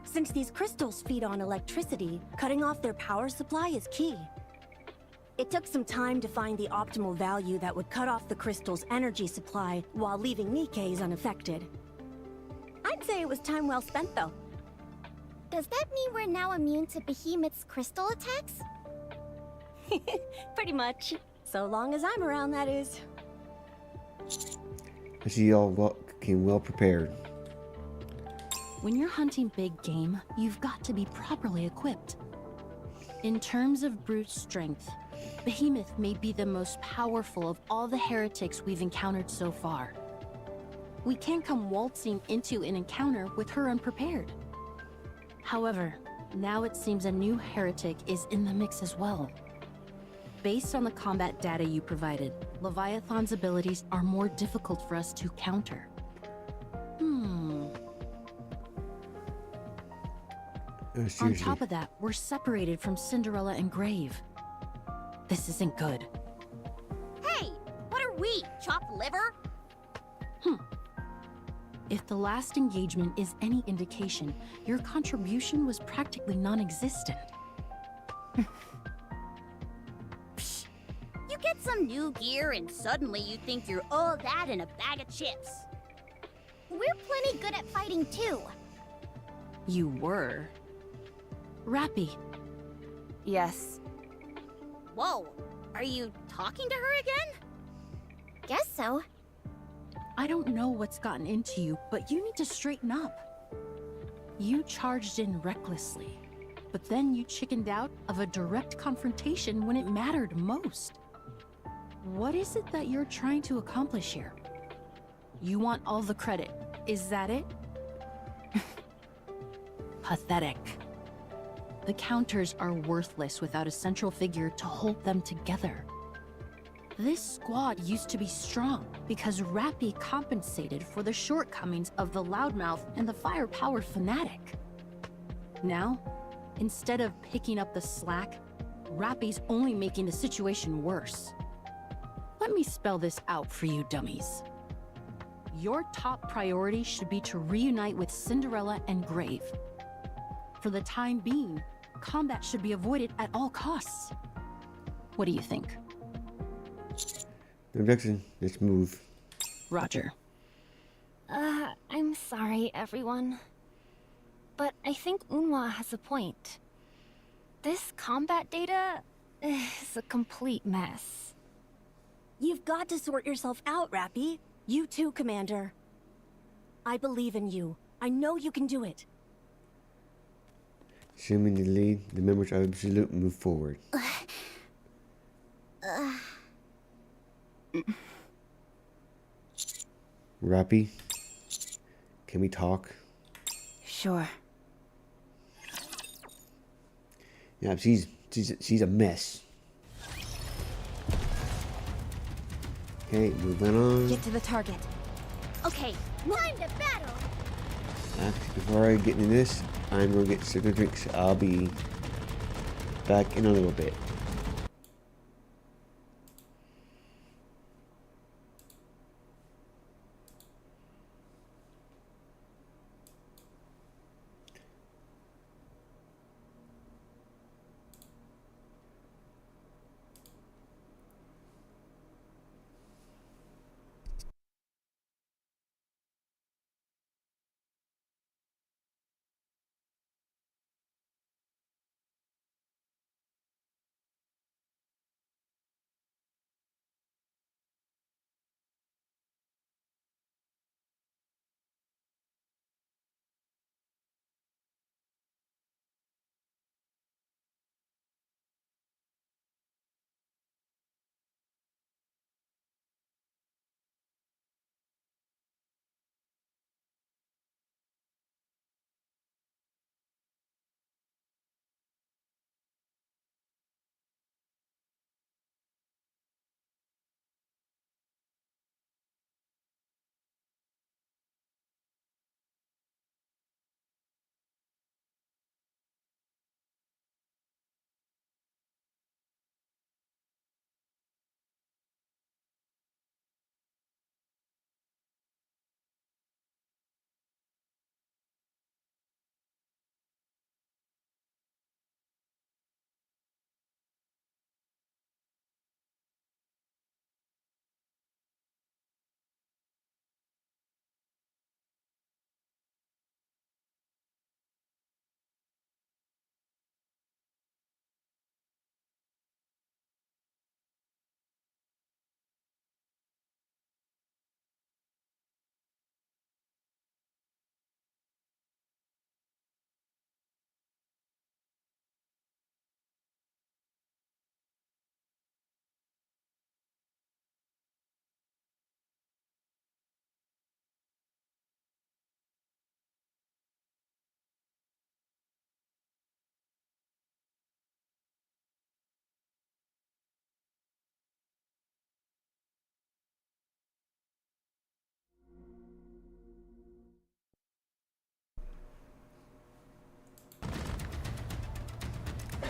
Since these crystals feed on electricity, cutting off their power supply is key. It took some time to find the optimal value that would cut off the crystal's energy supply while leaving Nikke's unaffected. I'd say it was time well spent, though. Does that mean we're now immune to Behemoth's crystal attacks? Pretty much. So long as I'm around, that is. I see y'all came well prepared. When you're hunting big game, you've got to be properly equipped. In terms of brute strength, Behemoth may be the most powerful of all the heretics we've encountered so far. We can't come waltzing into an encounter with her unprepared. However, now it seems a new heretic is in the mix as well. Based on the combat data you provided, Leviathan's abilities are more difficult for us to counter. On top of that, we're separated from Cinderella and Grave. This isn't good. Hey, what are we, chopped liver? If the last engagement is any indication, your contribution was practically non-existent. You get some new gear and suddenly you think you're all that in a bag of chips. We're plenty good at fighting too. You were. Rappy. Yes. Whoa, are you talking to her again? Guess so. I don't know what's gotten into you, but you need to straighten up. You charged in recklessly, but then you chickened out of a direct confrontation when it mattered most. What is it that you're trying to accomplish here? You want all the credit, is that it? Pathetic. The counters are worthless without a central figure to hold them together. This squad used to be strong because Rappy compensated for the shortcomings of the loudmouth and the firepower fanatic. Now, instead of picking up the slack, Rappy's only making the situation worse. Let me spell this out for you dummies. Your top priority should be to reunite with Cinderella and Grave. For the time being, combat should be avoided at all costs. What do you think? No objection. Let's move. Roger. I'm sorry, everyone. But I think Unwa has a point. This combat data is a complete mess. You've got to sort yourself out, Rappy. You too, Commander. I believe in you. I know you can do it. Assuming the lead, the members of Absolute move forward. Rappy, can we talk? Sure. Yeah, she's a mess. Okay, moving on. Get to the target. Okay, time to battle! Actually, before I get into this, I'm gonna get certain drinks. I'll be back in a little bit.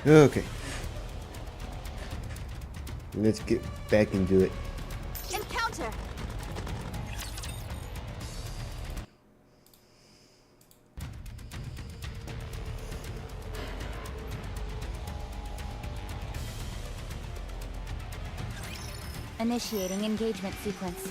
Okay. Let's get back into it. Encounter! Initiating engagement sequence.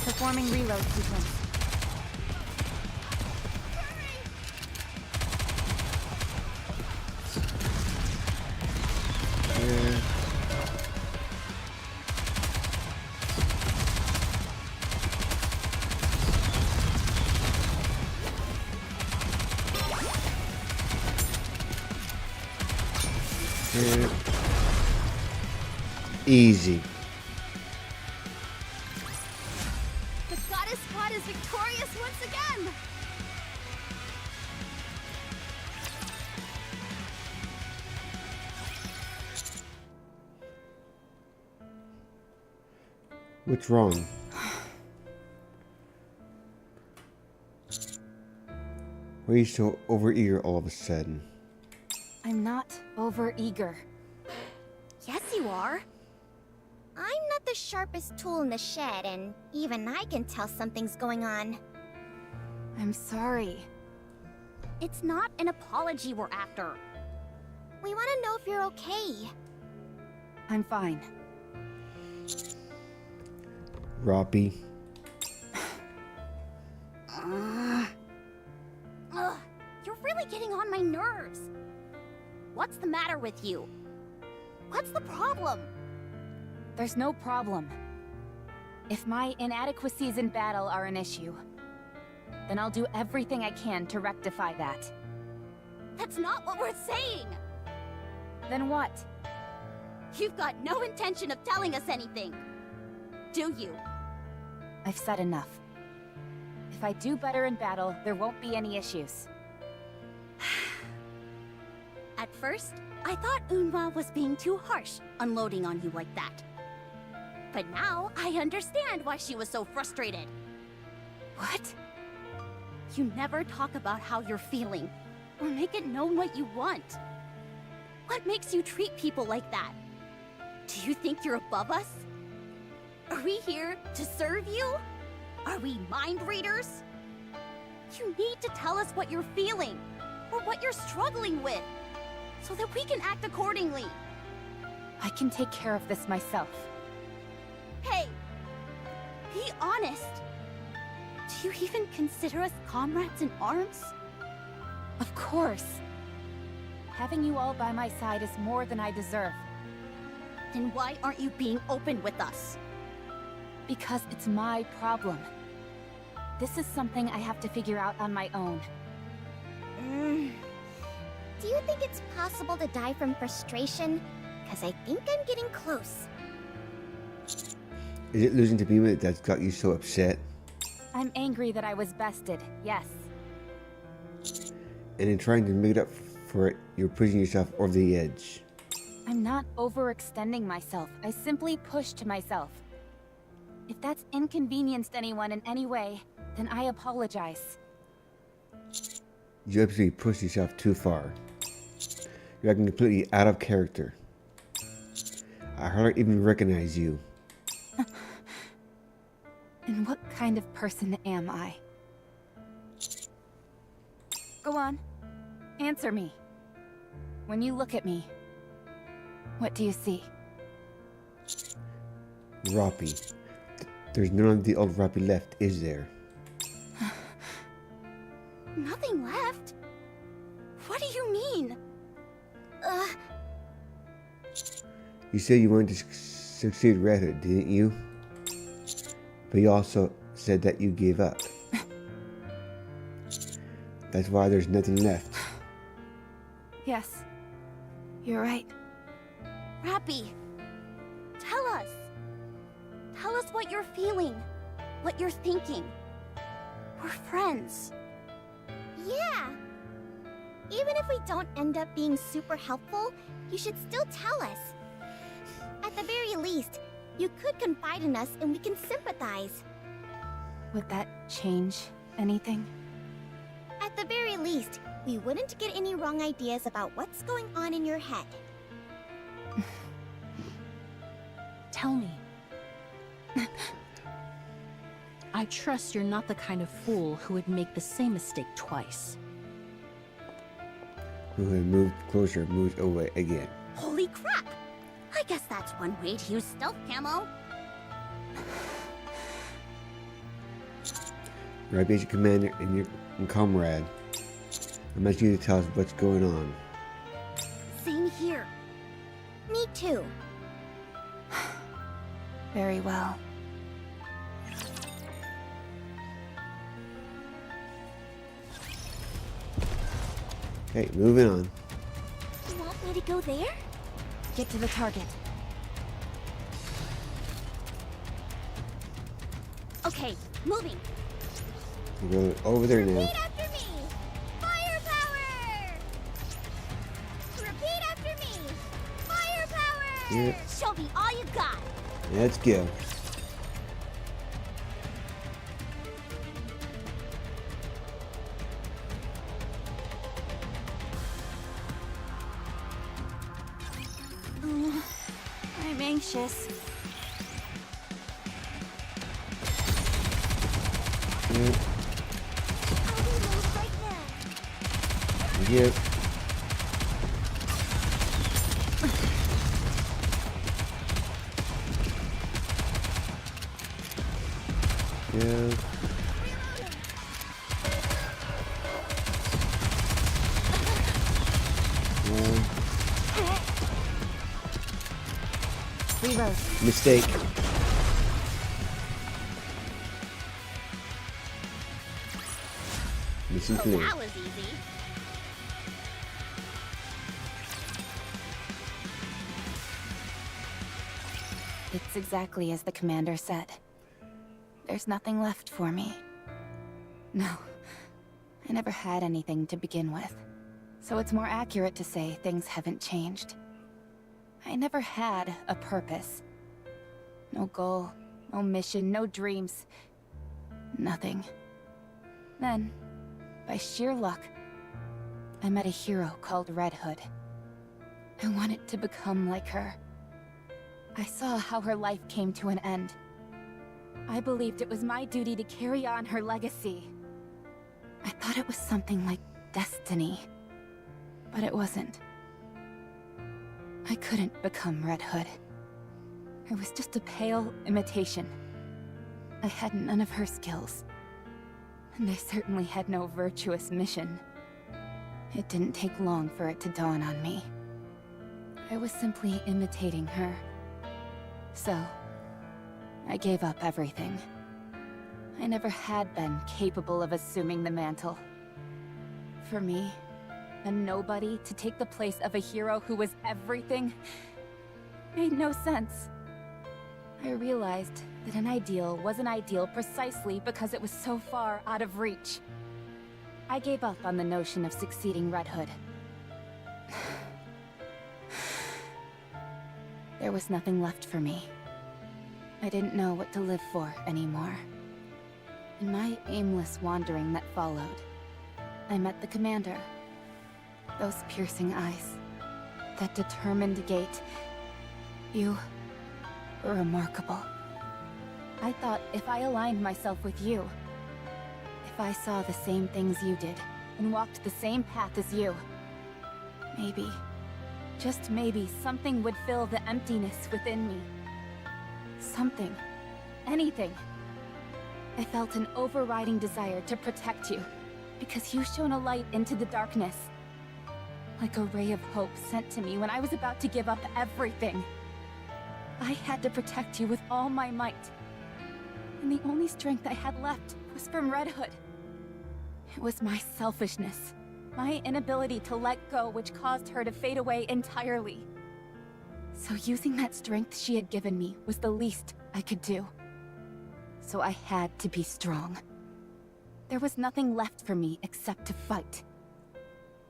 Performing reload sequence. Easy. The goddess squad is victorious once again! What's wrong? Why are you so overeager all of a sudden? I'm not over-eager. Yes, you are. I'm not the sharpest tool in the shed, and even I can tell something's going on. I'm sorry. It's not an apology we're after. We want to know if you're okay. I'm fine. Roppy. Ugh, you're really getting on my nerves. What's the matter with you? What's the problem? There's no problem. If my inadequacies in battle are an issue, then I'll do everything I can to rectify that. That's not what we're saying! Then what? You've got no intention of telling us anything. Do you? I've said enough. If I do better in battle, there won't be any issues. At first, I thought Unwa was being too harsh, unloading on you like that. But now, I understand why she was so frustrated. What? You never talk about how you're feeling, or make it known what you want. What makes you treat people like that? Do you think you're above us? Are we here to serve you? Are we mind readers? You need to tell us what you're feeling, or what you're struggling with, so that we can act accordingly. I can take care of this myself. Hey! Be honest! Do you even consider us comrades in arms? Of course. Having you all by my side is more than I deserve. Then why aren't you being open with us? Because it's my problem. This is something I have to figure out on my own. Do you think it's possible to die from frustration? Because I think I'm getting close. Is it losing to Bima that's got you so upset? I'm angry that I was bested, yes. And in trying to make it up for it, you're pushing yourself over the edge. I'm not overextending myself. I simply pushed myself. If that's inconvenienced anyone in any way, then I apologize. You absolutely pushed yourself too far. You're acting completely out of character. I hardly even recognize you. And what kind of person am I? Go on. Answer me. When you look at me, what do you see? Roppy. There's none of the old Roppy left, is there? Nothing left? What do you mean? You said you wanted to succeed Red Hood, didn't you? But you also said that you gave up. That's why there's nothing left. Yes. You're right. Rappy, tell us. Tell us what you're feeling, what you're thinking. We're friends. Yeah. Even if we don't end up being super helpful, you should still tell us. At the very least, You could confide in us and we can sympathize. Would that change anything? At the very least, we wouldn't get any wrong ideas about what's going on in your head. Tell me. I trust you're not the kind of fool who would make the same mistake twice. Who had moved closer, moved away again. Holy crap! I guess that's one way to use stealth camo. Right, basic commander and your comrade. I'm asking you to tell us what's going on. Same here. Me too. Very well. Okay, moving on. You want me to go there? Get to the target. Okay, moving. We're over there now. Repeat after me. Firepower! Repeat after me. Firepower! Yep. Show me all you got. Let's go. I'm anxious. Yep. I'll reload right now. Yep. Yeah. Reload. Mistake. Mission Oh, clear. that was easy. It's exactly as the commander said. There's nothing left for me. No, I never had anything to begin with. So it's more accurate to say things haven't changed. I never had a purpose. No goal, no mission, no dreams. Nothing. Then, by sheer luck, I met a hero called Red Hood. I wanted to become like her. I saw how her life came to an end. I believed it was my duty to carry on her legacy. I thought it was something like destiny. But it wasn't. I couldn't become Red Hood. I was just a pale imitation. I had none of her skills. And I certainly had no virtuous mission. It didn't take long for it to dawn on me. I was simply imitating her. So, I gave up everything. I never had been capable of assuming the mantle. For me, a nobody to take the place of a hero who was everything, made no sense. I realized that an ideal was an ideal precisely because it was so far out of reach. I gave up on the notion of succeeding Red Hood. There was nothing left for me. I didn't know what to live for anymore. In my aimless wandering that followed, I met the commander. Those piercing eyes, that determined gait. You were remarkable. I thought if I aligned myself with you, if I saw the same things you did, and walked the same path as you, maybe, just maybe, something would fill the emptiness within me. Something. Anything. I felt an overriding desire to protect you, because you shone a light into the darkness. Like a ray of hope sent to me when I was about to give up everything. I had to protect you with all my might. And the only strength I had left was from Red Hood. It was my selfishness, my inability to let go which caused her to fade away entirely. So using that strength she had given me was the least I could do. So I had to be strong. There was nothing left for me except to fight.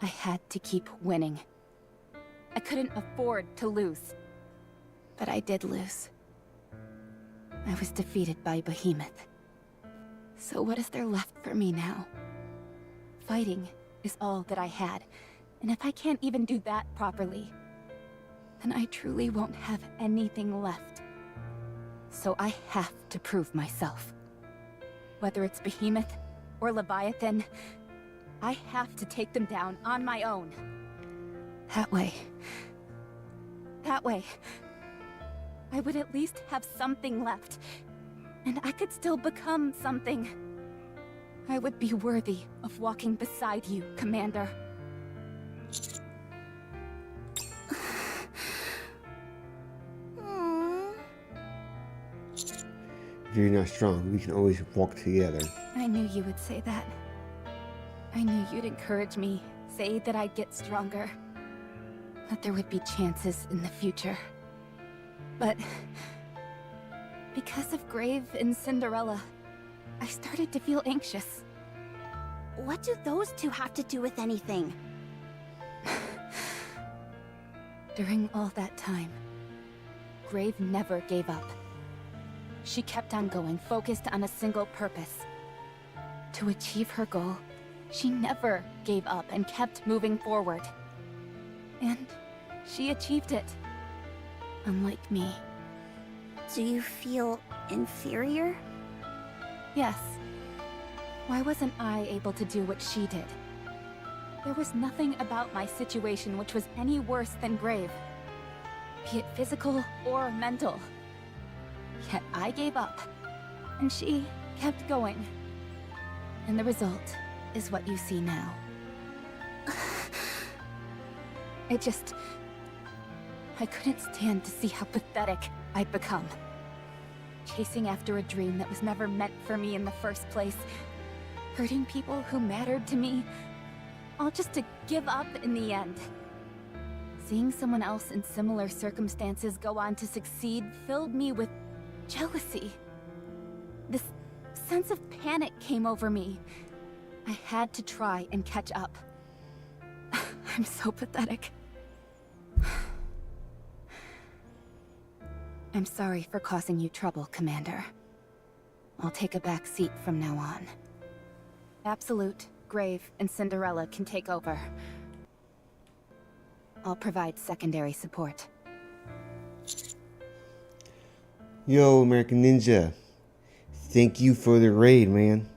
I had to keep winning. I couldn't afford to lose. But I did lose. I was defeated by Behemoth. So what is there left for me now? Fighting is all that I had, and if I can't even do that properly, then I truly won't have anything left. So I have to prove myself. Whether it's Behemoth or Leviathan, I have to take them down on my own. That way, I would at least have something left, and I could still become something. I would be worthy of walking beside you, Commander. If you're not strong, we can always walk together. I knew you would say that. I knew you'd encourage me, say that I'd get stronger, that there would be chances in the future. But because of Grave and Cinderella, I started to feel anxious. What do those two have to do with anything? During all that time, Grave never gave up. She kept on going, focused on a single purpose. To achieve her goal, she never gave up and kept moving forward. And she achieved it. Unlike me. Do you feel inferior? Yes. Why wasn't I able to do what she did? There was nothing about my situation which was any worse than Grave. Be it physical or mental. Yet I gave up, and she kept going. And the result is what you see now. I couldn't stand to see how pathetic I'd become. Chasing after a dream that was never meant for me in the first place. Hurting people who mattered to me. All just to give up in the end. Seeing someone else in similar circumstances go on to succeed filled me with jealousy. This sense of panic came over me. I had to try and catch up. I'm so pathetic. I'm sorry for causing you trouble, Commander. I'll take a back seat from now on. Absolute, Grave, and Cinderella can take over. I'll provide secondary support. Yo, American Ninja. Thank you for the raid, man.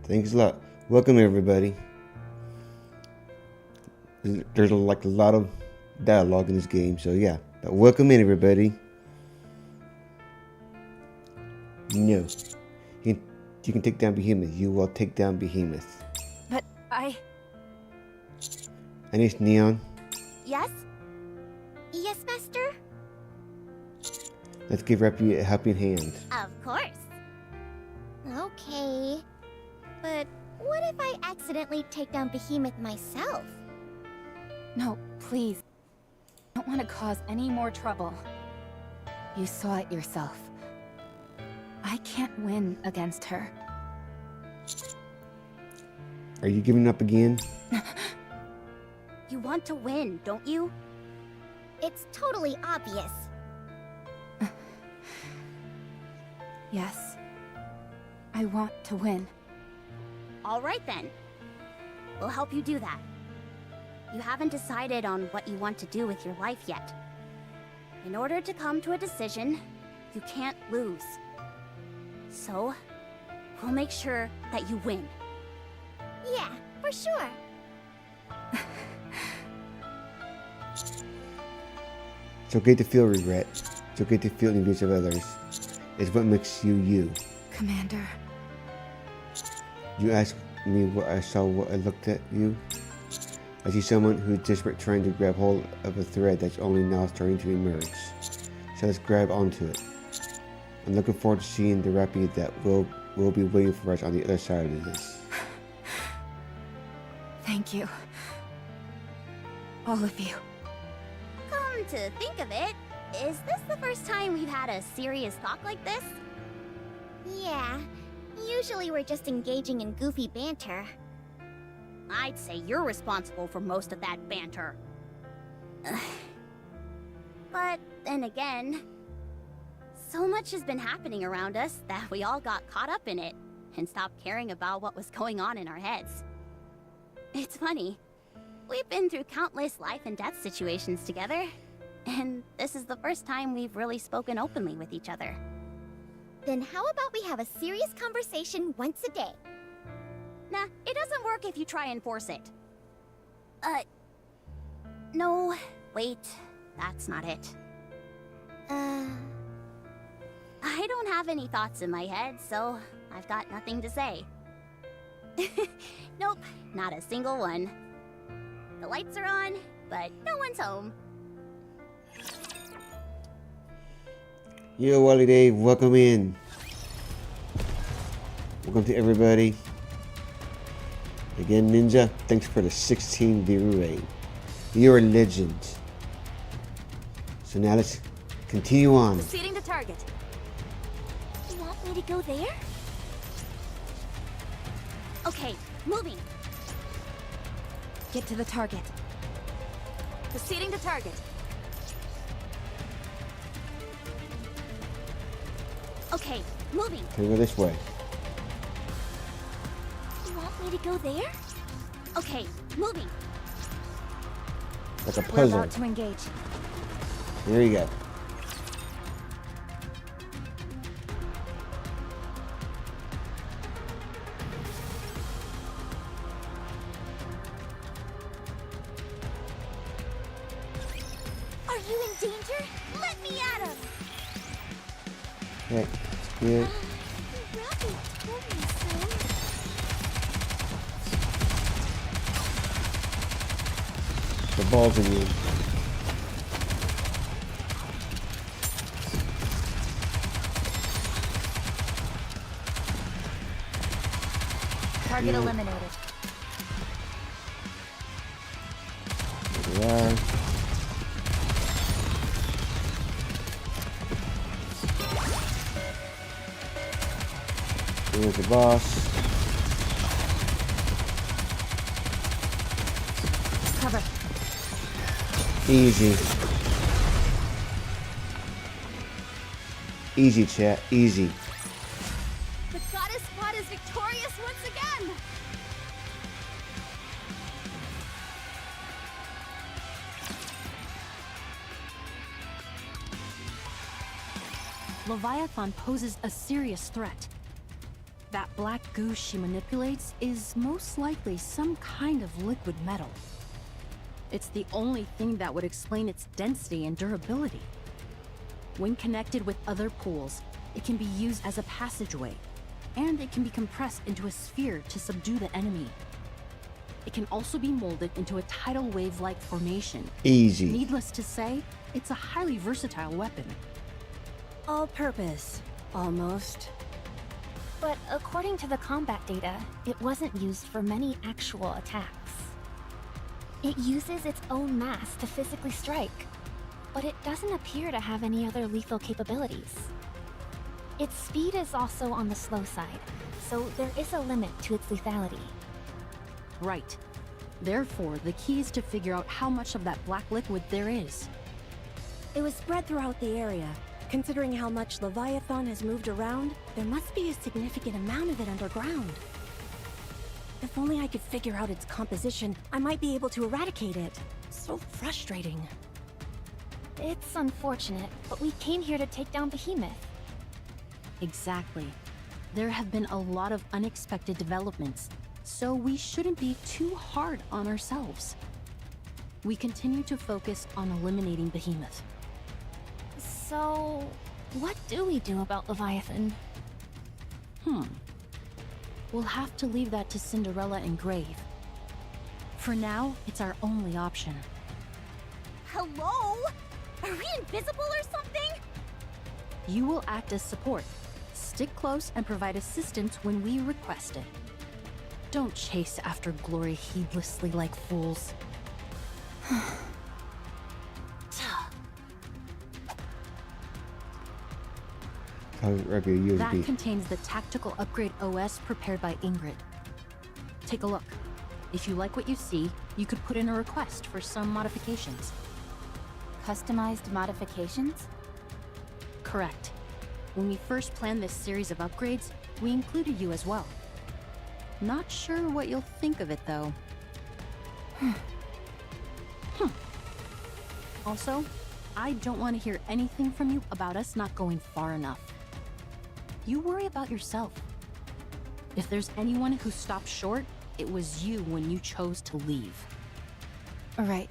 Thanks a lot. Welcome, everybody. There's a lot of dialogue in this game, so yeah. But welcome in, everybody. No. You can take down Behemoth. You will take down Behemoth. But I... And it's Neon. Yes? Yes, Master? Let's give Rappy a helping hand. Of course. Okay. But what if I accidentally take down Behemoth myself? No, please. I don't want to cause any more trouble. You saw it yourself. I can't win against her. Are you giving up again? You want to win, don't you? It's totally obvious. Yes. I want to win. All right then. We'll help you do that. You haven't decided on what you want to do with your life yet. In order to come to a decision, you can't lose. So, we'll make sure that you win. Yeah, for sure. It's okay to feel regret. It's okay to feel envious of others. It's what makes you you. Commander. You asked me what I saw when I looked at you. I see someone who's desperate trying to grab hold of a thread that's only now starting to emerge. So let's grab onto it. I'm looking forward to seeing the Rappy that will be waiting for us on the other side of this. Thank you. All of you. Come to think of it, is this the first time we've had a serious talk like this? Yeah. Usually we're just engaging in goofy banter. I'd say you're responsible for most of that banter. But then again, So much has been happening around us that we all got caught up in it and stopped caring about what was going on in our heads. It's funny. We've been through countless life and death situations together, and this is the first time we've really spoken openly with each other. Then how about we have a serious conversation once a day? Nah, it doesn't work if you try and force it. No, wait, that's not it. I don't have any thoughts in my head, so I've got nothing to say. Nope, not a single one. The lights are on, but no one's home. Yo, Wally Dave, welcome in. Welcome to everybody. Again, Ninja, thanks for the 16 viewer raid. You're a legend. So now let's continue on. Proceeding to target. You want me to go there? Okay, moving. Get to the target. Proceeding to target. Okay, moving. Can we go this way? You want me to go there? Okay, moving. Like a We're puzzle. about to engage. There you go. Are you in danger? Let me at him! Okay, that's good. Rabbit told me so. The ball's in you. Target Yeah. eliminated. There we are. Here's the boss. Cover. Easy. Easy, chat. Easy. The goddess squad is victorious once again! Leviathan poses a serious threat. That black goo she manipulates is most likely some kind of liquid metal. It's the only thing that would explain its density and durability. When connected with other pools, it can be used as a passageway, and it can be compressed into a sphere to subdue the enemy. It can also be molded into a tidal wave-like formation. Easy. Needless to say, it's a highly versatile weapon. All-purpose, almost. But according to the combat data, it wasn't used for many actual attacks. It uses its own mass to physically strike, but it doesn't appear to have any other lethal capabilities. Its speed is also on the slow side, so there is a limit to its lethality. Right. Therefore, the key is to figure out how much of that black liquid there is. It was spread throughout the area. Considering how much Leviathan has moved around, there must be a significant amount of it underground. If only I could figure out its composition, I might be able to eradicate it. So frustrating. It's unfortunate, but we came here to take down Behemoth. Exactly. There have been a lot of unexpected developments, so we shouldn't be too hard on ourselves. We continue to focus on eliminating Behemoth. So, what do we do about Leviathan? We'll have to leave that to Cinderella and Grave. For now, it's our only option. Hello? Are we invisible or something? You will act as support. Stick close and provide assistance when we request it. Don't chase after glory heedlessly like fools. Right here, USB. That contains the tactical upgrade OS prepared by Ingrid. Take a look. If you like what you see, you could put in a request for some modifications. Customized modifications? Correct. When we first planned this series of upgrades, we included you as well. Not sure what you'll think of it, though. Also, I don't want to hear anything from you about us not going far enough. You worry about yourself. If there's anyone who stopped short, it was you when you chose to leave. Right.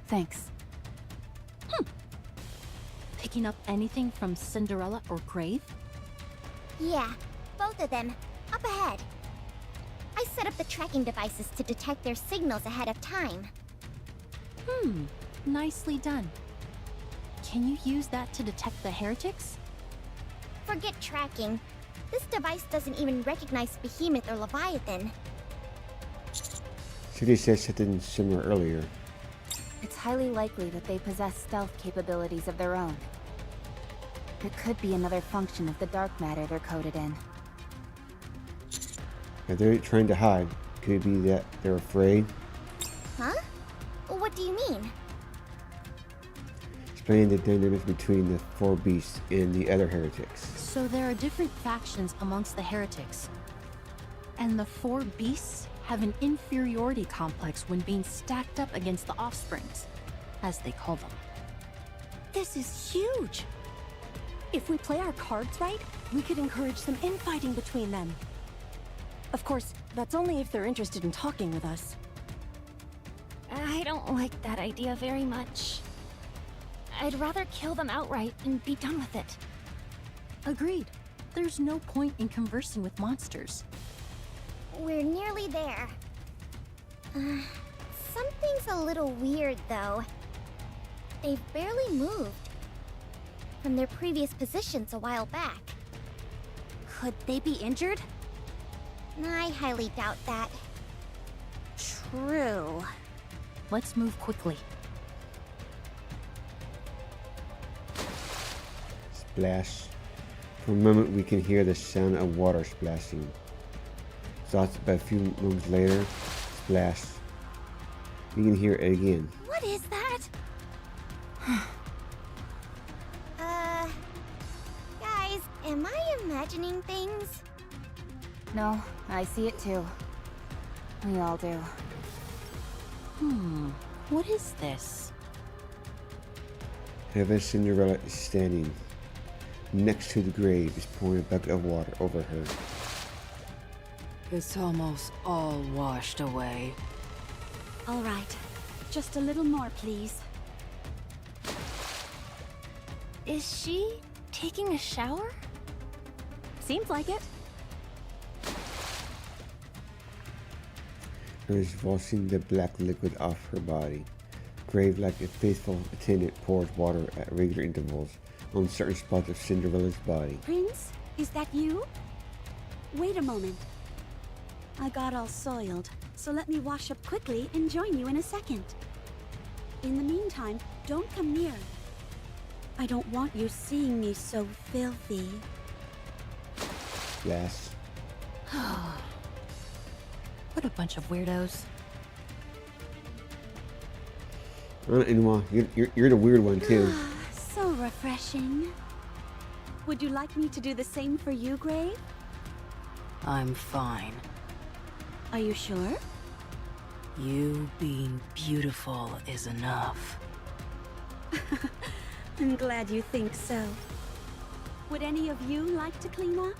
Thanks. Picking up anything from Cinderella or Grave? Yeah, both of them. Up ahead. I set up the tracking devices to detect their signals ahead of time. Nicely done. Can you use that to detect the heretics? Forget tracking. This device doesn't even recognize Behemoth or Leviathan. City said something similar earlier. It's highly likely that they possess stealth capabilities of their own. It could be another function of the dark matter they're coded in. If they're trying to hide, could it be that they're afraid? Huh? What do you mean? Explain the dynamics between the four beasts and the other heretics. So there are different factions amongst the heretics. And the four beasts have an inferiority complex when being stacked up against the offsprings, as they call them. This is huge! If we play our cards right, we could encourage some infighting between them. Of course, that's only if they're interested in talking with us. I don't like that idea very much. I'd rather kill them outright and be done with it. Agreed. There's no point in conversing with monsters. We're nearly there. Something's a little weird, though. They've barely moved from their previous positions a while back. Could they be injured? I highly doubt that. True. Let's move quickly. Splash. For a moment, we can hear the sound of water splashing. Thoughts, but a few moments later, splash. We can hear it again. What is that? Guys, am I imagining things? No, I see it too. We all do. What is this? Heaven Cinderella is standing next to the grave, is pouring a bucket of water over her. It's almost all washed away. All right. Just a little more, please. Is she taking a shower? Seems like it. Her is washing the black liquid off her body. Grave, like a faithful attendant, pours water at regular intervals on certain spots of Cinderella's body. Prince, is that you? Wait a moment. I got all soiled, so let me wash up quickly and join you in a second. In the meantime, don't come near. I don't want you seeing me so filthy. Yes. What a bunch of weirdos. Anyway, you're the weird one too. So refreshing. Would you like me to do the same for you, Grave? I'm fine. Are you sure? You being beautiful is enough. I'm glad you think so. Would any of you like to clean up?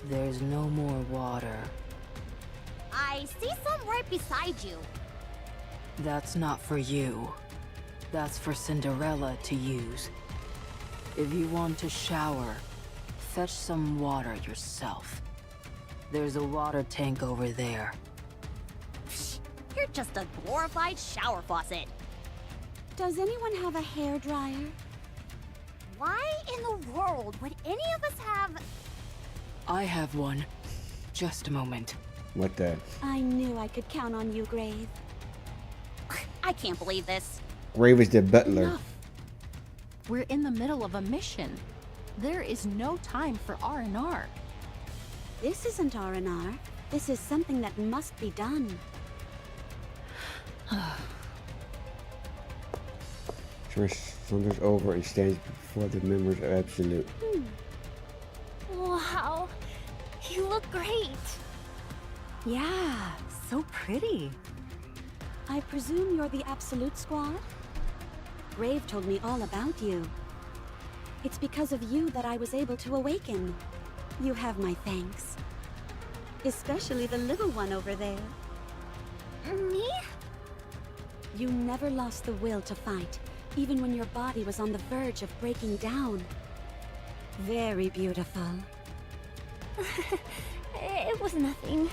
There's no more water. I see some right beside you. That's not for you. That's for Cinderella to use. If you want to shower, fetch some water yourself. There's a water tank over there. You're just a glorified shower faucet. Does anyone have a hairdryer? Why in the world would any of us have... I have one. Just a moment. What the? I knew I could count on you, Grave. I can't believe this. Grave is the butler. Enough. We're in the middle of a mission. There is no time for R&R. This isn't R&R. This is something that must be done. saunters over and stands before the members of Absolute. Wow, you look great. Yeah, so pretty. I presume you're the Absolute Squad? Grave told me all about you. It's because of you that I was able to awaken. You have my thanks. Especially the little one over there. Me? You never lost the will to fight, even when your body was on the verge of breaking down. Very beautiful. It was nothing.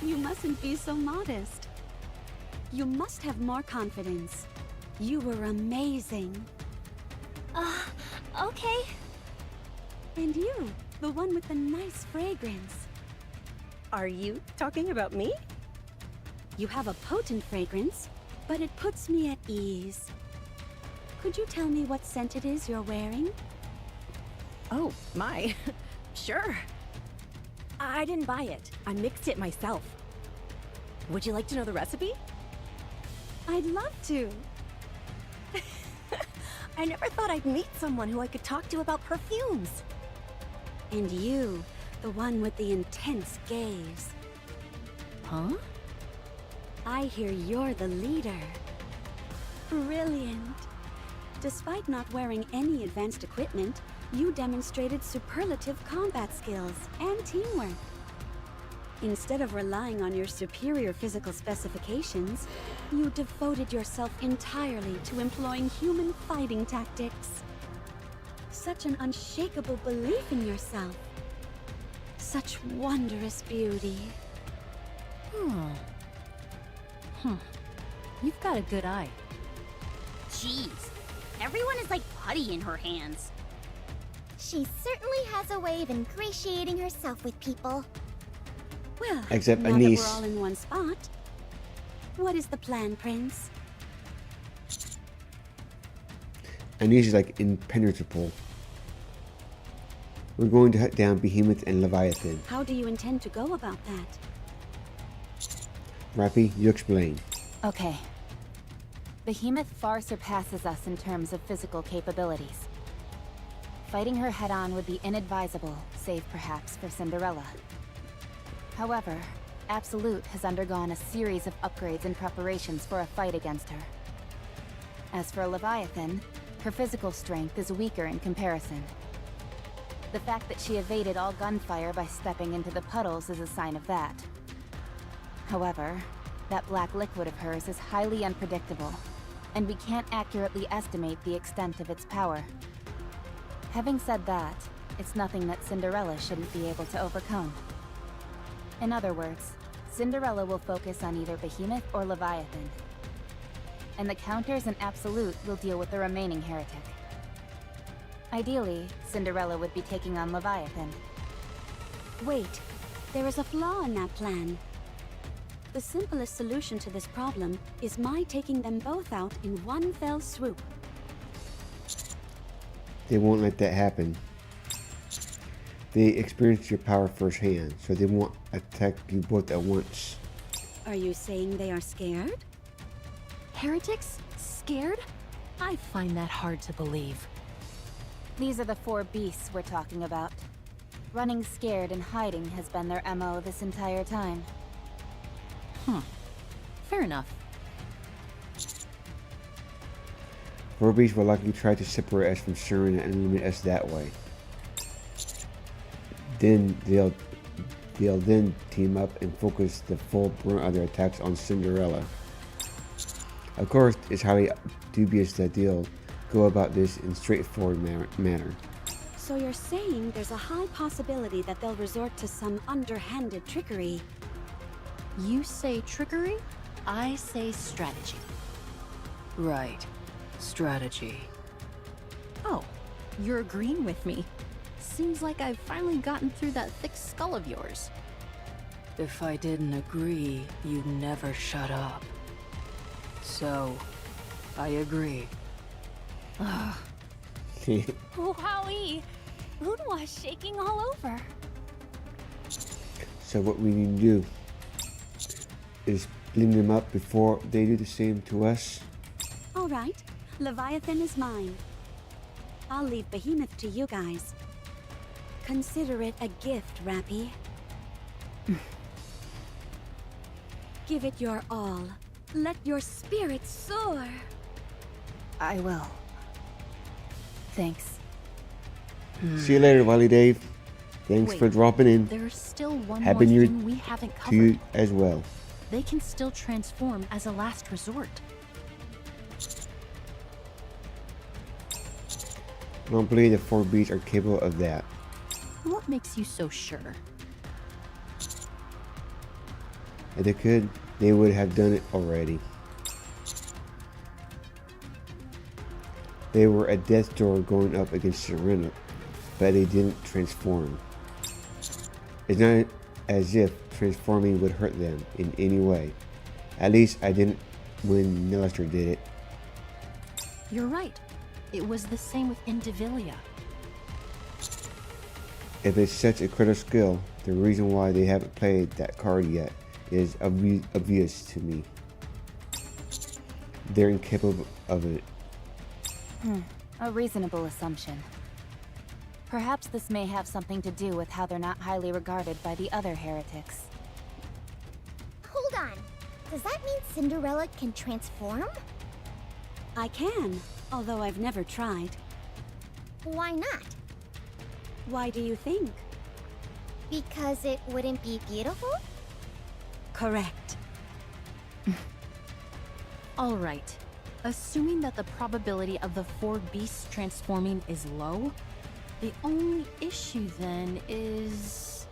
You mustn't be so modest. You must have more confidence. You were amazing. Okay. And you, the one with the nice fragrance. Are you talking about me? You have a potent fragrance, but it puts me at ease. Could you tell me what scent it is you're wearing? Oh, my. Sure. I didn't buy it. I mixed it myself. Would you like to know the recipe? I'd love to. I never thought I'd meet someone who I could talk to about perfumes. And you, the one with the intense gaze. Huh? I hear you're the leader. Brilliant. Despite not wearing any advanced equipment, you demonstrated superlative combat skills and teamwork. Instead of relying on your superior physical specifications, you devoted yourself entirely to employing human fighting tactics. Such an unshakable belief in yourself. Such wondrous beauty. You've got a good eye. Jeez, everyone is like putty in her hands. She certainly has a way of ingratiating herself with people. Well, Except now Anise. that we're all in one spot. What is the plan, Prince? Anise is like impenetrable. We're going to hunt down Behemoth and Leviathan. How do you intend to go about that? Rappy, you explain. Okay. Behemoth far surpasses us in terms of physical capabilities. Fighting her head-on would be inadvisable, save perhaps for Cinderella. However, Absolute has undergone a series of upgrades and preparations for a fight against her. As for Leviathan, her physical strength is weaker in comparison. The fact that she evaded all gunfire by stepping into the puddles is a sign of that. However, that black liquid of hers is highly unpredictable, and we can't accurately estimate the extent of its power. Having said that, it's nothing that Cinderella shouldn't be able to overcome. In other words, Cinderella will focus on either Behemoth or Leviathan. And the counters and Absolute will deal with the remaining heretic. Ideally, Cinderella would be taking on Leviathan. Wait, there is a flaw in that plan. The simplest solution to this problem is my taking them both out in one fell swoop. They won't let that happen. They experienced your power firsthand, so they won't attack you both at once. Are you saying they are scared? Heretics? Scared? I find that hard to believe. These are the four beasts we're talking about. Running scared and hiding has been their MO this entire time. Fair enough. Vorbees will likely try to separate us from Surin and eliminate us that way. Then they'll then team up and focus the full brunt of their attacks on Cinderella. Of course, it's highly dubious that they'll go about this in straightforward manner. So you're saying there's a high possibility that they'll resort to some underhanded trickery. You say trickery, I say strategy. Right. Strategy. Oh, you're agreeing with me. Seems like I've finally gotten through that thick skull of yours. If I didn't agree, you'd never shut up. So, I agree. Oh, wowie! Unwa's shaking all over. So what we need to do is clean them up before they do the same to us. All right, Leviathan is mine. I'll leave Behemoth to you guys. Consider it a gift, Rappy. Give it your all. Let your spirit soar. I will. Thanks. See you later, Wily Dave. Thanks Wait, for dropping in. There's still one Happy more New Year thing we haven't to you covered. as well. They can still transform as a last resort. I don't believe the 4 beasts are capable of that. What makes you so sure? If they could, they would have done it already. They were at death's door going up against Serena, but they didn't transform. It's not as if transforming would hurt them in any way. At least I didn't when Nellister did it. You're right. It was the same with Indivilia. If it's such a critical skill, the reason why they haven't played that card yet is obvious to me. They're incapable of it. A reasonable assumption. Perhaps this may have something to do with how they're not highly regarded by the other heretics. Hold on. Does that mean Cinderella can transform? I can, although I've never tried. Why not? Why do you think? Because it wouldn't be beautiful? Correct. All right. Assuming that the probability of the 4 beasts transforming is low, the only issue then is...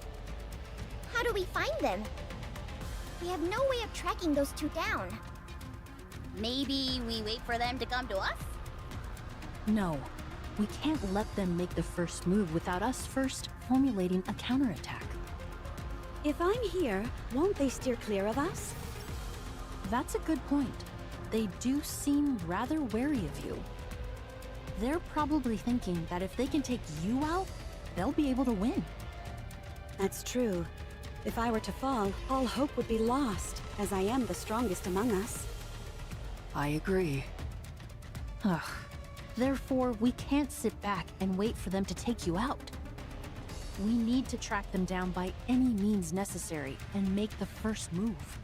How do we find them? We have no way of tracking those two down. Maybe we wait for them to come to us? No. We can't let them make the first move without us first formulating a counterattack. If I'm here, won't they steer clear of us? That's a good point. They do seem rather wary of you. They're probably thinking that if they can take you out, they'll be able to win. That's true. If I were to fall, all hope would be lost, as I am the strongest among us. I agree. Ugh. Therefore, we can't sit back and wait for them to take you out. We need to track them down by any means necessary and make the first move.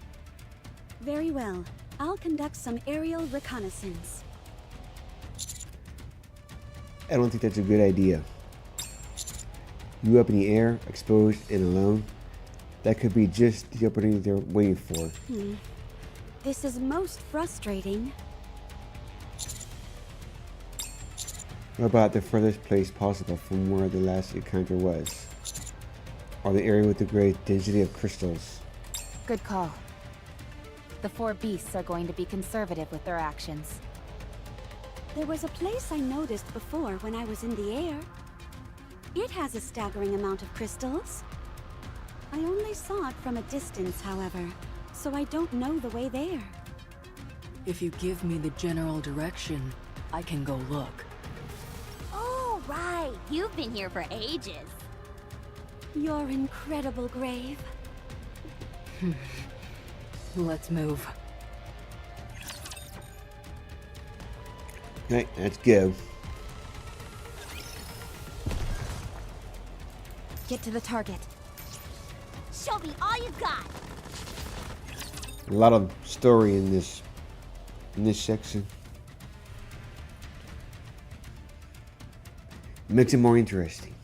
Very well. I'll conduct some aerial reconnaissance. I don't think that's a good idea. You up in the air, exposed and alone, that could be just the opening they're waiting for. This is most frustrating. What about the furthest place possible from where the last encounter was? Or the area with the great density of crystals? Good call. The 4 beasts are going to be conservative with their actions. There was a place I noticed before when I was in the air. It has a staggering amount of crystals. I only saw it from a distance, however, so I don't know the way there. If you give me the general direction, I can go look. Oh, right. You've been here for ages. Your incredible grave. Let's move. Okay, let's go. Get to the target. Show me all you got. A lot of story in this section. Makes it more interesting.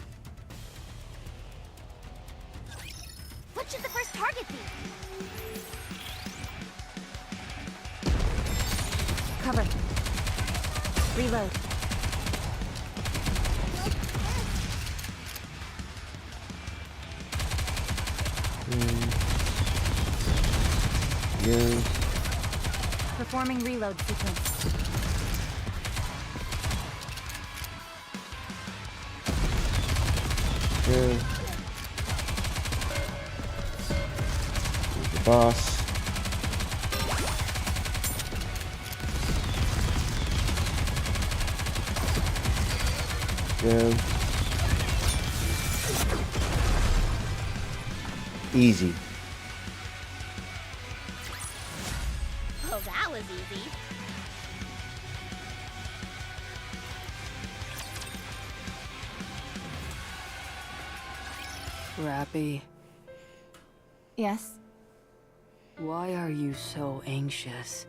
What should the first target be? Cover. Reload. Yeah. Performing reload sequence. Go. Here's the boss. Go. Easy. Oh, that was easy. Rappy, Yes? why are you so anxious?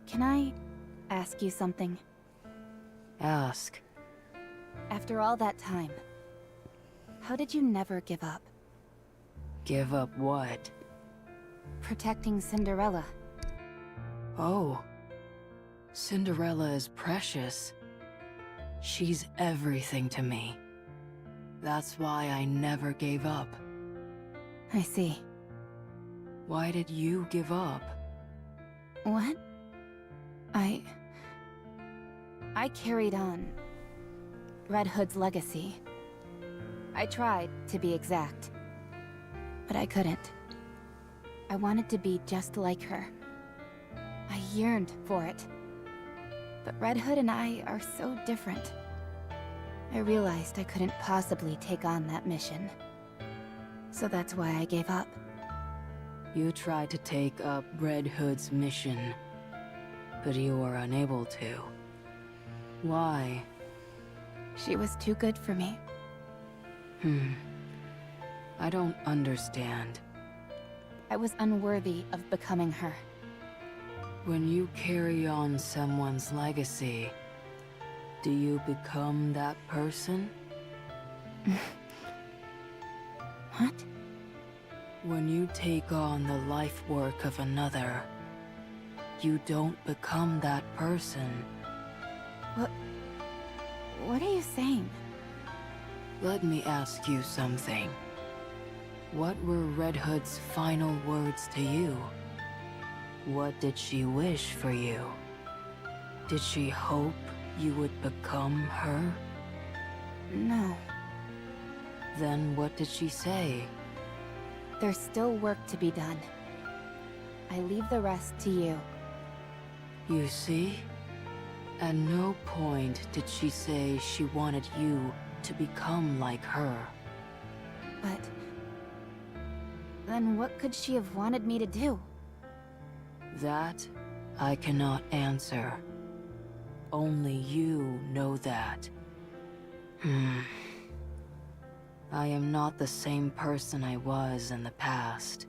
Can I ask you something? Ask. After all that time, how did you never give up? Give up what? Protecting Cinderella. Oh. Cinderella is precious. She's everything to me. That's why I never gave up. I see. Why did you give up? What? I carried on Red Hood's legacy. I tried, to be exact. But I couldn't. I wanted to be just like her. I yearned for it. But Red Hood and I are so different. I realized I couldn't possibly take on that mission. So that's why I gave up. You tried to take up Red Hood's mission, but you were unable to. Why? She was too good for me. I don't understand. I was unworthy of becoming her. When you carry on someone's legacy, do you become that person? What? When you take on the life work of another, you don't become that person. What are you saying? Let me ask you something. What were Red Hood's final words to you? What did she wish for you? Did she hope you would become her? No. Then what did she say? There's still work to be done. I leave the rest to you. You see? At no point did she say she wanted you to become like her. But... then what could she have wanted me to do? That I cannot answer. Only you know that. I am not the same person I was in the past.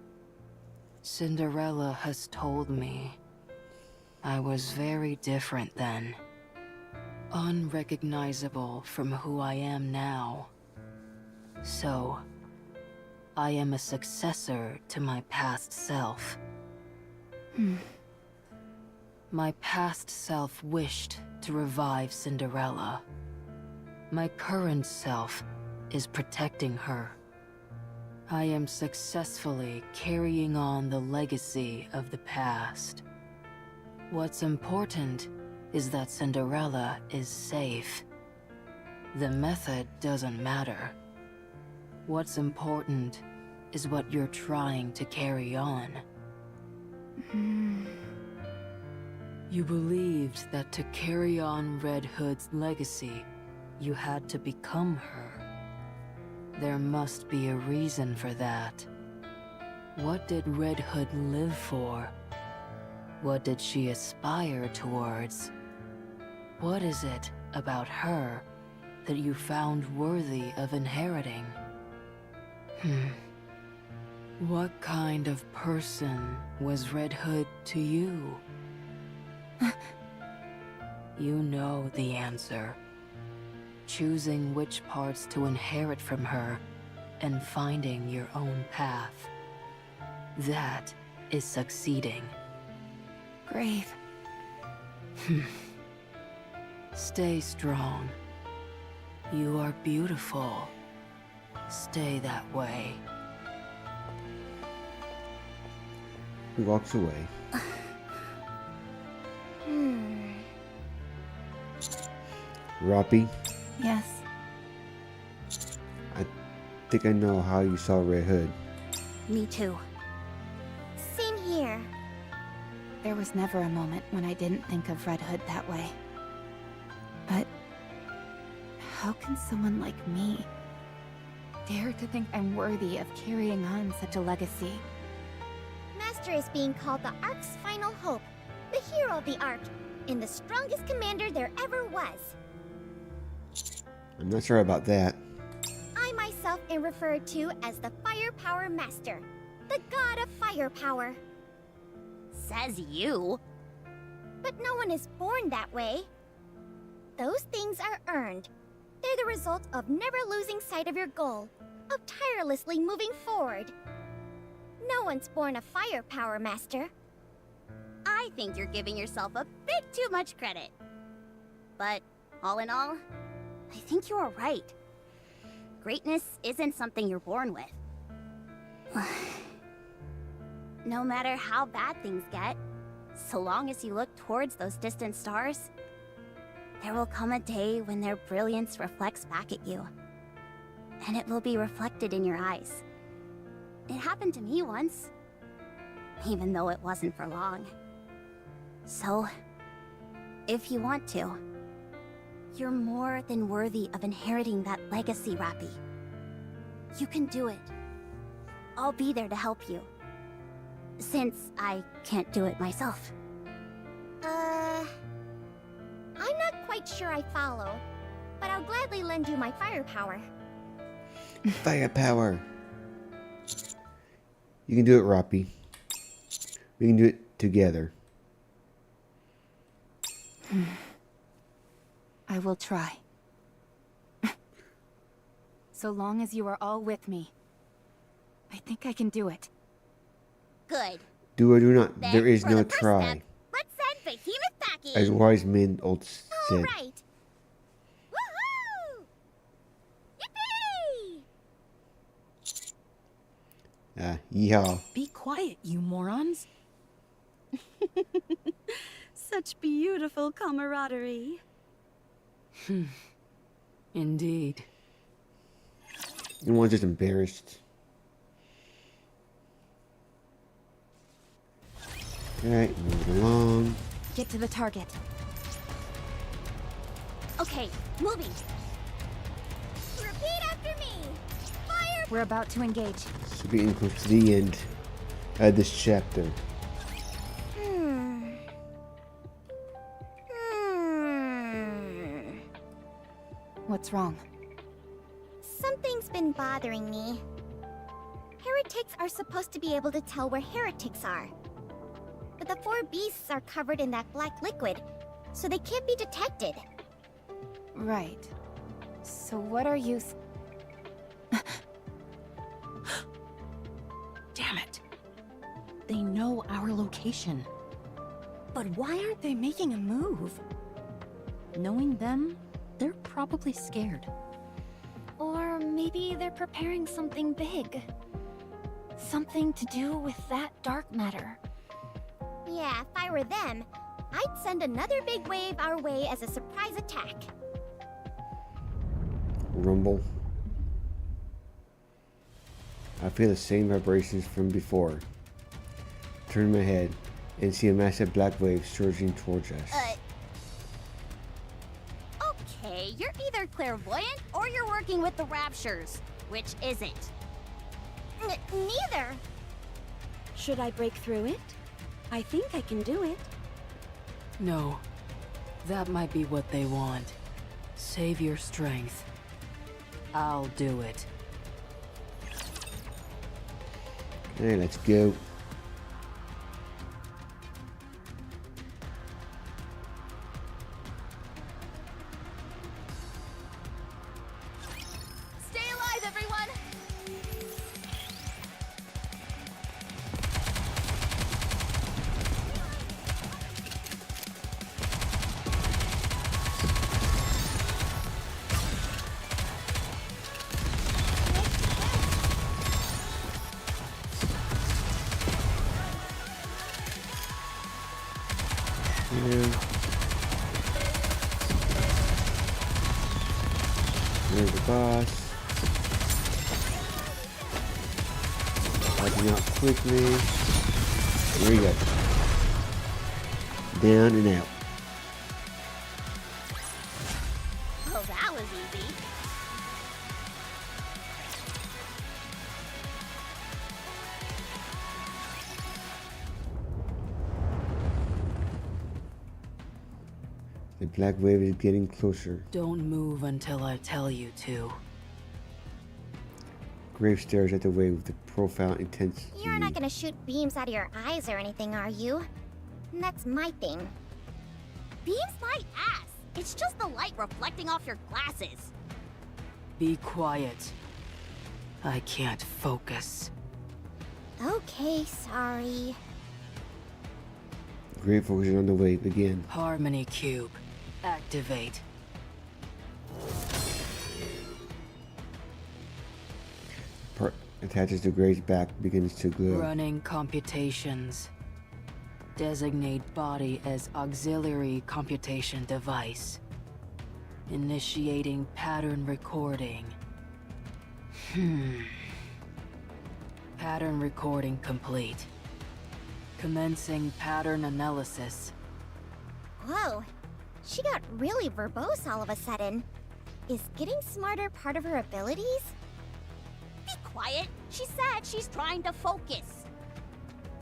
Cinderella has told me I was very different then. Unrecognizable from who I am now. So, I am a successor to my past self. My past self wished to revive Cinderella. My current self is protecting her. I am successfully carrying on the legacy of the past. What's important is that Cinderella is safe. The method doesn't matter. What's important is what you're trying to carry on. You believed that to carry on Red Hood's legacy, you had to become her. There must be a reason for that. What did Red Hood live for? What did she aspire towards? What is it about her that you found worthy of inheriting? What kind of person was Red Hood to you? You know the answer. Choosing which parts to inherit from her and finding your own path. That is succeeding. Grave. Stay strong. You are beautiful. Stay that way. He walks away. Roppy, Yes. I think I know how you saw Red Hood. Me too. Same here. There was never a moment when I didn't think of Red Hood that way. But... how can someone like me dare to think I'm worthy of carrying on such a legacy? Master is being called the Ark's final hope, the hero of the Ark, and the strongest commander there ever was. I'm not sure about that. myself am referred to as the Firepower Master, the god of firepower. Says you. But no one is born that way. Those things are earned. They're the result of never losing sight of your goal, of tirelessly moving forward. No one's born a Firepower Master. I think you're giving yourself a bit too much credit. But all in all, I think you are right. Greatness isn't something you're born with. No matter how bad things get, so long as you look towards those distant stars, there will come a day when their brilliance reflects back at you. And it will be reflected in your eyes. It happened to me once, even though it wasn't for long. So, if you want to, you're more than worthy of inheriting that legacy, Rappy. You can do it. I'll be there to help you. Since I can't do it myself. I'm not quite sure I follow, but I'll gladly lend you my firepower. Firepower. You can do it, Roppy. We can do it together. I will try. So long as you are all with me, I think I can do it. Good. Do or do not. Then, There is for no the first try. step, let's send Behemoth packing. As wise men old said. All right. Woohoo! Yippee! Yeehaw. Be quiet, you morons. Such beautiful camaraderie. Indeed. And one's just embarrassed. Alright, move along. Get to the target. Okay, moving. Repeat after me. Fire! We're about to engage. So getting close to the end of this chapter. What's wrong? Something's been bothering me. Heretics are supposed to be able to tell where heretics are. But the four beasts are covered in that black liquid, so they can't be detected. Right. So what are you... Damn it. They know our location. But why aren't they making a move? Knowing them, they're probably scared. Or maybe they're preparing something big. Something to do with that dark matter. Yeah, if I were them, I'd send another big wave our way as a surprise attack. Rumble. I feel the same vibrations from before. Turn my head and see a massive black wave surging towards us. Okay, you're either clairvoyant or you're working with the Raptures. Which is it? Neither. Should I break through it? I think I can do it. No. That might be what they want. Save your strength. I'll do it. Hey, let's go. Stay alive, everyone! There's the boss. Fighting out quickly. There we go. Down and out. Oh, that was easy. The black wave is getting closer. Don't move until I tell you to. Grave stares at the wave with a profound intensity. You're not gonna shoot beams out of your eyes or anything, are you? That's my thing. Beams my ass! It's just the light reflecting off your glasses. Be quiet. I can't focus. Okay, sorry. Grave focuses on the wave again. Harmony Cube. Activate. Part attaches to Grave's back, begins to glow. Running computations. Designate body as auxiliary computation device. Initiating pattern recording. Pattern recording complete. Commencing pattern analysis. Whoa, she got really verbose all of a sudden. Is getting smarter part of her abilities? Be quiet. She said she's trying to focus.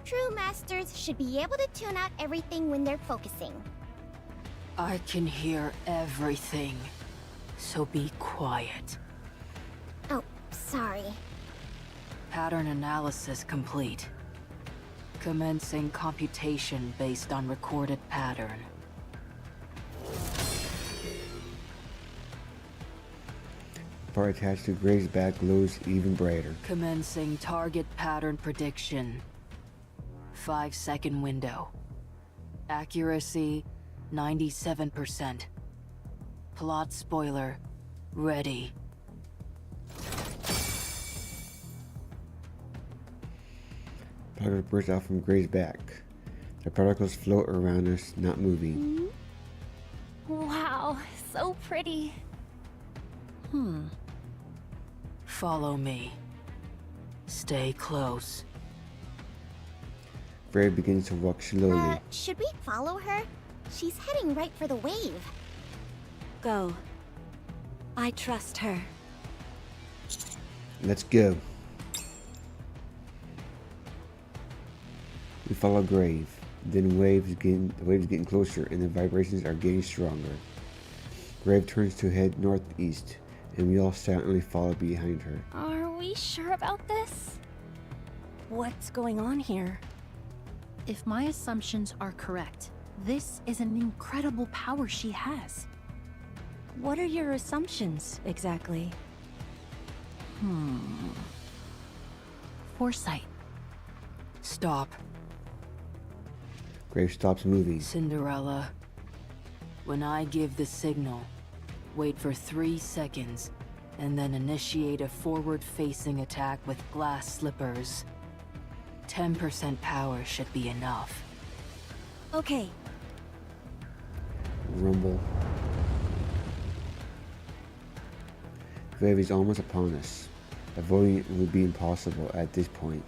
True masters should be able to tune out everything when they're focusing. I can hear everything, so be quiet. Oh, sorry. Pattern analysis complete. Commencing computation based on recorded pattern. Part attached to Grave's back glows even brighter. Commencing target pattern prediction. 5-second window. Accuracy 97%. Plot spoiler ready. Particles burst out from Grave's back. The particles float around us, not moving. Wow, so pretty. Follow me. Stay close. Grave begins to walk slowly. Should we follow her? She's heading right for the wave. Go. I trust her. Let's go. We follow Grave. Then the waves getting closer and the vibrations are getting stronger. Grave turns to head northeast, and we all silently follow behind her. Are we sure about this? What's going on here? If my assumptions are correct, this is an incredible power she has. What are your assumptions, exactly? Foresight. Stop. Grave stops moving. Cinderella. When I give the signal, wait for 3 seconds, and then initiate a forward-facing attack with glass slippers. 10% power should be enough. Okay. Rumble. Grave is almost upon us. Avoiding it would be impossible at this point.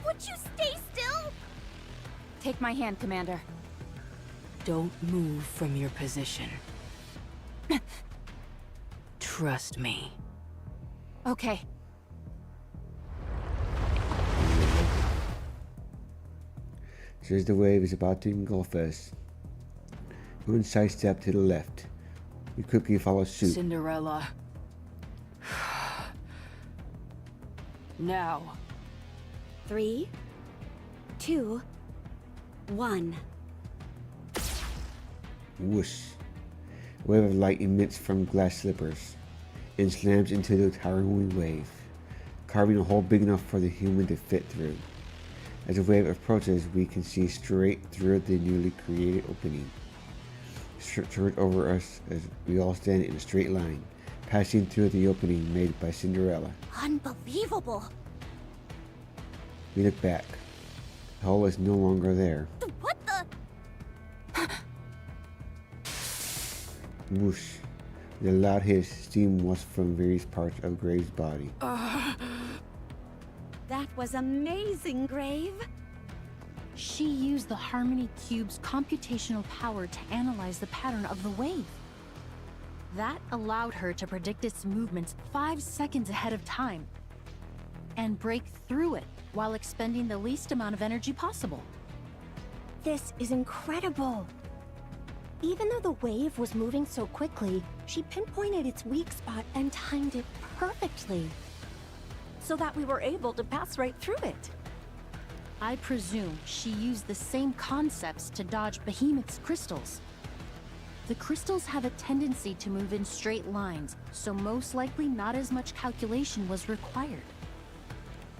Would you stay still? Take my hand, Commander. Don't move from your position. Trust me. Okay. Just as the wave is about to engulf us, Moon sidestep to the left. We quickly follow suit. Cinderella. Now. 3, 2, 1. Whoosh. A wave of light emits from glass slippers and slams into the towering wave, carving a hole big enough for the human to fit through. As the wave approaches, we can see straight through the newly created opening. Straight over us as we all stand in a straight line, passing through the opening made by Cinderella. Unbelievable. We look back. The hole is no longer there. What the? Whoosh. With a loud hiss, steam was from various parts of Grave's body. That was amazing, Grave. She used the Harmony Cube's computational power to analyze the pattern of the wave. That allowed her to predict its movements 5 seconds ahead of time and break through it while expending the least amount of energy possible. This is incredible. Even though the wave was moving so quickly, she pinpointed its weak spot and timed it perfectly, so that we were able to pass right through it. I presume she used the same concepts to dodge Behemoth's crystals. The crystals have a tendency to move in straight lines, so most likely not as much calculation was required.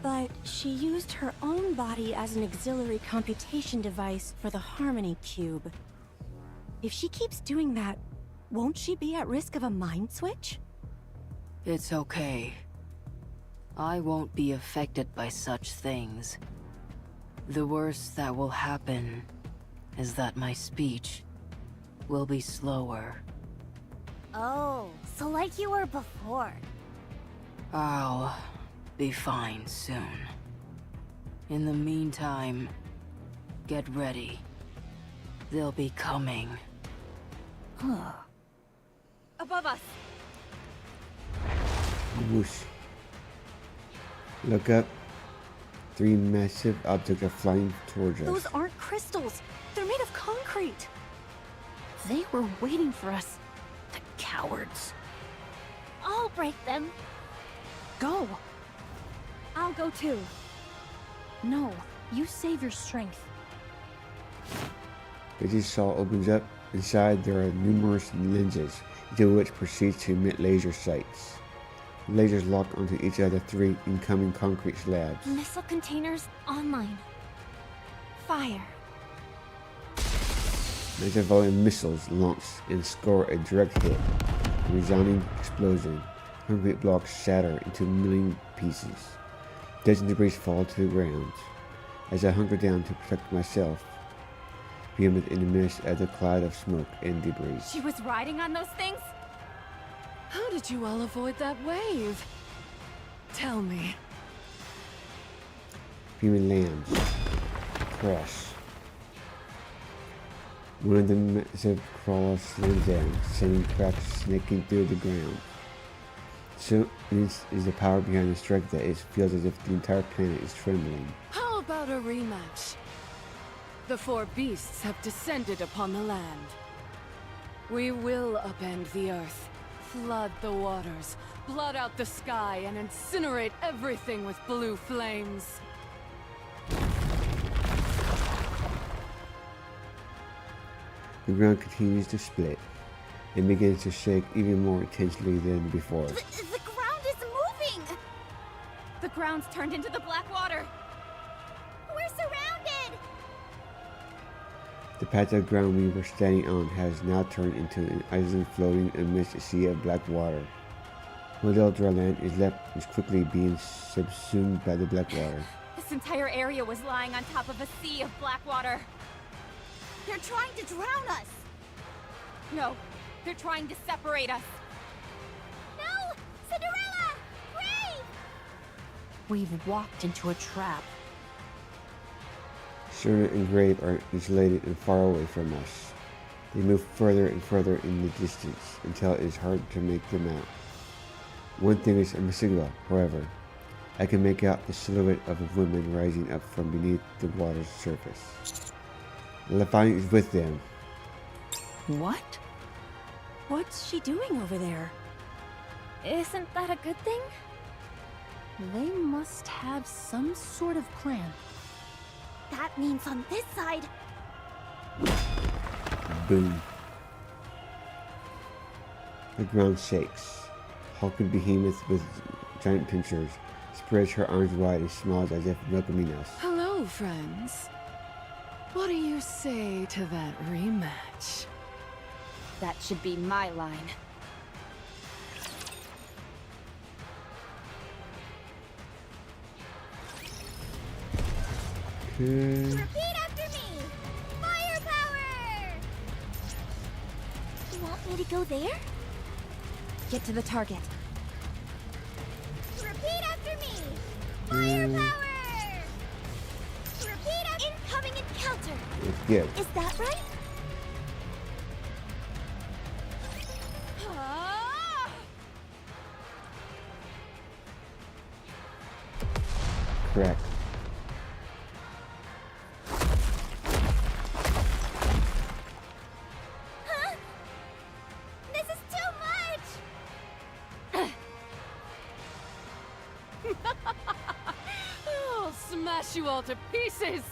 But she used her own body as an auxiliary computation device for the Harmony Cube. If she keeps doing that, won't she be at risk of a mind switch? It's okay. I won't be affected by such things. The worst that will happen is that my speech will be slower. Oh, so like you were before. I'll be fine soon. In the meantime, get ready. They'll be coming. Above us! Whoosh. Look up. 3 massive objects are flying towards us. Those aren't crystals. They're made of concrete. They were waiting for us. The cowards. I'll break them. Go! I'll go too. No, you save your strength. Betty's saw opens up. Inside there are numerous lenses, each of which proceeds to emit laser sights. Lasers lock onto each of the 3 incoming concrete slabs. Missile containers online. Fire. Major volume missiles launch and score a direct hit. A resounding explosion. Concrete blocks shatter into a million pieces. Dozens of debris fall to the ground. As I hunker down to protect myself, Behemoth in the midst of the cloud of smoke and debris. She was riding on those things? How did you all avoid that wave? Tell me. Behemoth lands. Crash. One of the massive crawlers slams down, sending cracks snaking through the ground. So this is the power behind the strike that it feels as if the entire planet is trembling. How about a rematch? The 4 beasts have descended upon the land. We will upend the earth, flood the waters, blot out the sky, and incinerate everything with blue flames. The ground continues to split and begins to shake even more intensely than before. The ground is moving! The ground's turned into the black water! We're surrounded! The patch of ground we were standing on has now turned into an island floating amidst a sea of black water. What little dry land is left is quickly being subsumed by the black water. This entire area was lying on top of a sea of black water. They're trying to drown us! No, they're trying to separate us. No! Cinderella! Brave! We've walked into a trap. Serena and Grave are isolated and far away from us. They move further and further in the distance until it is hard to make them out. One thing is unmistakable, however. I can make out the silhouette of a woman rising up from beneath the water's surface. Lefine is with them. What? What's she doing over there? Isn't that a good thing? They must have some sort of plan. That means on this side... Boom. The ground shakes. Hulking Behemoth with giant pincers spreads her arms wide and smiles as if welcoming us. Hello, friends. What do you say to that rematch? That should be my line. Repeat after me! Firepower! You want me to go there? Get to the target. Repeat after me! Firepower! Repeat after... Incoming encounter! It's good. Is that right? Correct. smash you all to pieces!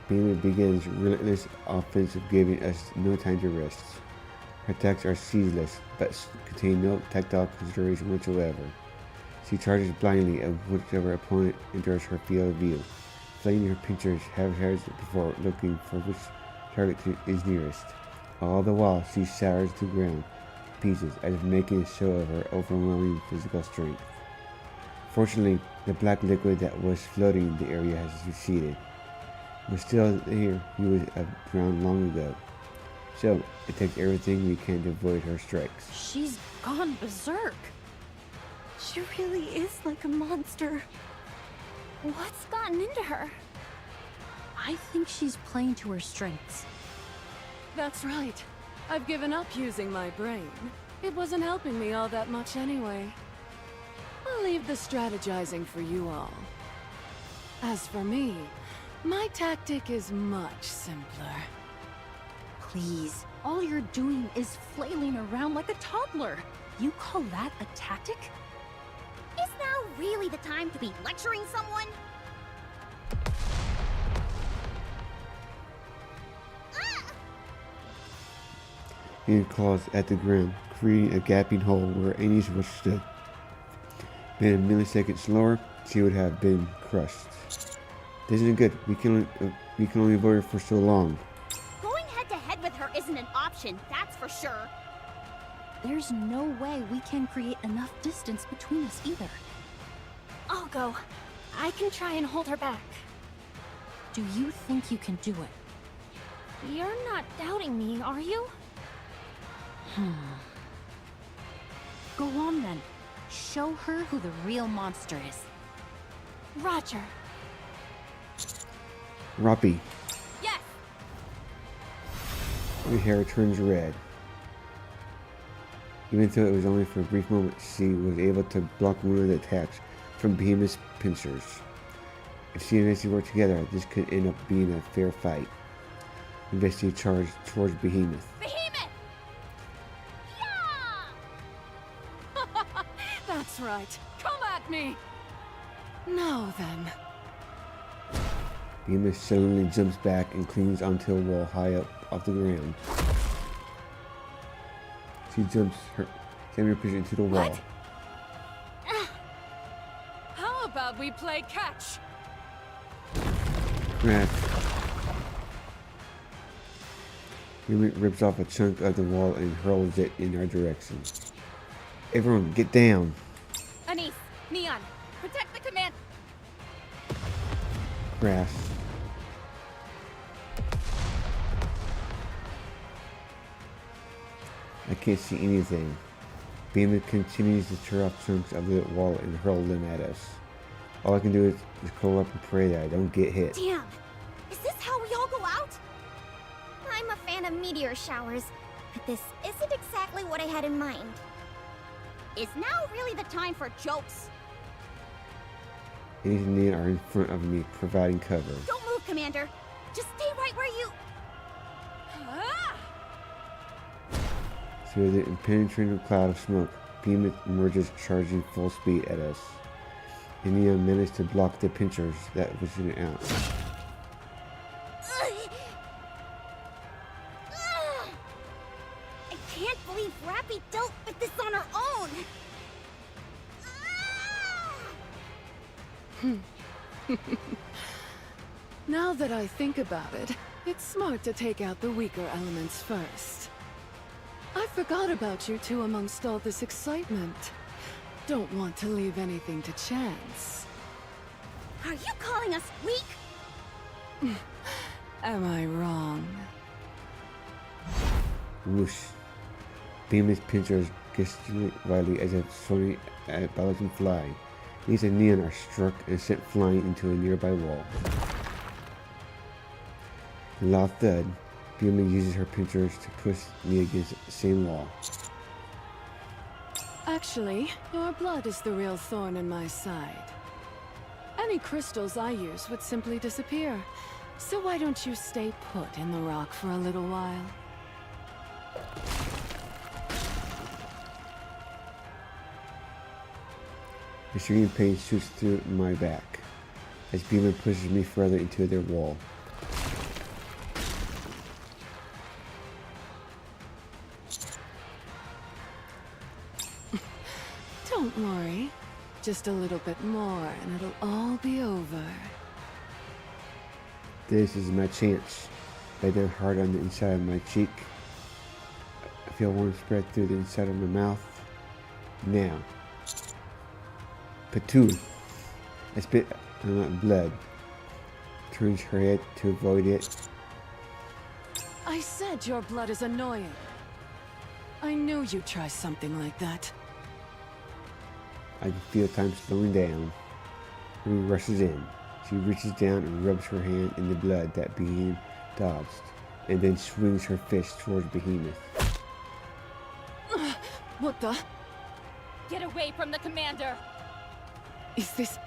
Behemoth begins relentless offensive, giving us no time to rest. Her attacks are ceaseless, but contain no tactile consideration whatsoever. She charges blindly at whichever opponent enters her field of view, flinging her pinchers heads before looking for which target is nearest. All the while, she shatters to ground pieces, as if making a show of her overwhelming physical strength. Fortunately, the black liquid that was floating in the area has receded. Was still here, he would have drowned long ago. So, it takes everything we can to avoid her strikes. She's gone berserk. She really is like a monster. What's gotten into her? I think she's playing to her strengths. That's right. I've given up using my brain. It wasn't helping me all that much anyway. I'll leave the strategizing for you all. As for me, my tactic is much simpler. Please, all you're doing is flailing around like a toddler. You call that a tactic? Is now really the time to be lecturing someone? He claws at the ground, creating a gaping hole where Annie's rush stood. Been a millisecond slower, she would have been crushed. This isn't good. We can only avoid her for so long. Going head to head with her isn't an option, that's for sure. There's no way we can create enough distance between us either. I'll go. I can try and hold her back. Do you think you can do it? You're not doubting me, are you? Go on then. Show her who the real monster is. Roger. Roppy. Yes! Her hair turns red. Even though it was only for a brief moment, she was able to block one of the attacks from Behemoth's pincers. If she and Nessie work together, this could end up being a fair fight. Investigate charged towards Behemoth. Behemoth! Yeah! That's right. Come at me! Now then. Behemoth suddenly jumps back and clings onto a wall high up off the ground. She jumps her pincher into the wall. What? How about we play catch? Crack. Behemoth rips off a chunk of the wall and hurls it in our direction. Everyone, get down! Anise, Neon, protect the command. Crash. I can't see anything. Behemoth continues to tear off chunks of the wall and hurl them at us. All I can do is curl up and pray that I don't get hit. Damn! Is this how we all go out? I'm a fan of meteor showers, but this isn't exactly what I had in mind. Is now really the time for jokes? Annie and Nia are in front of me, providing cover. Don't move, Commander. Just stay right where you... Through the impenetrable cloud of smoke, Behemoth emerges charging full speed at us. And Nia managed to block the pinchers that was shooting out. I can't believe Rappy dealt with this on her own! Now that I think about it, it's smart to take out the weaker elements first. I forgot about you two amongst all this excitement. Don't want to leave anything to chance. Are you calling us weak? Am I wrong? Whoosh. Behemoth's pinchers gesticulate wildly as if swinging at a balancing fly. These and Neon are struck and sent flying into a nearby wall. The loud thud, Behemoth uses her pinchers to push Nia against the same wall. Actually, your blood is the real thorn in my side. Any crystals I use would simply disappear. So why don't you stay put in the rock for a little while? The shooting pain shoots through my back as Beeman pushes me further into their wall. Don't worry. Just a little bit more and it'll all be over. This is my chance. Lay down hard on the inside of my cheek. I feel warmth spread through the inside of my mouth. Now. Patu. I spit on my blood. Turns her head to avoid it. I said your blood is annoying. I knew you'd try something like that. I can feel time slowing down. Ruby rushes in. She reaches down and rubs her hand in the blood that Behemoth dodged, and then swings her fist towards Behemoth. What the? Get away from the commander! Is this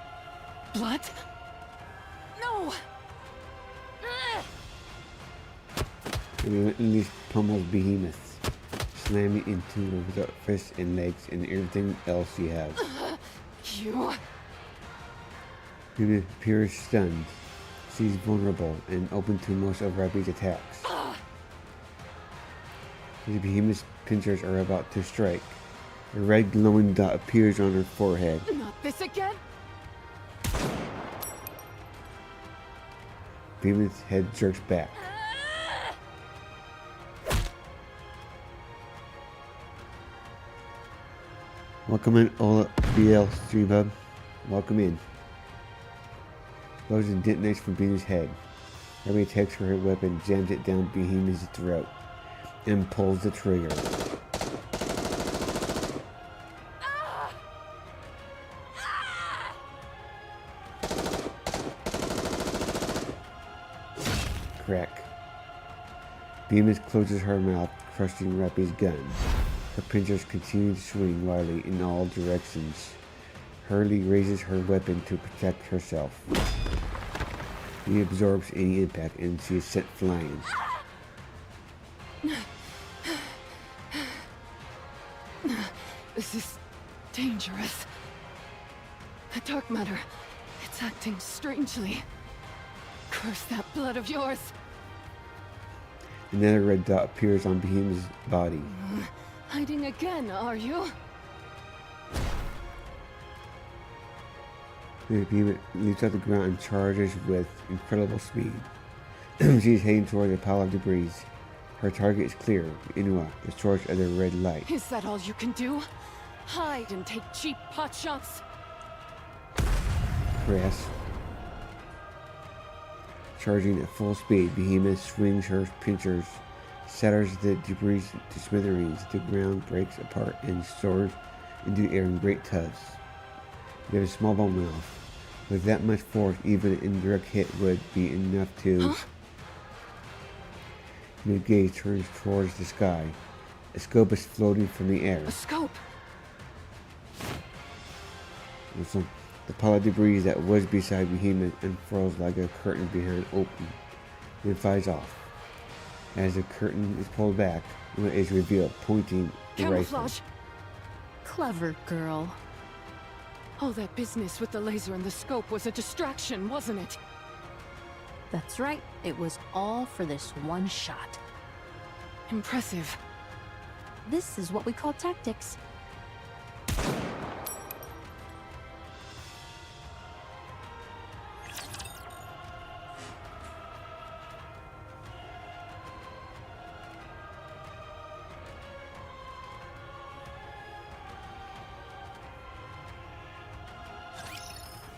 blood? No! And relentlessly pummels Behemoth, slamming into her with her fists and legs and everything else she has. You... Behemoth appears stunned. She's vulnerable and open to most of Rabi's attacks. The Behemoth's pincers are about to strike. A red glowing dot appears on her forehead. Not this again? Behemoth's head jerks back. Welcome in, Ola BL Stream Hub. Welcome in. Explosion detonates from Behemoth's head. Rabi takes her weapon, jams it down Behemoth's throat, and pulls the trigger. Crack. Behemoth closes her mouth, crushing Rapi's gun. Her pincers continue to swing wildly in all directions. Hurley raises her weapon to protect herself. She absorbs any impact and she is sent flying. This is dangerous. The dark matter, it's acting strangely. Curse that blood of yours. Another red dot appears on Behemoth's body. Hiding again, are you? The Behemoth leaps off the ground and charges with incredible speed. She is heading toward a pile of debris. Her target is clear, Inua, the source of the red light. Is that all you can do? Hide and take cheap pot shots? Press. Charging at full speed, Behemoth swings her pincers, shatters the debris to smithereens. The ground breaks apart and soars into the air in great tugs. You have a small bone mouth. With that much force, even an indirect hit would be enough to... Your gaze turns towards the sky. A scope is floating from the air. A scope? The pile of debris that was beside Behemoth unfurls like a curtain behind open, then flies off. As the curtain is pulled back, what is revealed, pointing the rifle. Camouflage. Clever girl. All that business with the laser and the scope was a distraction, wasn't it? That's right. It was all for this one shot. Impressive. This is what we call tactics.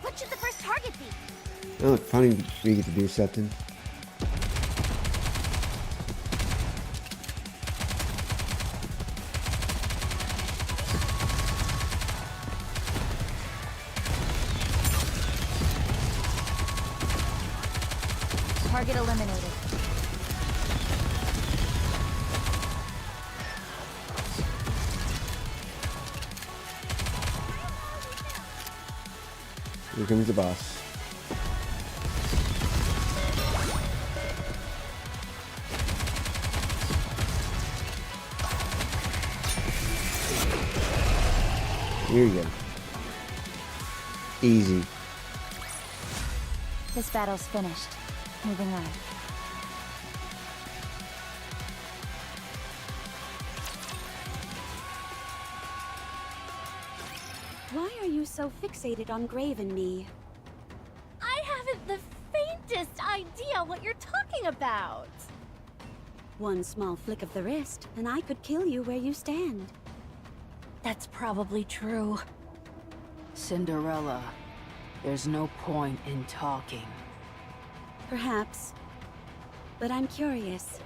What should the first target be? Oh, it's funny we get to do something. Target eliminated. Here comes the boss. Here you go. Easy. This battle's finished. Moving on. Why are you so fixated on Grave and me? I haven't the faintest idea what you're talking about. One small flick of the wrist, and I could kill you where you stand. That's probably true. Cinderella, there's no point in talking. Perhaps. But I'm curious.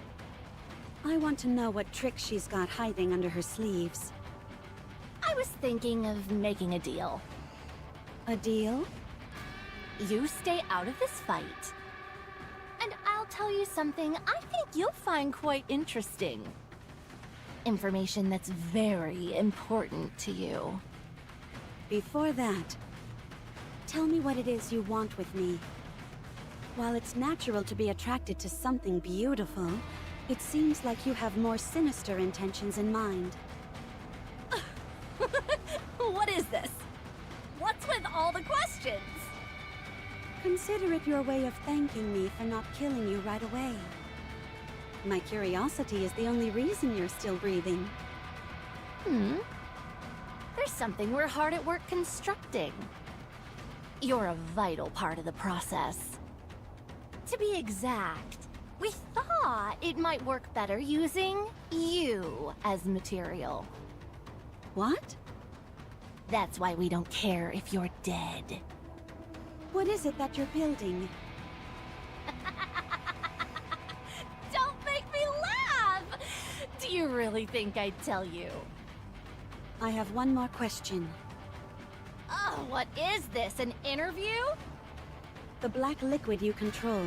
I want to know what tricks she's got hiding under her sleeves. I was thinking of making a deal. A deal? You stay out of this fight. And I'll tell you something I think you'll find quite interesting. Information that's very important to you. Before that, tell me what it is you want with me. While it's natural to be attracted to something beautiful, it seems like you have more sinister intentions in mind. What is this? What's with all the questions? Consider it your way of thanking me for not killing you right away. My curiosity is the only reason you're still breathing. There's something we're hard at work constructing. You're a vital part of the process. To be exact, we thought it might work better using you as material. What? That's why we don't care if you're dead. What is it that you're building? Don't make me laugh! Do you really think I'd tell you? I have one more question. Oh, what is this, an interview? The black liquid you control.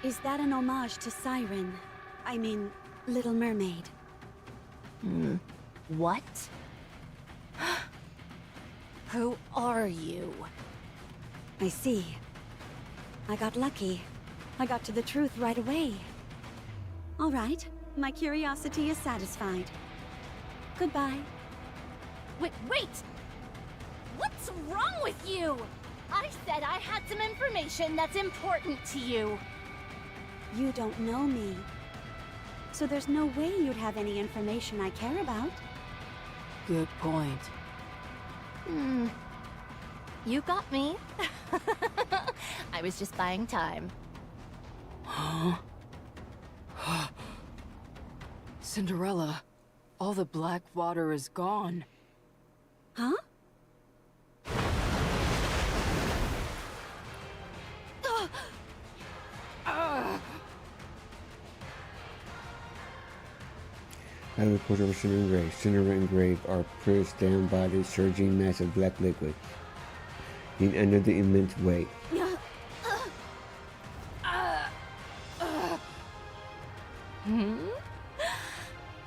Is that an homage to Siren? I mean, Little Mermaid. What? Who are you? I see. I got lucky. I got to the truth right away. All right, my curiosity is satisfied. Goodbye. Wait! What's wrong with you? I said I had some information that's important to you. You don't know me. So there's no way you'd have any information I care about. Good point. You got me. I was just buying time. Cinderella, all the black water is gone. Huh? I have a report over Cinder and Grave. Cinder and Grave are pressed down by the surging mass of black liquid. Being under the immense weight.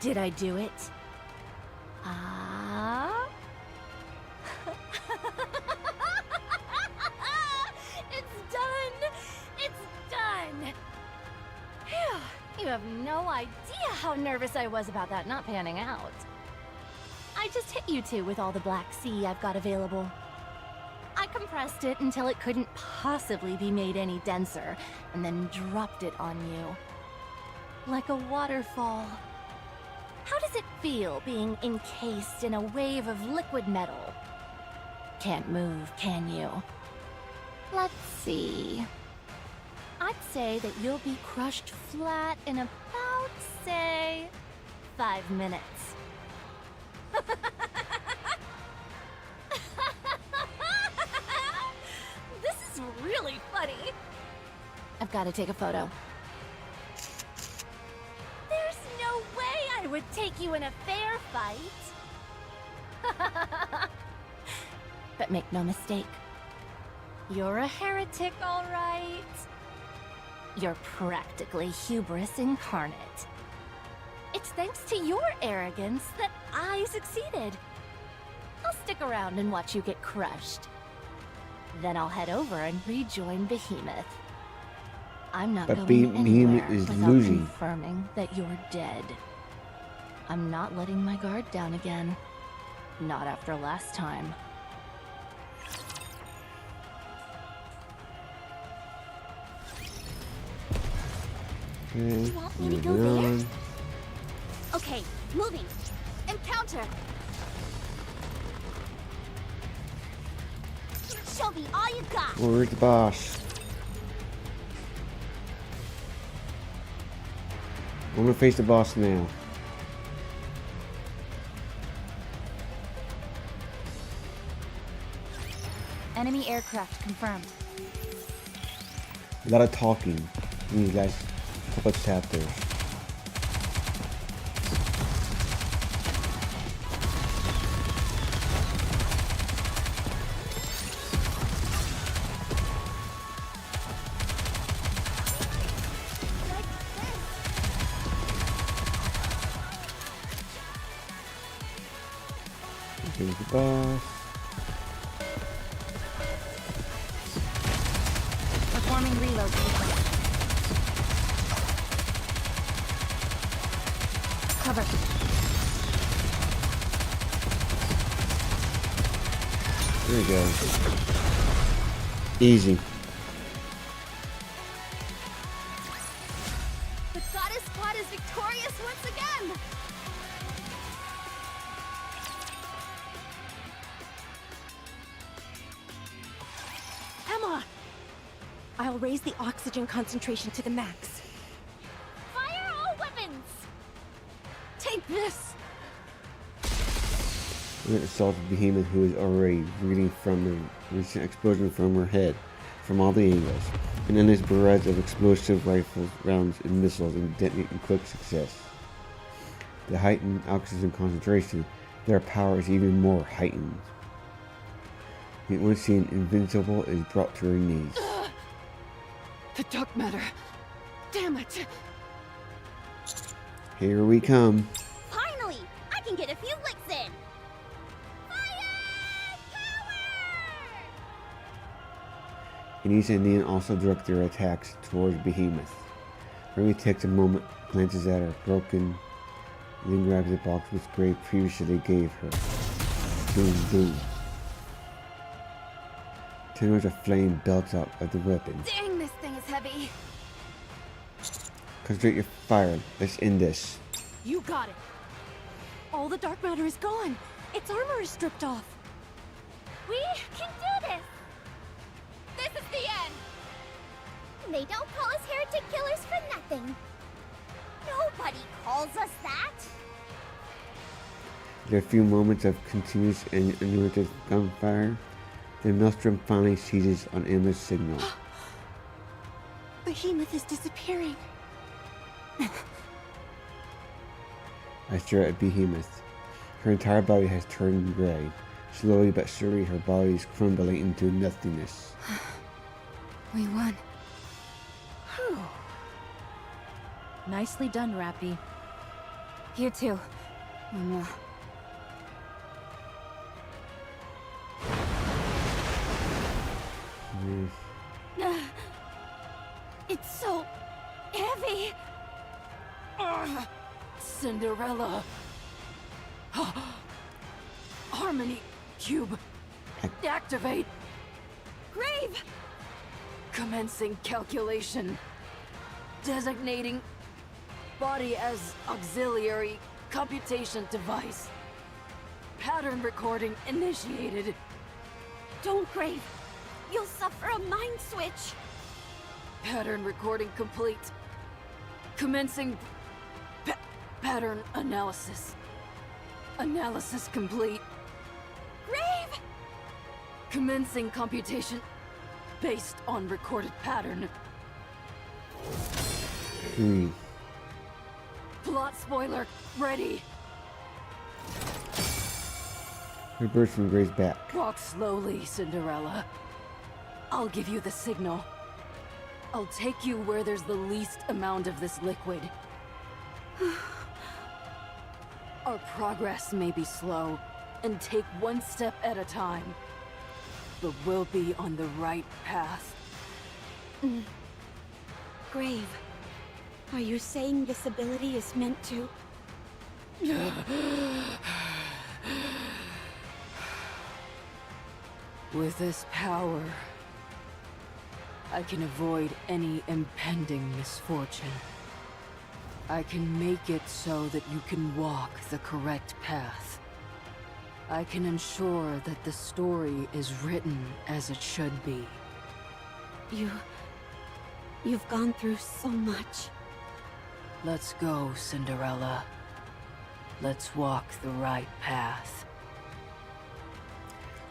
Did I do it? It's done! It's done! Phew, you have no idea how nervous I was about that not panning out. I just hit you two with all the Black Sea I've got available. I compressed it until it couldn't possibly be made any denser, and then dropped it on you. Like a waterfall. How does it feel being encased in a wave of liquid metal? Can't move, can you? Let's see. I'd say that you'll be crushed flat in about, say, 5 minutes. This is really funny. I've got to take a photo. There's no way I would take you in a fair fight. But make no mistake. You're a heretic, all right. You're practically hubris incarnate. It's thanks to your arrogance that I succeeded. I'll stick around and watch you get crushed. Then I'll head over and rejoin Behemoth. I'm not But going anywhere Behemoth is without losing. confirming that you're dead. I'm not letting my guard down again. Not after last time. Okay, You want me to go moving there? on. Okay, moving. Encounter! Show me all you got! Where's the boss? I'm gonna face the boss now. Enemy aircraft confirmed. A lot of talking in these last couple of chapters. Here's the boss. Performing reload sequence. Cover. There we go. Easy. The goddess squad is victorious once again! Emma! I'll raise the oxygen concentration to the max. Fire all weapons! Take this! It assaulted Behemoth, who is already bleeding from the recent explosion from her head from all the angles. And then there's barrage of explosive rifles, rounds, and missiles and detonate in quick success. The heightened oxygen concentration, their power is even more heightened. The once seen invincible is brought to her knees. The dark matter. Damn it! Here we come. Finally! I can get a few licks in! Anise and Neon also direct their attacks towards Behemoth. Remy takes a moment, glances at her broken, then grabs the box with Grave previously gave her. Boom, boom. Tendrils of flame belts out of the weapon. Dang, this thing is heavy! Concentrate your fire. Let's end this. You got it! All the dark matter is gone! Its armor is stripped off! We can do this! This is the end! They don't call us heretic killers for nothing. Nobody calls us that! After a few moments of continuous and uninterrupted gunfire, the Maelstrom finally seizes on Emma's signal. Behemoth is disappearing. I stare at Behemoth. Her entire body has turned gray. Slowly but surely, her body is crumbling into nothingness. We won. Nicely done, Rappy. You too. It's so heavy! Cinderella. Harmony Cube. Activate. Grave! Commencing calculation. Designating body as auxiliary computation device. Pattern recording initiated. Don't, Grave! You'll suffer a mind switch! Pattern recording complete. Commencing pattern analysis. Analysis complete. Grave! Commencing computation based on recorded pattern. Plot spoiler ready. Her burst from Gray's back. Walk slowly, Cinderella. I'll give you the signal. I'll take you where there's the least amount of this liquid. Our progress may be slow, and take one step at a time. But we'll be on the right path. Grave, are you saying this ability is meant to... With this power, I can avoid any impending misfortune. I can make it so that you can walk the correct path. I can ensure that the story is written as it should be. You've gone through so much. Let's go, Cinderella. Let's walk the right path.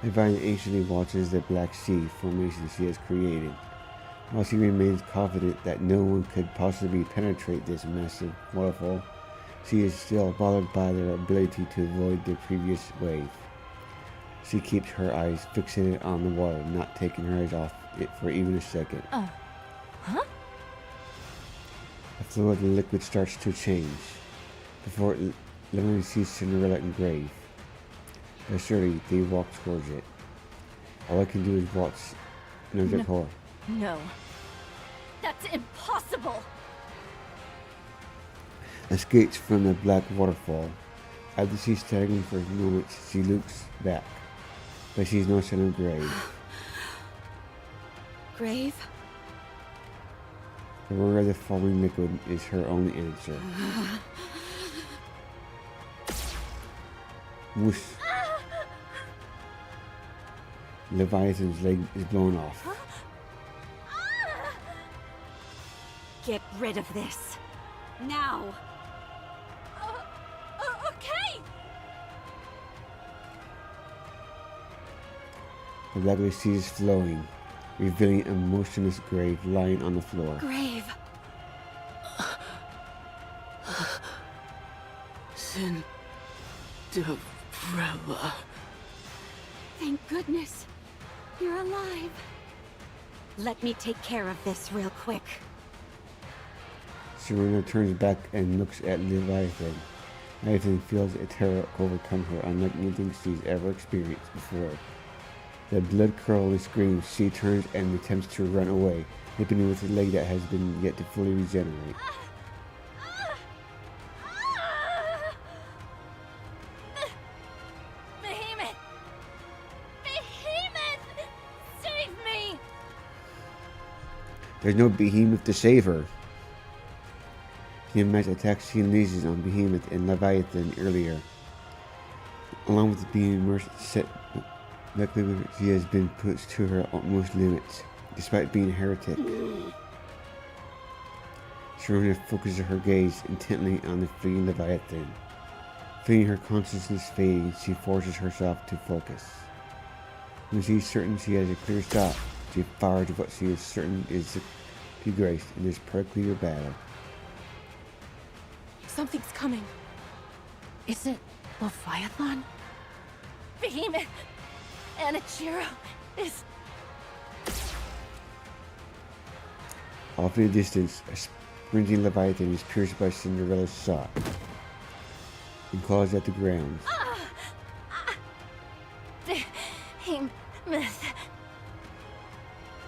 Levi anxiously watches the Black Sea formation she has created. While she remains confident that no one could possibly penetrate this massive waterfall, she is still bothered by their ability to avoid the previous wave. She keeps her eyes fixated on the water, not taking her eyes off it for even a second. Huh? The flow of the liquid starts to change. Before it literally sees Cinderella and Grave. But surely they walk towards it. All I can do is watch another core. No. That's impossible! Escapes from the black waterfall. After she's staggering for a moment, she looks back. But she's no sign of Grave. Grave? The roar of the falling liquid is her only answer. Whoosh. Leviathan's leg is blown off. Get rid of this. Now! Okay! The black sea is flowing, revealing a motionless Grave lying on the floor. Grave! Cinderella. Thank goodness. You're alive. Let me take care of this real quick. Serena turns back and looks at Leviathan. Leviathan feels a terror overcome her unlike anything she's ever experienced before. The blood-curdling screams, she turns and attempts to run away, nipping with a leg that has been yet to fully regenerate. Behemoth! Behemoth! Save me! There's no Behemoth to save her. Tiamat's attack she unleashes on Behemoth and Leviathan earlier. Along with being immersed, luckily she has been pushed to her utmost limits, despite being a heretic. Serena focuses her gaze intently on the fleeing Leviathan. Feeling her consciousness fade, she forces herself to focus. When she is certain she has a clear shot, she fires what she is certain is to be graced in this particular battle. Something's coming. Is it Leviathan? Behemoth! Anichiro is... Off in the distance, a sprinting Leviathan is pierced by Cinderella's shot and claws at the ground. Behemoth.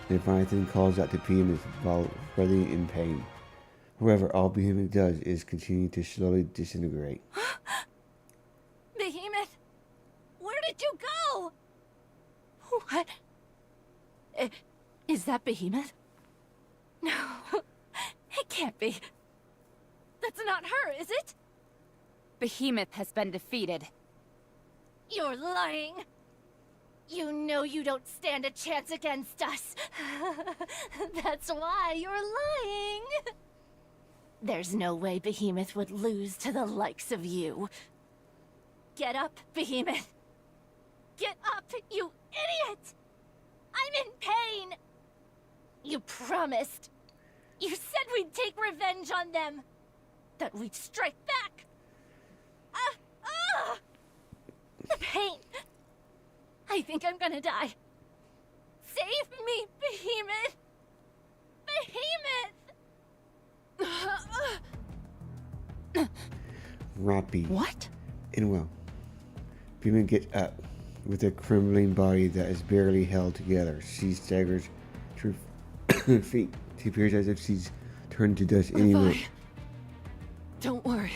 Leviathan calls out to Behemoth while writhing in pain. However, all Behemoth does is continue to slowly disintegrate. Behemoth! Where did you go? What? Is that Behemoth? No, it can't be. That's not her, is it? Behemoth has been defeated. You're lying. You know you don't stand a chance against us. That's why you're lying. There's no way Behemoth would lose to the likes of you. Get up, Behemoth. Get up, you idiot! I'm in pain! You promised. You said we'd take revenge on them. That we'd strike back. The pain. I think I'm gonna die. Save me, Behemoth! Behemoth! Roppy. What? And well, Behemoth gets up. With a crumbling body that is barely held together, she staggers to her feet. She appears as if she's turned to dust any minute. Don't worry.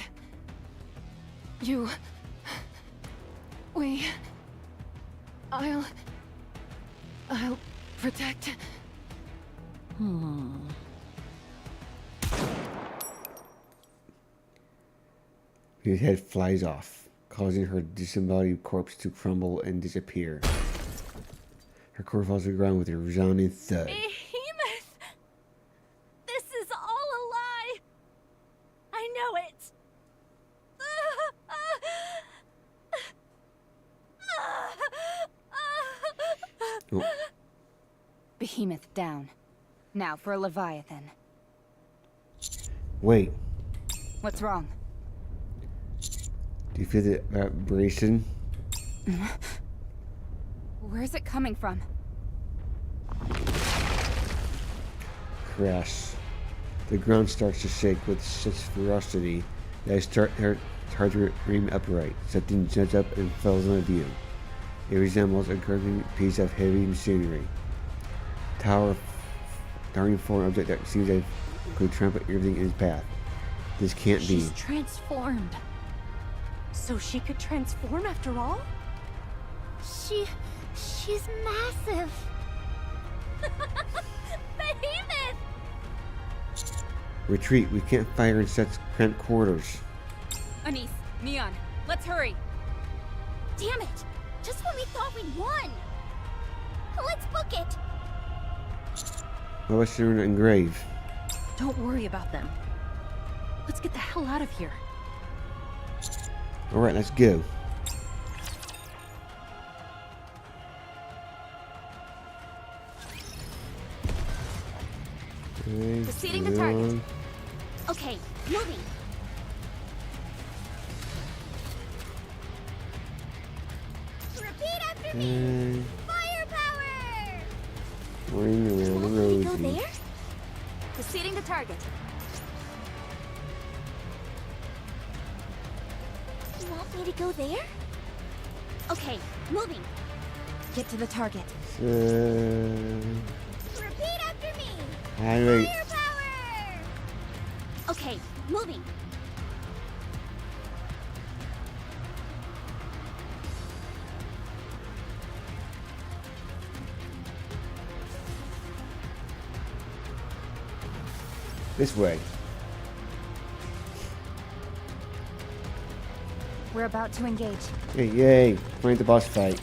I'll protect. His head flies off, causing her disembodied corpse to crumble and disappear. Her core falls to the ground with a resounding thud. Behemoth! This is all a lie! I know it! Oh. Behemoth down. Now for a Leviathan. Wait, What's wrong? do you feel the vibration? Where's it coming from? Crash. The ground starts to shake with such ferocity that it's hard to remain upright. Something jumps up and falls on view. It resembles a gurgling piece of heavy machinery. Towering foreign object that seems like it could trample everything in its path. This can't be. She's transformed. So she could transform after all? She's massive. Behemoth! Retreat. We can't fire in such cramped quarters. Anise, Neon, let's hurry. Damn it! Just when we thought we'd won! Let's book it! What about Serena and Grave? Don't worry about them. Let's get the hell out of here. Alright, let's go. Okay, Proceeding to target. Okay, moving. Repeat after me! Firepower! Ring around the Go rosy. there? Proceeding to target. You want me to go there? Okay, moving. Get to the target. Repeat after me! Wait. Firepower! Okay, moving. This way. We're about to engage. Hey, yay! Find the boss fight.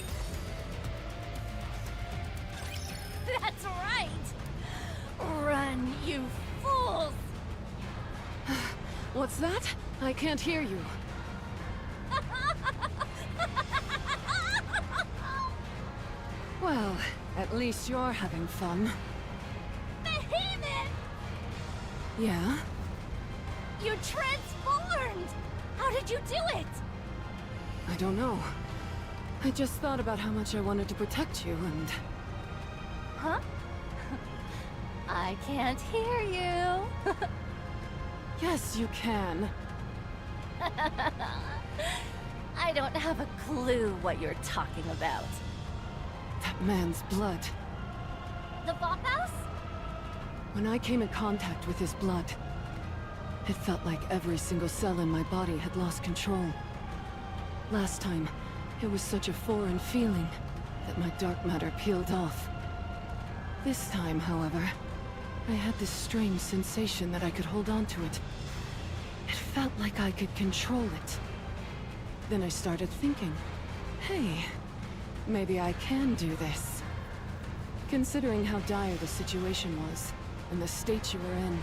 That's right! Run, you fools! What's that? I can't hear you. Well, at least you're having fun. Behemoth! Yeah? You transformed! How did you do it? I don't know. I just thought about how much I wanted to protect you and... Huh? I can't hear you. Yes, you can. I don't have a clue what you're talking about. That man's blood. The Vop House? When I came in contact with his blood, it felt like every single cell in my body had lost control. Last time, it was such a foreign feeling that my dark matter peeled off. This time, however, I had this strange sensation that I could hold on to it. It felt like I could control it. Then I started thinking, hey, maybe I can do this. Considering how dire the situation was, and the state you were in,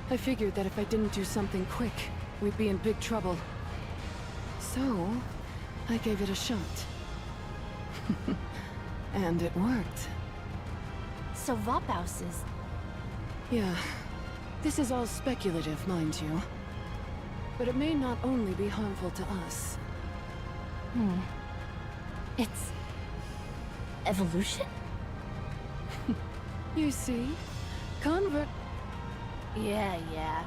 I figured that if I didn't do something quick, we'd be in big trouble. So, I gave it a shot. And it worked. So Vop House is... Yeah. This is all speculative, mind you. But it may not only be harmful to us. It's... evolution? You see? Yeah.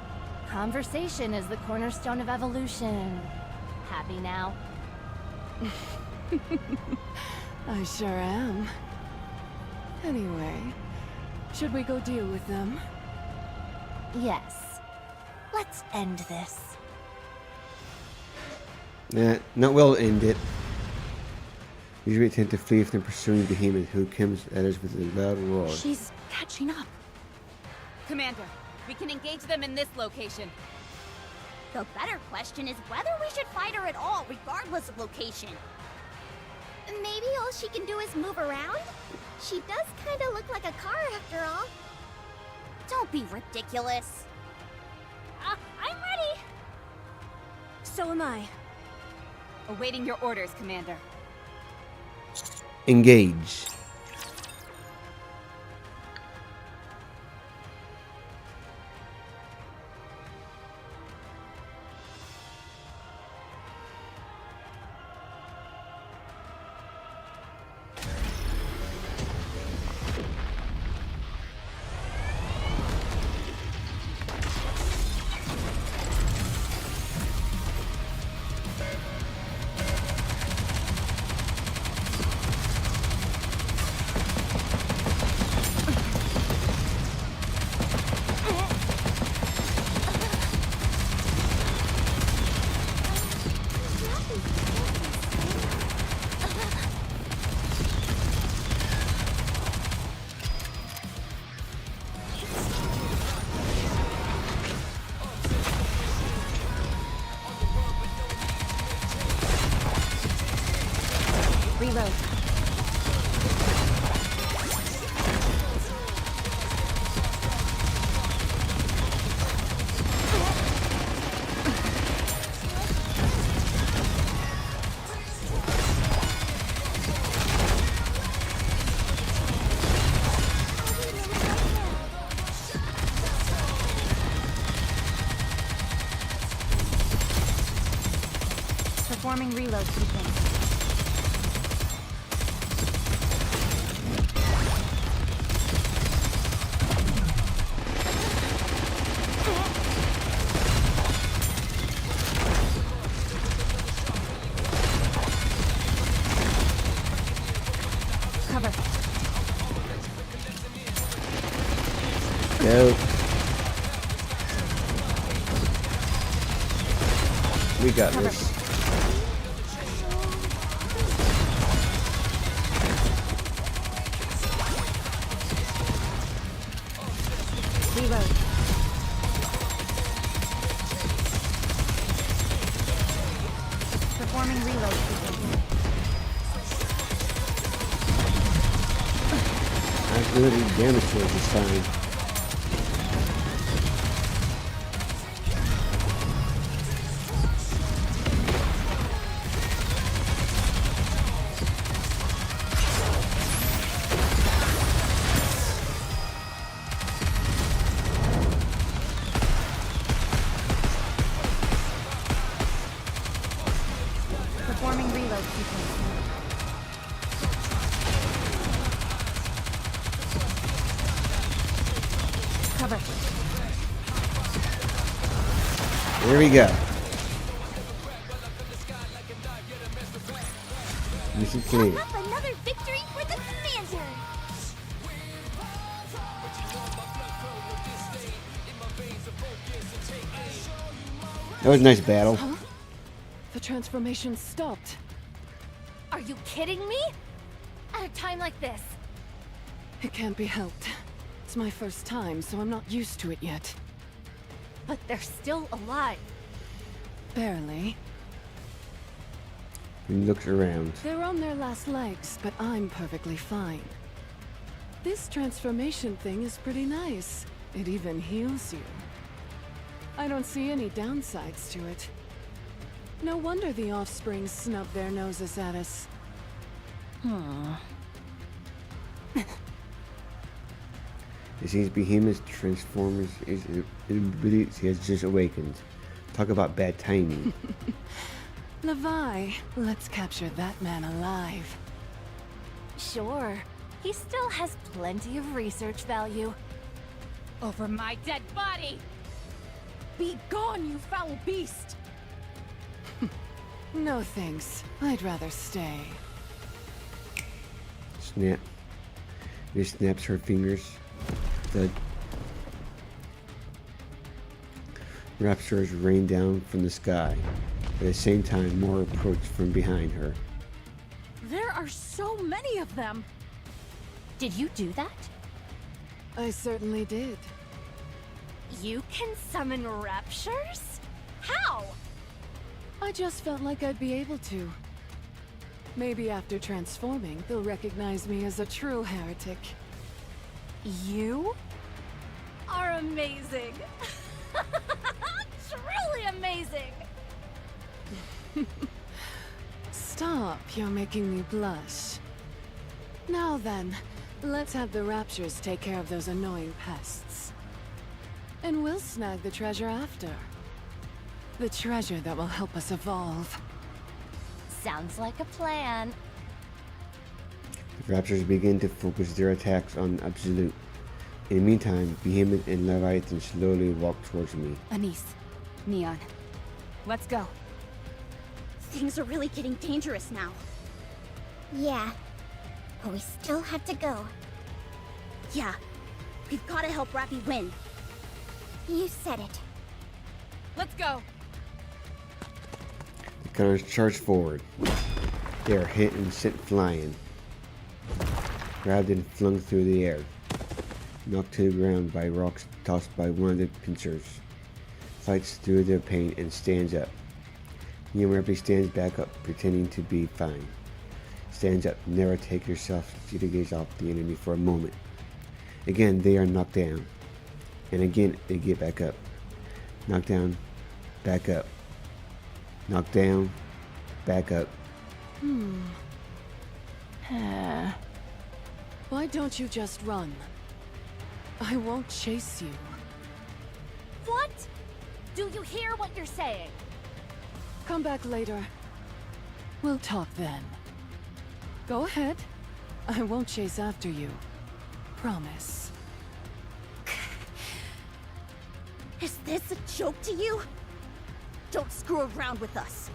Conversation is the cornerstone of evolution. Happy now? I sure am. Anyway, should we go deal with them? Yes. Let's end this. Nah, not well end it. Usually tend to flee from the pursuing behemoth who comes at us with a loud roar. She's catching up. Commander, we can engage them in this location. The better question is whether we should fight her at all, regardless of location. Maybe all she can do is move around? She does kinda look like a car after all. Don't be ridiculous. I'm ready! So am I. Awaiting your orders, Commander. Engage. Reload. Performing reload sequence. Cover. Go. We got this. Reload. Performing reload sequence. I really damage to it this time. Performing reload sequence. Cover. There we go. Mission clear. Up another victory for the Commander! That was a nice battle. Huh? The transformation stopped. Are you kidding me? At a time like this? It can't be helped. It's my first time, so I'm not used to it yet. But they're still alive. Barely. He looks around. They're on their last legs, but I'm perfectly fine. This transformation thing is pretty nice. It even heals you. I don't see any downsides to it. No wonder the offspring snub their noses at us. It seems Behemoth's Transformers ability has just awakened. Talk about bad timing. Levi, let's capture that man alive. Sure. He still has plenty of research value. Over my dead body! Be gone, you foul beast! No thanks. I'd rather stay. Snap. She snaps her fingers. The raptors rain down from the sky. At the same time, more approach from behind her. There are so many of them! Did you do that? I certainly did. You can summon raptures? How? I just felt like I'd be able to. Maybe after transforming, they'll recognize me as a true heretic. You are amazing. Truly amazing. Stop, you're making me blush. Now then, let's have the Raptures take care of those annoying pests. And we'll snag the treasure after. The treasure that will help us evolve. Sounds like a plan. The Raptors begin to focus their attacks on Absolute. In the meantime, Behemoth and Leviathan slowly walk towards me. Anise, Neon, let's go. Things are really getting dangerous now. Yeah, but we still have to go. Yeah, we've gotta help Rappy win. You said it. Let's go. The gunners charge forward. They are hit and sent flying. Grabbed and flung through the air. Knocked to the ground by rocks tossed by one of the pincers. Fights through their pain and stands up. Neon rapidly stands back up, pretending to be fine. Stands up. Never take yourself to gaze off the enemy for a moment. Again, they are knocked down. And again, they get back up. Knocked down, back up. Knocked down, back up. Why don't you just run? I won't chase you. What? Do you hear what you're saying? Come back later. We'll talk then. Go ahead. I won't chase after you. Promise. Is this a joke to you? Don't screw around with us.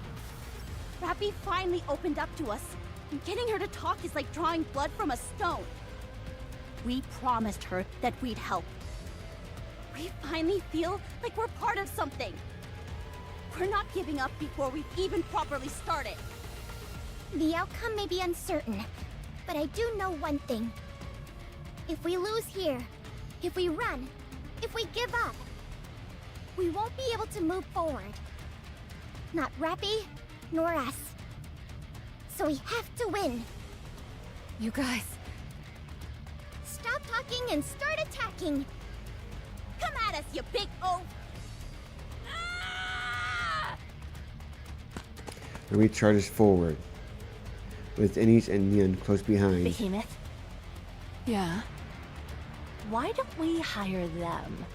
Rappy finally opened up to us, and getting her to talk is like drawing blood from a stone. We promised her that we'd help. We finally feel like we're part of something. We're not giving up before we've even properly started. The outcome may be uncertain, but I do know one thing. If we lose here, if we run, if we give up, we won't be able to move forward. Not Rappy, nor us. So we have to win. You guys. Stop talking and start attacking. Come at us, you big oaf! Remy charges forward, with Anise and Neon close behind. Behemoth, Yeah? why don't we hire them?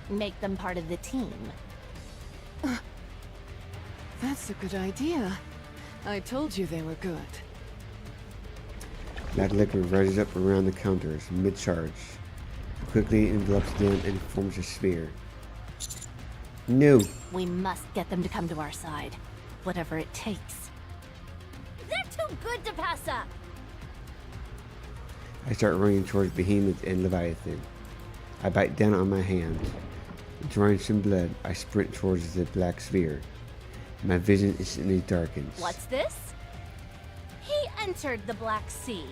Make them part of the team. That's a good idea. I told you they were good. Black liquor rises up around the counters, mid-charge. Quickly envelops them and forms a sphere. No! We must get them to come to our side. Whatever it takes. They're too good to pass up! I start running towards Behemoth and Leviathan. I bite down on my hand. Drawing some blood, I sprint towards the black sphere. My vision instantly darkens. What's this? He entered the Black Sea.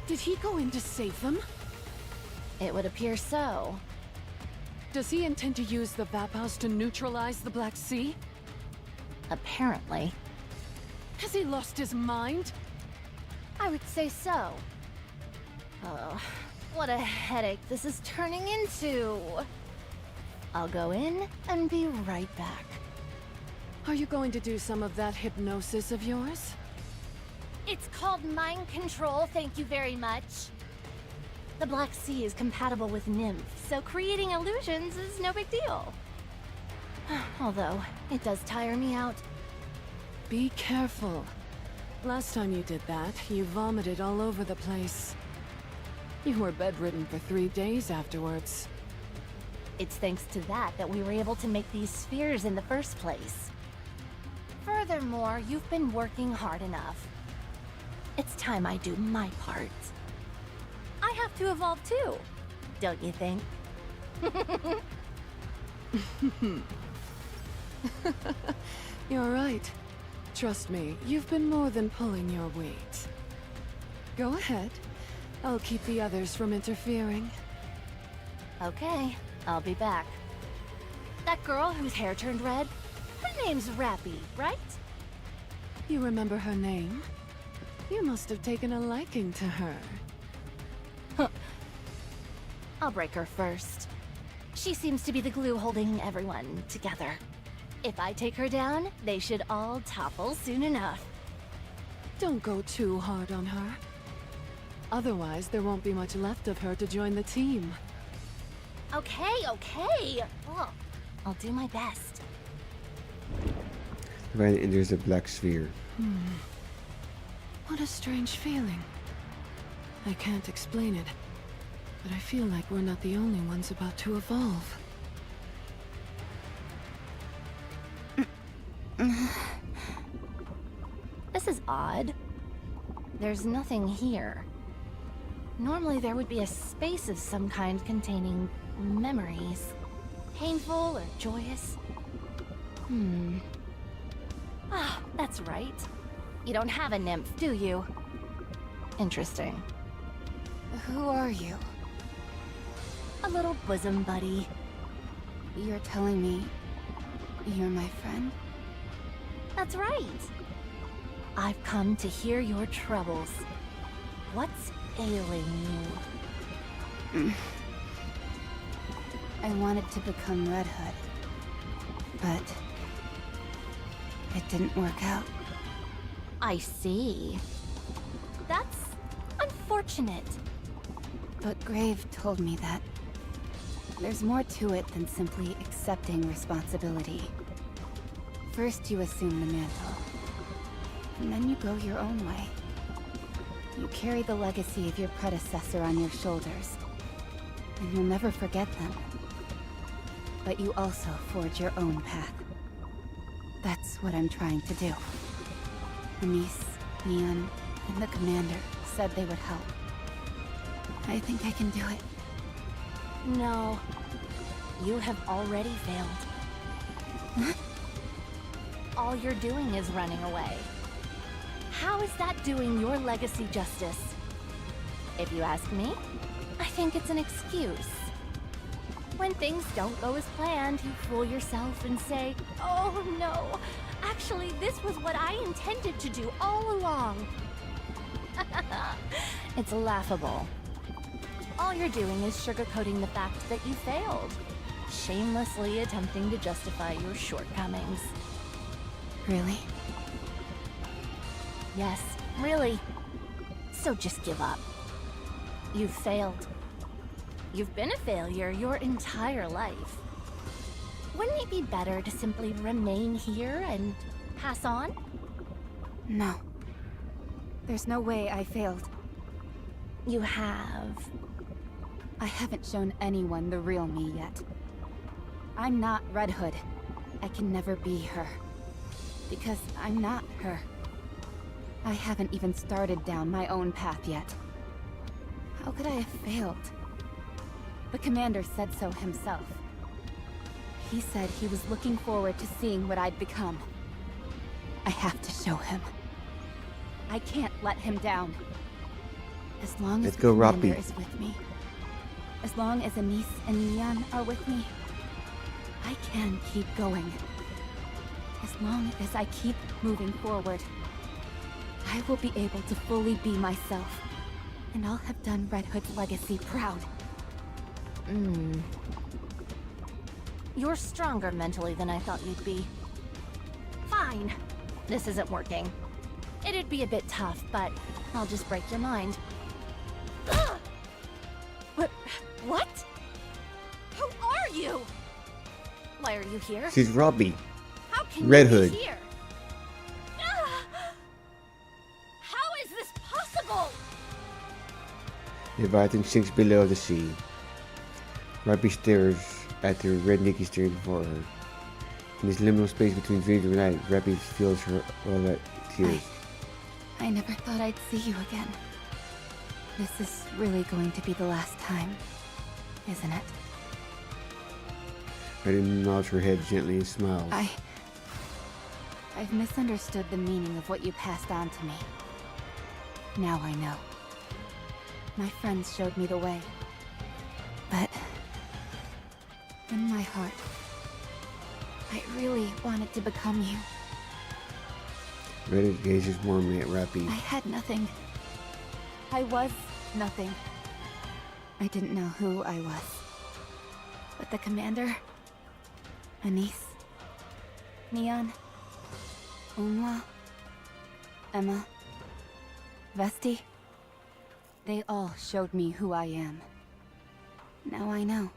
Did he go in to save them? It would appear so. Does he intend to use the Vaphouse to neutralize the Black Sea? Apparently. Has he lost his mind? I would say so. Oh, what a headache this is turning into. I'll go in and be right back. Are you going to do some of that hypnosis of yours? It's called mind control, thank you very much. The Black Sea is compatible with Nymph, so creating illusions is no big deal. Although, it does tire me out. Be careful. Last time you did that, you vomited all over the place. You were bedridden for 3 days afterwards. It's thanks to that we were able to make these spheres in the first place. Furthermore, you've been working hard enough. It's time I do my part. I have to evolve too, don't you think? You're right. Trust me, you've been more than pulling your weight. Go ahead. I'll keep the others from interfering. Okay, I'll be back. That girl whose hair turned red? Her name's Rappy, right? You remember her name? You must have taken a liking to her. I'll break her first. She seems to be the glue holding everyone together. If I take her down, they should all topple soon enough. Don't go too hard on her. Otherwise, there won't be much left of her to join the team. Okay, okay. Oh, I'll do my best. Right enters the black sphere. What a strange feeling. I can't explain it, but I feel like we're not the only ones about to evolve. This is odd. There's nothing here. Normally there would be a space of some kind containing memories. Painful or joyous. Ah, that's right. You don't have a nymph, do you? Interesting. Who are you? A little bosom buddy. You're telling me you're my friend? That's right. I've come to hear your troubles. What's ailing you? I wanted to become Red Hood, but it didn't work out. I see. That's unfortunate. But Grave told me that there's more to it than simply accepting responsibility. First you assume the mantle, and then you go your own way. You carry the legacy of your predecessor on your shoulders, and you'll never forget them. But you also forge your own path. That's what I'm trying to do. Anise, Neon, and the commander said they would help. I think I can do it. No. You have already failed. All you're doing is running away. How is that doing your legacy justice? If you ask me, I think it's an excuse. When things don't go as planned, you fool yourself and say, "Oh no, actually this was what I intended to do all along." It's laughable. All you're doing is sugarcoating the fact that you failed, shamelessly attempting to justify your shortcomings. Really? Yes, really. So just give up. You've failed. You've been a failure your entire life. Wouldn't it be better to simply remain here and pass on? No. There's no way I failed. You have. I haven't shown anyone the real me yet. I'm not Red Hood. I can never be her. Because I'm not her. I haven't even started down my own path yet. How could I have failed? The commander said so himself. He said he was looking forward to seeing what I'd become. I have to show him. I can't let him down. As long as Let's the go, commander Roppy. is with me. As long as Anise and Neon are with me, I can keep going. As long as I keep moving forward, I will be able to fully be myself, and I'll have done Red Hood's legacy proud. You're stronger mentally than I thought you'd be. Fine. This isn't working. It'd be a bit tough, but I'll just break your mind. Ugh! What? Who are you? Why are you here? She's Robbie. How can Red you Hood. be here? How is this possible? Leviathan sinks below the sea. Robbie stares at the red Nikke staring before her. In this liminal space between dreams and night, Robbie feels her all that tears. I never thought I'd see you again. This is really going to be the last time, isn't it? Robbie nods her head gently and smiles. I've misunderstood the meaning of what you passed on to me. Now I know. My friends showed me the way. But in my heart, I really wanted to become you. Reddit gazes warmly at Rappy. I had nothing. I was nothing. I didn't know who I was. But the commander, Anise, Neon, Unwa, Emma, Vesti, they all showed me who I am. Now I know.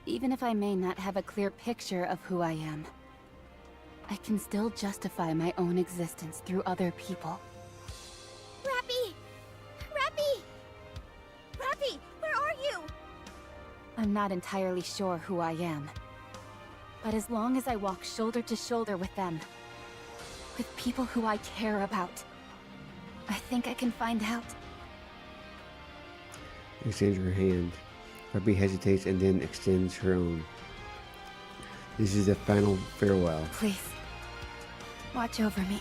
Even if I may not have a clear picture of who I am, I can still justify my own existence through other people. Rappy! Rappy! Rappy, where are you? I'm not entirely sure who I am. But as long as I walk shoulder to shoulder with them, with people who I care about, I think I can find out. Extends her hand. Rappy hesitates and then extends her own. This is the final farewell. Please, watch over me.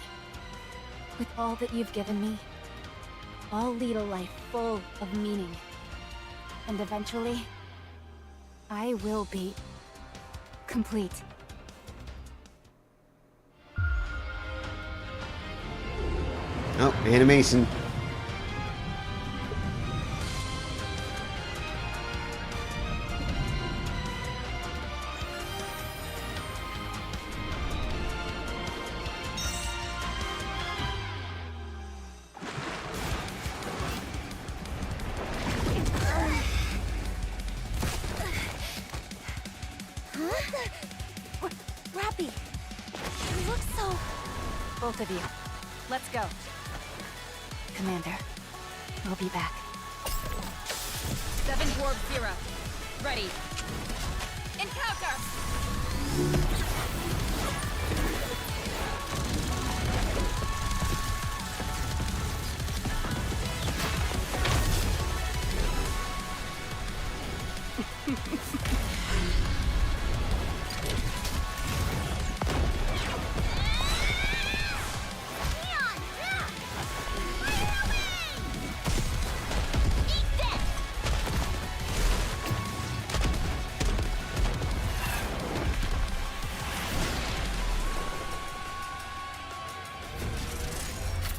With all that you've given me, I'll lead a life full of meaning. And eventually, I will be complete. Oh, animation. Rappy! You look so... Both of you, let's go. Commander, we'll be back. 7 Dwarf 0. Ready. Encounter!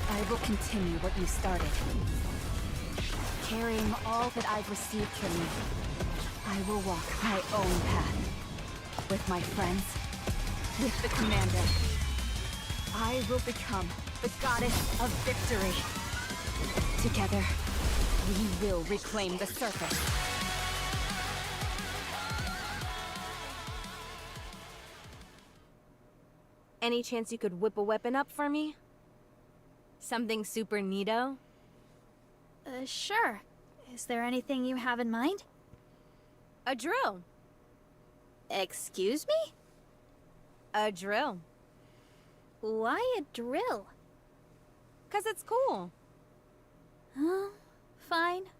I will continue what you started. Carrying all that I've received from you, I will walk my own path. With my friends, with the commander. I will become the goddess of victory. Together, we will reclaim the surface. Any chance you could whip a weapon up for me? Something super neato? Sure. Is there anything you have in mind? A drill. Excuse me? A drill. Why a drill? 'Cause it's cool. Fine.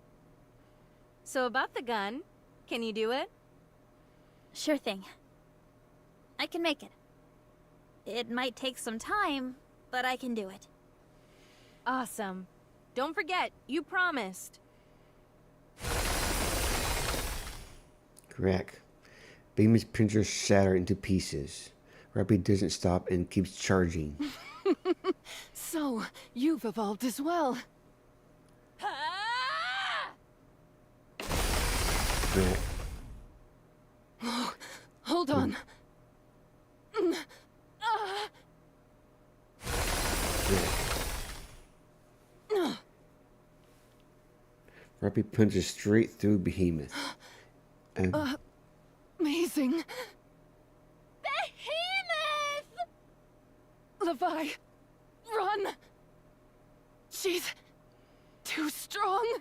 So about the gun, can you do it? Sure thing. I can make it. It might take some time, but I can do it. Awesome. Don't forget, you promised. Correct. Beamon's printer shattered into pieces. Rappy doesn't stop and keeps charging. So, you've evolved as well. Correct. Oh, hold on. Rappy punches straight through Behemoth. Amazing. Behemoth! Levi, run! She's too strong.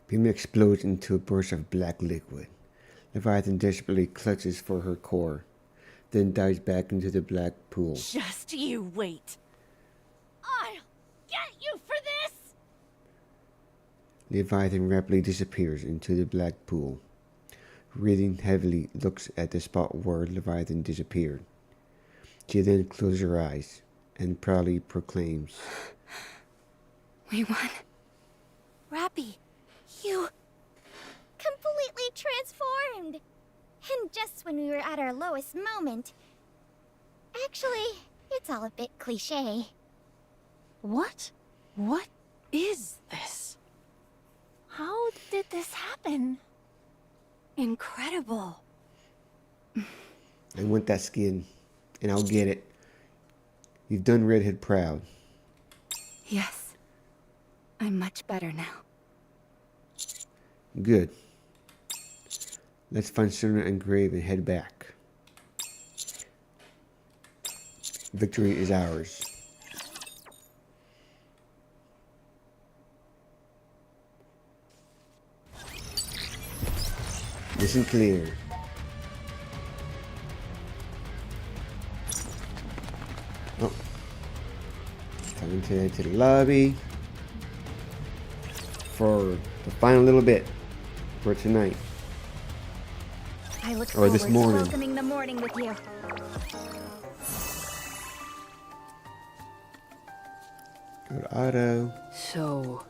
Behemoth explodes into a burst of black liquid. Leviathan desperately clutches for her core, then dives back into the black pool. Just you wait. I'll get you for this! Leviathan rapidly disappears into the black pool. Breathing heavily, looks at the spot where Leviathan disappeared. She then closes her eyes and proudly proclaims, We won. Rappy, you... Completely transformed! And just when we were at our lowest moment. Actually, it's all a bit cliché. What? What is this? How did this happen? Incredible. I want that skin, and I'll get it. You've done Red Hood proud. Yes. I'm much better now. Good. Let's find Suna and Grave and head back. Victory is ours. Listen clear. Oh. Time to head to the lobby for the final little bit for tonight. I look Or forward this to morning. welcoming the morning with you. Go to Otto. So,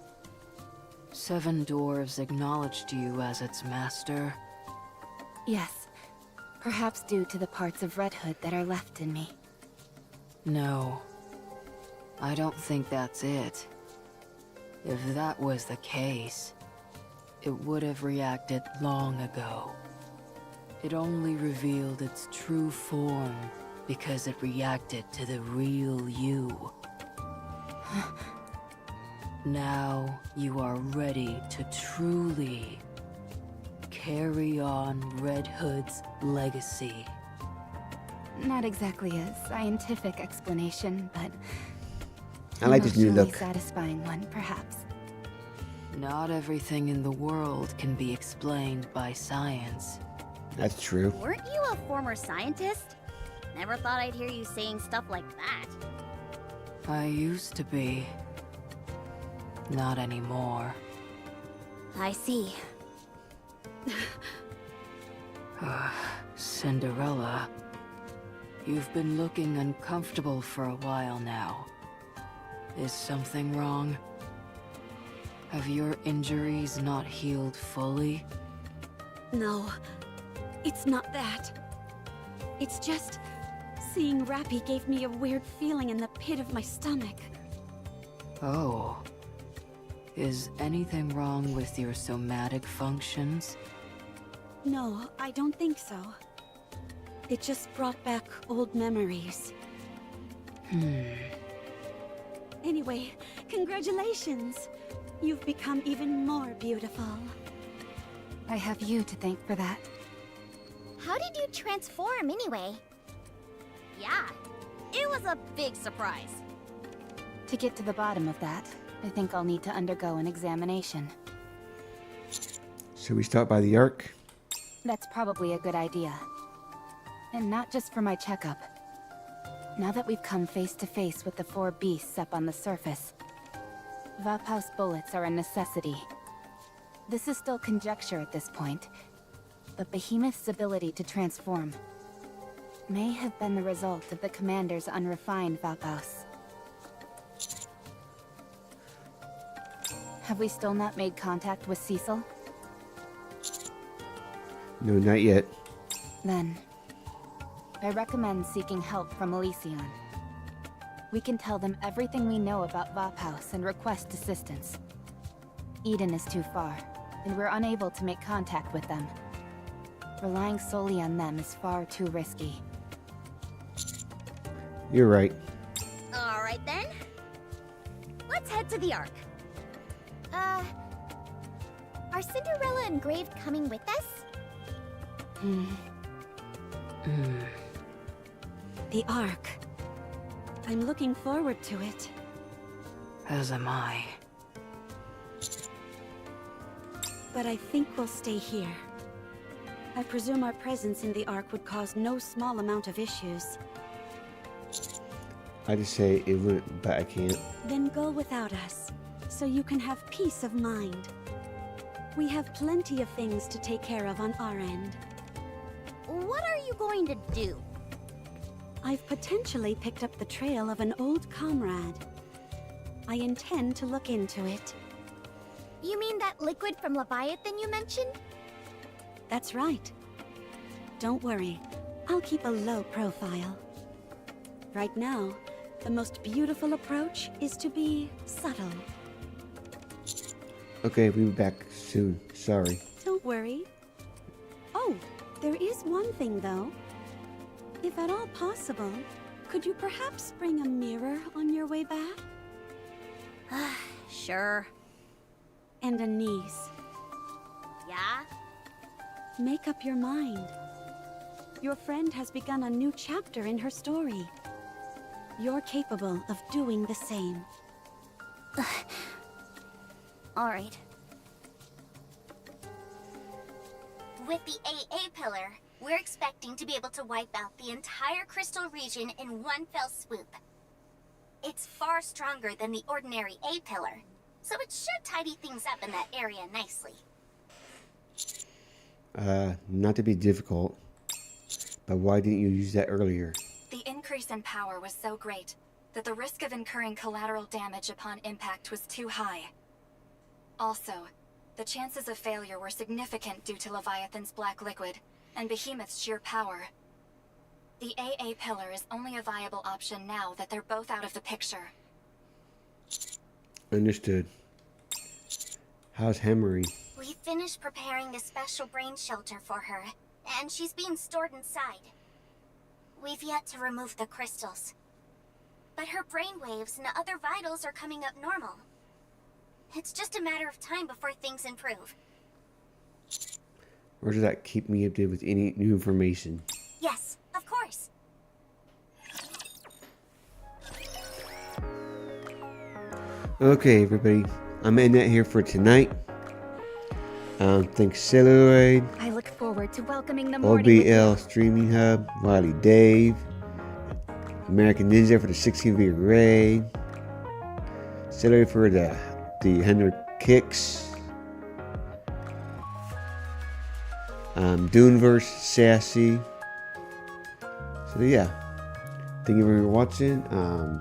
7 dwarves acknowledged you as its master? Yes. Perhaps due to the parts of Red Hood that are left in me. No. I don't think that's it. If that was the case, it would have reacted long ago. It only revealed its true form because it reacted to the real you. Now you are ready to truly carry on Red Hood's legacy. Not exactly a scientific explanation, but I like this new emotionally look. satisfying one, perhaps. Not everything in the world can be explained by science. That's true. Weren't you a former scientist? Never thought I'd hear you saying stuff like that. I used to be. Not anymore. I see. Cinderella, you've been looking uncomfortable for a while now. Is something wrong? Have your injuries not healed fully? No, it's not that. It's just... seeing Rappy gave me a weird feeling in the pit of my stomach. Oh. Is anything wrong with your somatic functions? No, I don't think so. It just brought back old memories. Anyway, congratulations! You've become even more beautiful. I have you to thank for that. How did you transform anyway? Yeah, it was a big surprise. To get to the bottom of that, I think I'll need to undergo an examination. Should we stop by the Ark? That's probably a good idea. And not just for my checkup. Now that we've come face to face with the 4 beasts up on the surface, Vapouse bullets are a necessity. This is still conjecture at this point, but Behemoth's ability to transform may have been the result of the commander's unrefined Vapouse. Have we still not made contact with Cecil? No, not yet. Then, I recommend seeking help from Elysion. We can tell them everything we know about Vapouse and request assistance. Eden is too far, and we're unable to make contact with them. Relying solely on them is far too risky. You're right. Alright then. Let's head to the Ark. Are Cinderella and Grave coming with us? The Ark. I'm looking forward to it. As am I. But I think we'll stay here. I presume our presence in the Ark would cause no small amount of issues. I just say it would, but I can't. Then go without us, so you can have peace of mind. We have plenty of things to take care of on our end. What are you going to do? I've potentially picked up the trail of an old comrade. I intend to look into it. You mean that liquid from Leviathan you mentioned? That's right. Don't worry, I'll keep a low profile. Right now, the most beautiful approach is to be subtle. Okay, we'll be back soon. Sorry. Don't worry. Oh, there is one thing though. If at all possible, could you perhaps bring a mirror on your way back? Sure. And a niece. Yeah? Make up your mind. Your friend has begun a new chapter in her story. You're capable of doing the same. Alright. With the AA pillar, we're expecting to be able to wipe out the entire crystal region in one fell swoop. It's far stronger than the ordinary A pillar, so it should tidy things up in that area nicely. Not to be difficult, but why didn't you use that earlier? The increase in power was so great that the risk of incurring collateral damage upon impact was too high. Also, the chances of failure were significant due to Leviathan's black liquid and Behemoth's sheer power. The AA pillar is only a viable option now that they're both out of the picture. Understood. How's Hammery? We finished preparing the special brain shelter for her, and she's being stored inside. We've yet to remove the crystals, but her brain waves and other vitals are coming up normal. It's just a matter of time before things improve. Or does that keep me updated with any new information? Yes, of course. Okay, everybody. I'm ending it here for tonight. Thanks, Celluloid, I look forward to welcoming the morning with you. OBL Streaming Hub, Wiley Dave, American Ninja for the 16th year raid, Celluloid for the 100 kicks, Duneverse, Sassy. So yeah, thank you for watching. I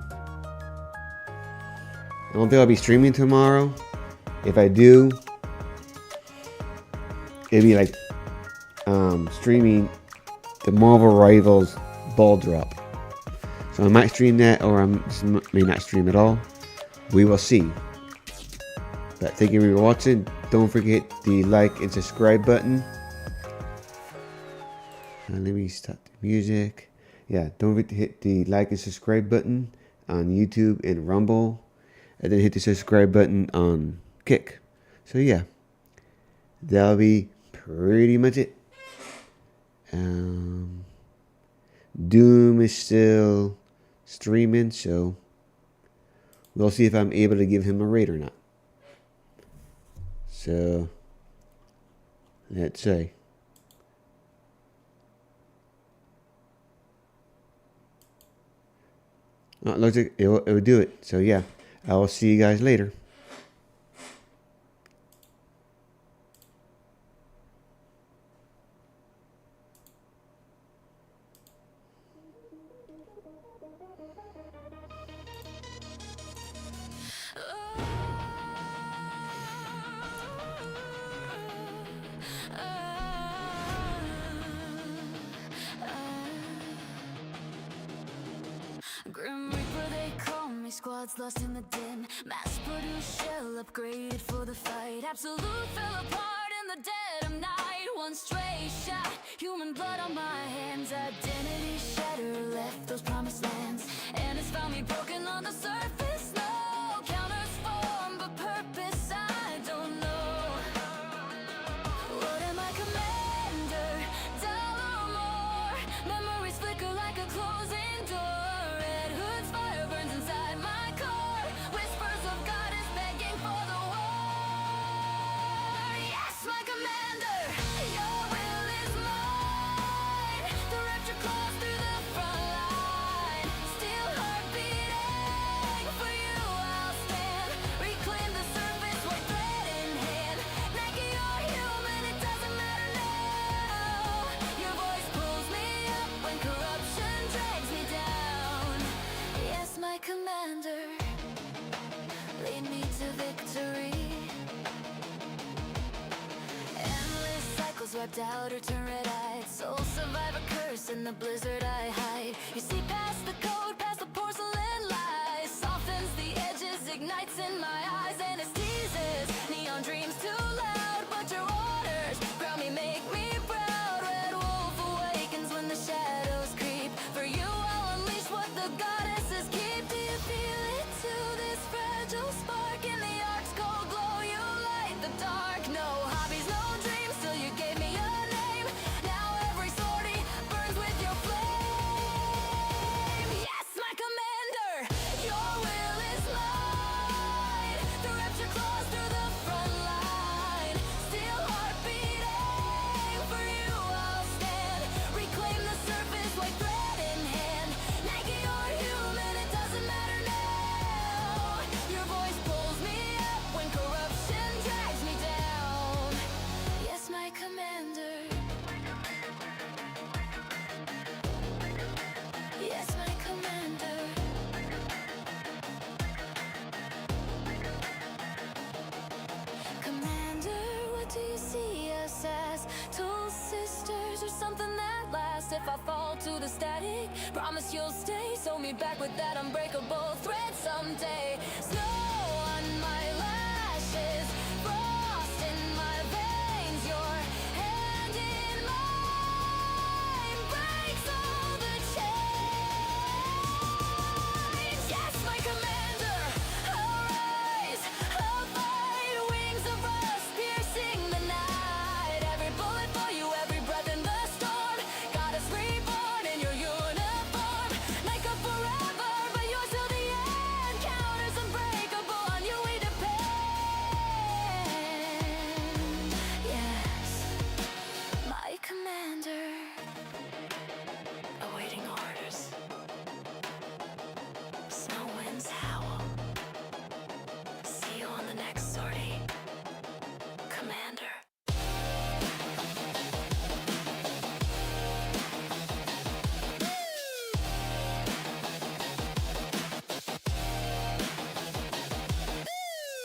don't think I'll be streaming tomorrow. If I do, it'd be like streaming the Marvel Rivals ball drop. So I might stream that, or I may not stream at all. We will see. But thank you for watching. Don't forget the like and subscribe button. Let me stop the music. Yeah, don't forget to hit the like and subscribe button on YouTube and Rumble. And then hit the subscribe button on Kick. So yeah, that'll be pretty much it. Doom is still streaming, so we'll see if I'm able to give him a raid or not. So let's see. Oh, it looks like it will do it. So yeah, I will see you guys later. Grim Reaper, they call me. Squads lost in the dim. Mass-produced shell upgraded for the fight. Absolute fell apart in the dead of night. One stray shot, human blood on my hands. Identity shattered, left those promised lands. And it's found me broken on the surface. No counters form, but purpose I don't know. What am I, commander? Down or more? Memories flicker like a closing door. Red hood's fire burns inside my core. Whispers of goddess begging for the war. Yes, my commander, your will is mine. The rapture claws through the front wiped out or turn red-eyed. Soul survivor curse in the blizzard I hide. You see past the code, past the porcelain lies. Softens the edges, ignites in my eyes, and it teases. Neon dreams too loud, but your orders ground me, make me proud. Red wolf awakens when the shadows creep. For you, I'll unleash what the goddesses keep. Do you feel it too? This fragile spark in the arc's cold glow. You light the dark. No hobbies, no dreams, till you gave me a name. Now every sortie burns with your flame. Yes, my commander, your will is mine. The rapture claws through the front line. Still heart beating. For you I'll stand. Reclaim the surface like thread in hand. Nikke or human, it doesn't matter now. Your voice pulls me up when corruption drags me down. Yes, my commander. Yes, my commander. Commander, what do you see us as? Tool sisters or something that lasts? If I fall to the static, promise you'll stay. Sew me back with that unbreakable thread someday. Snow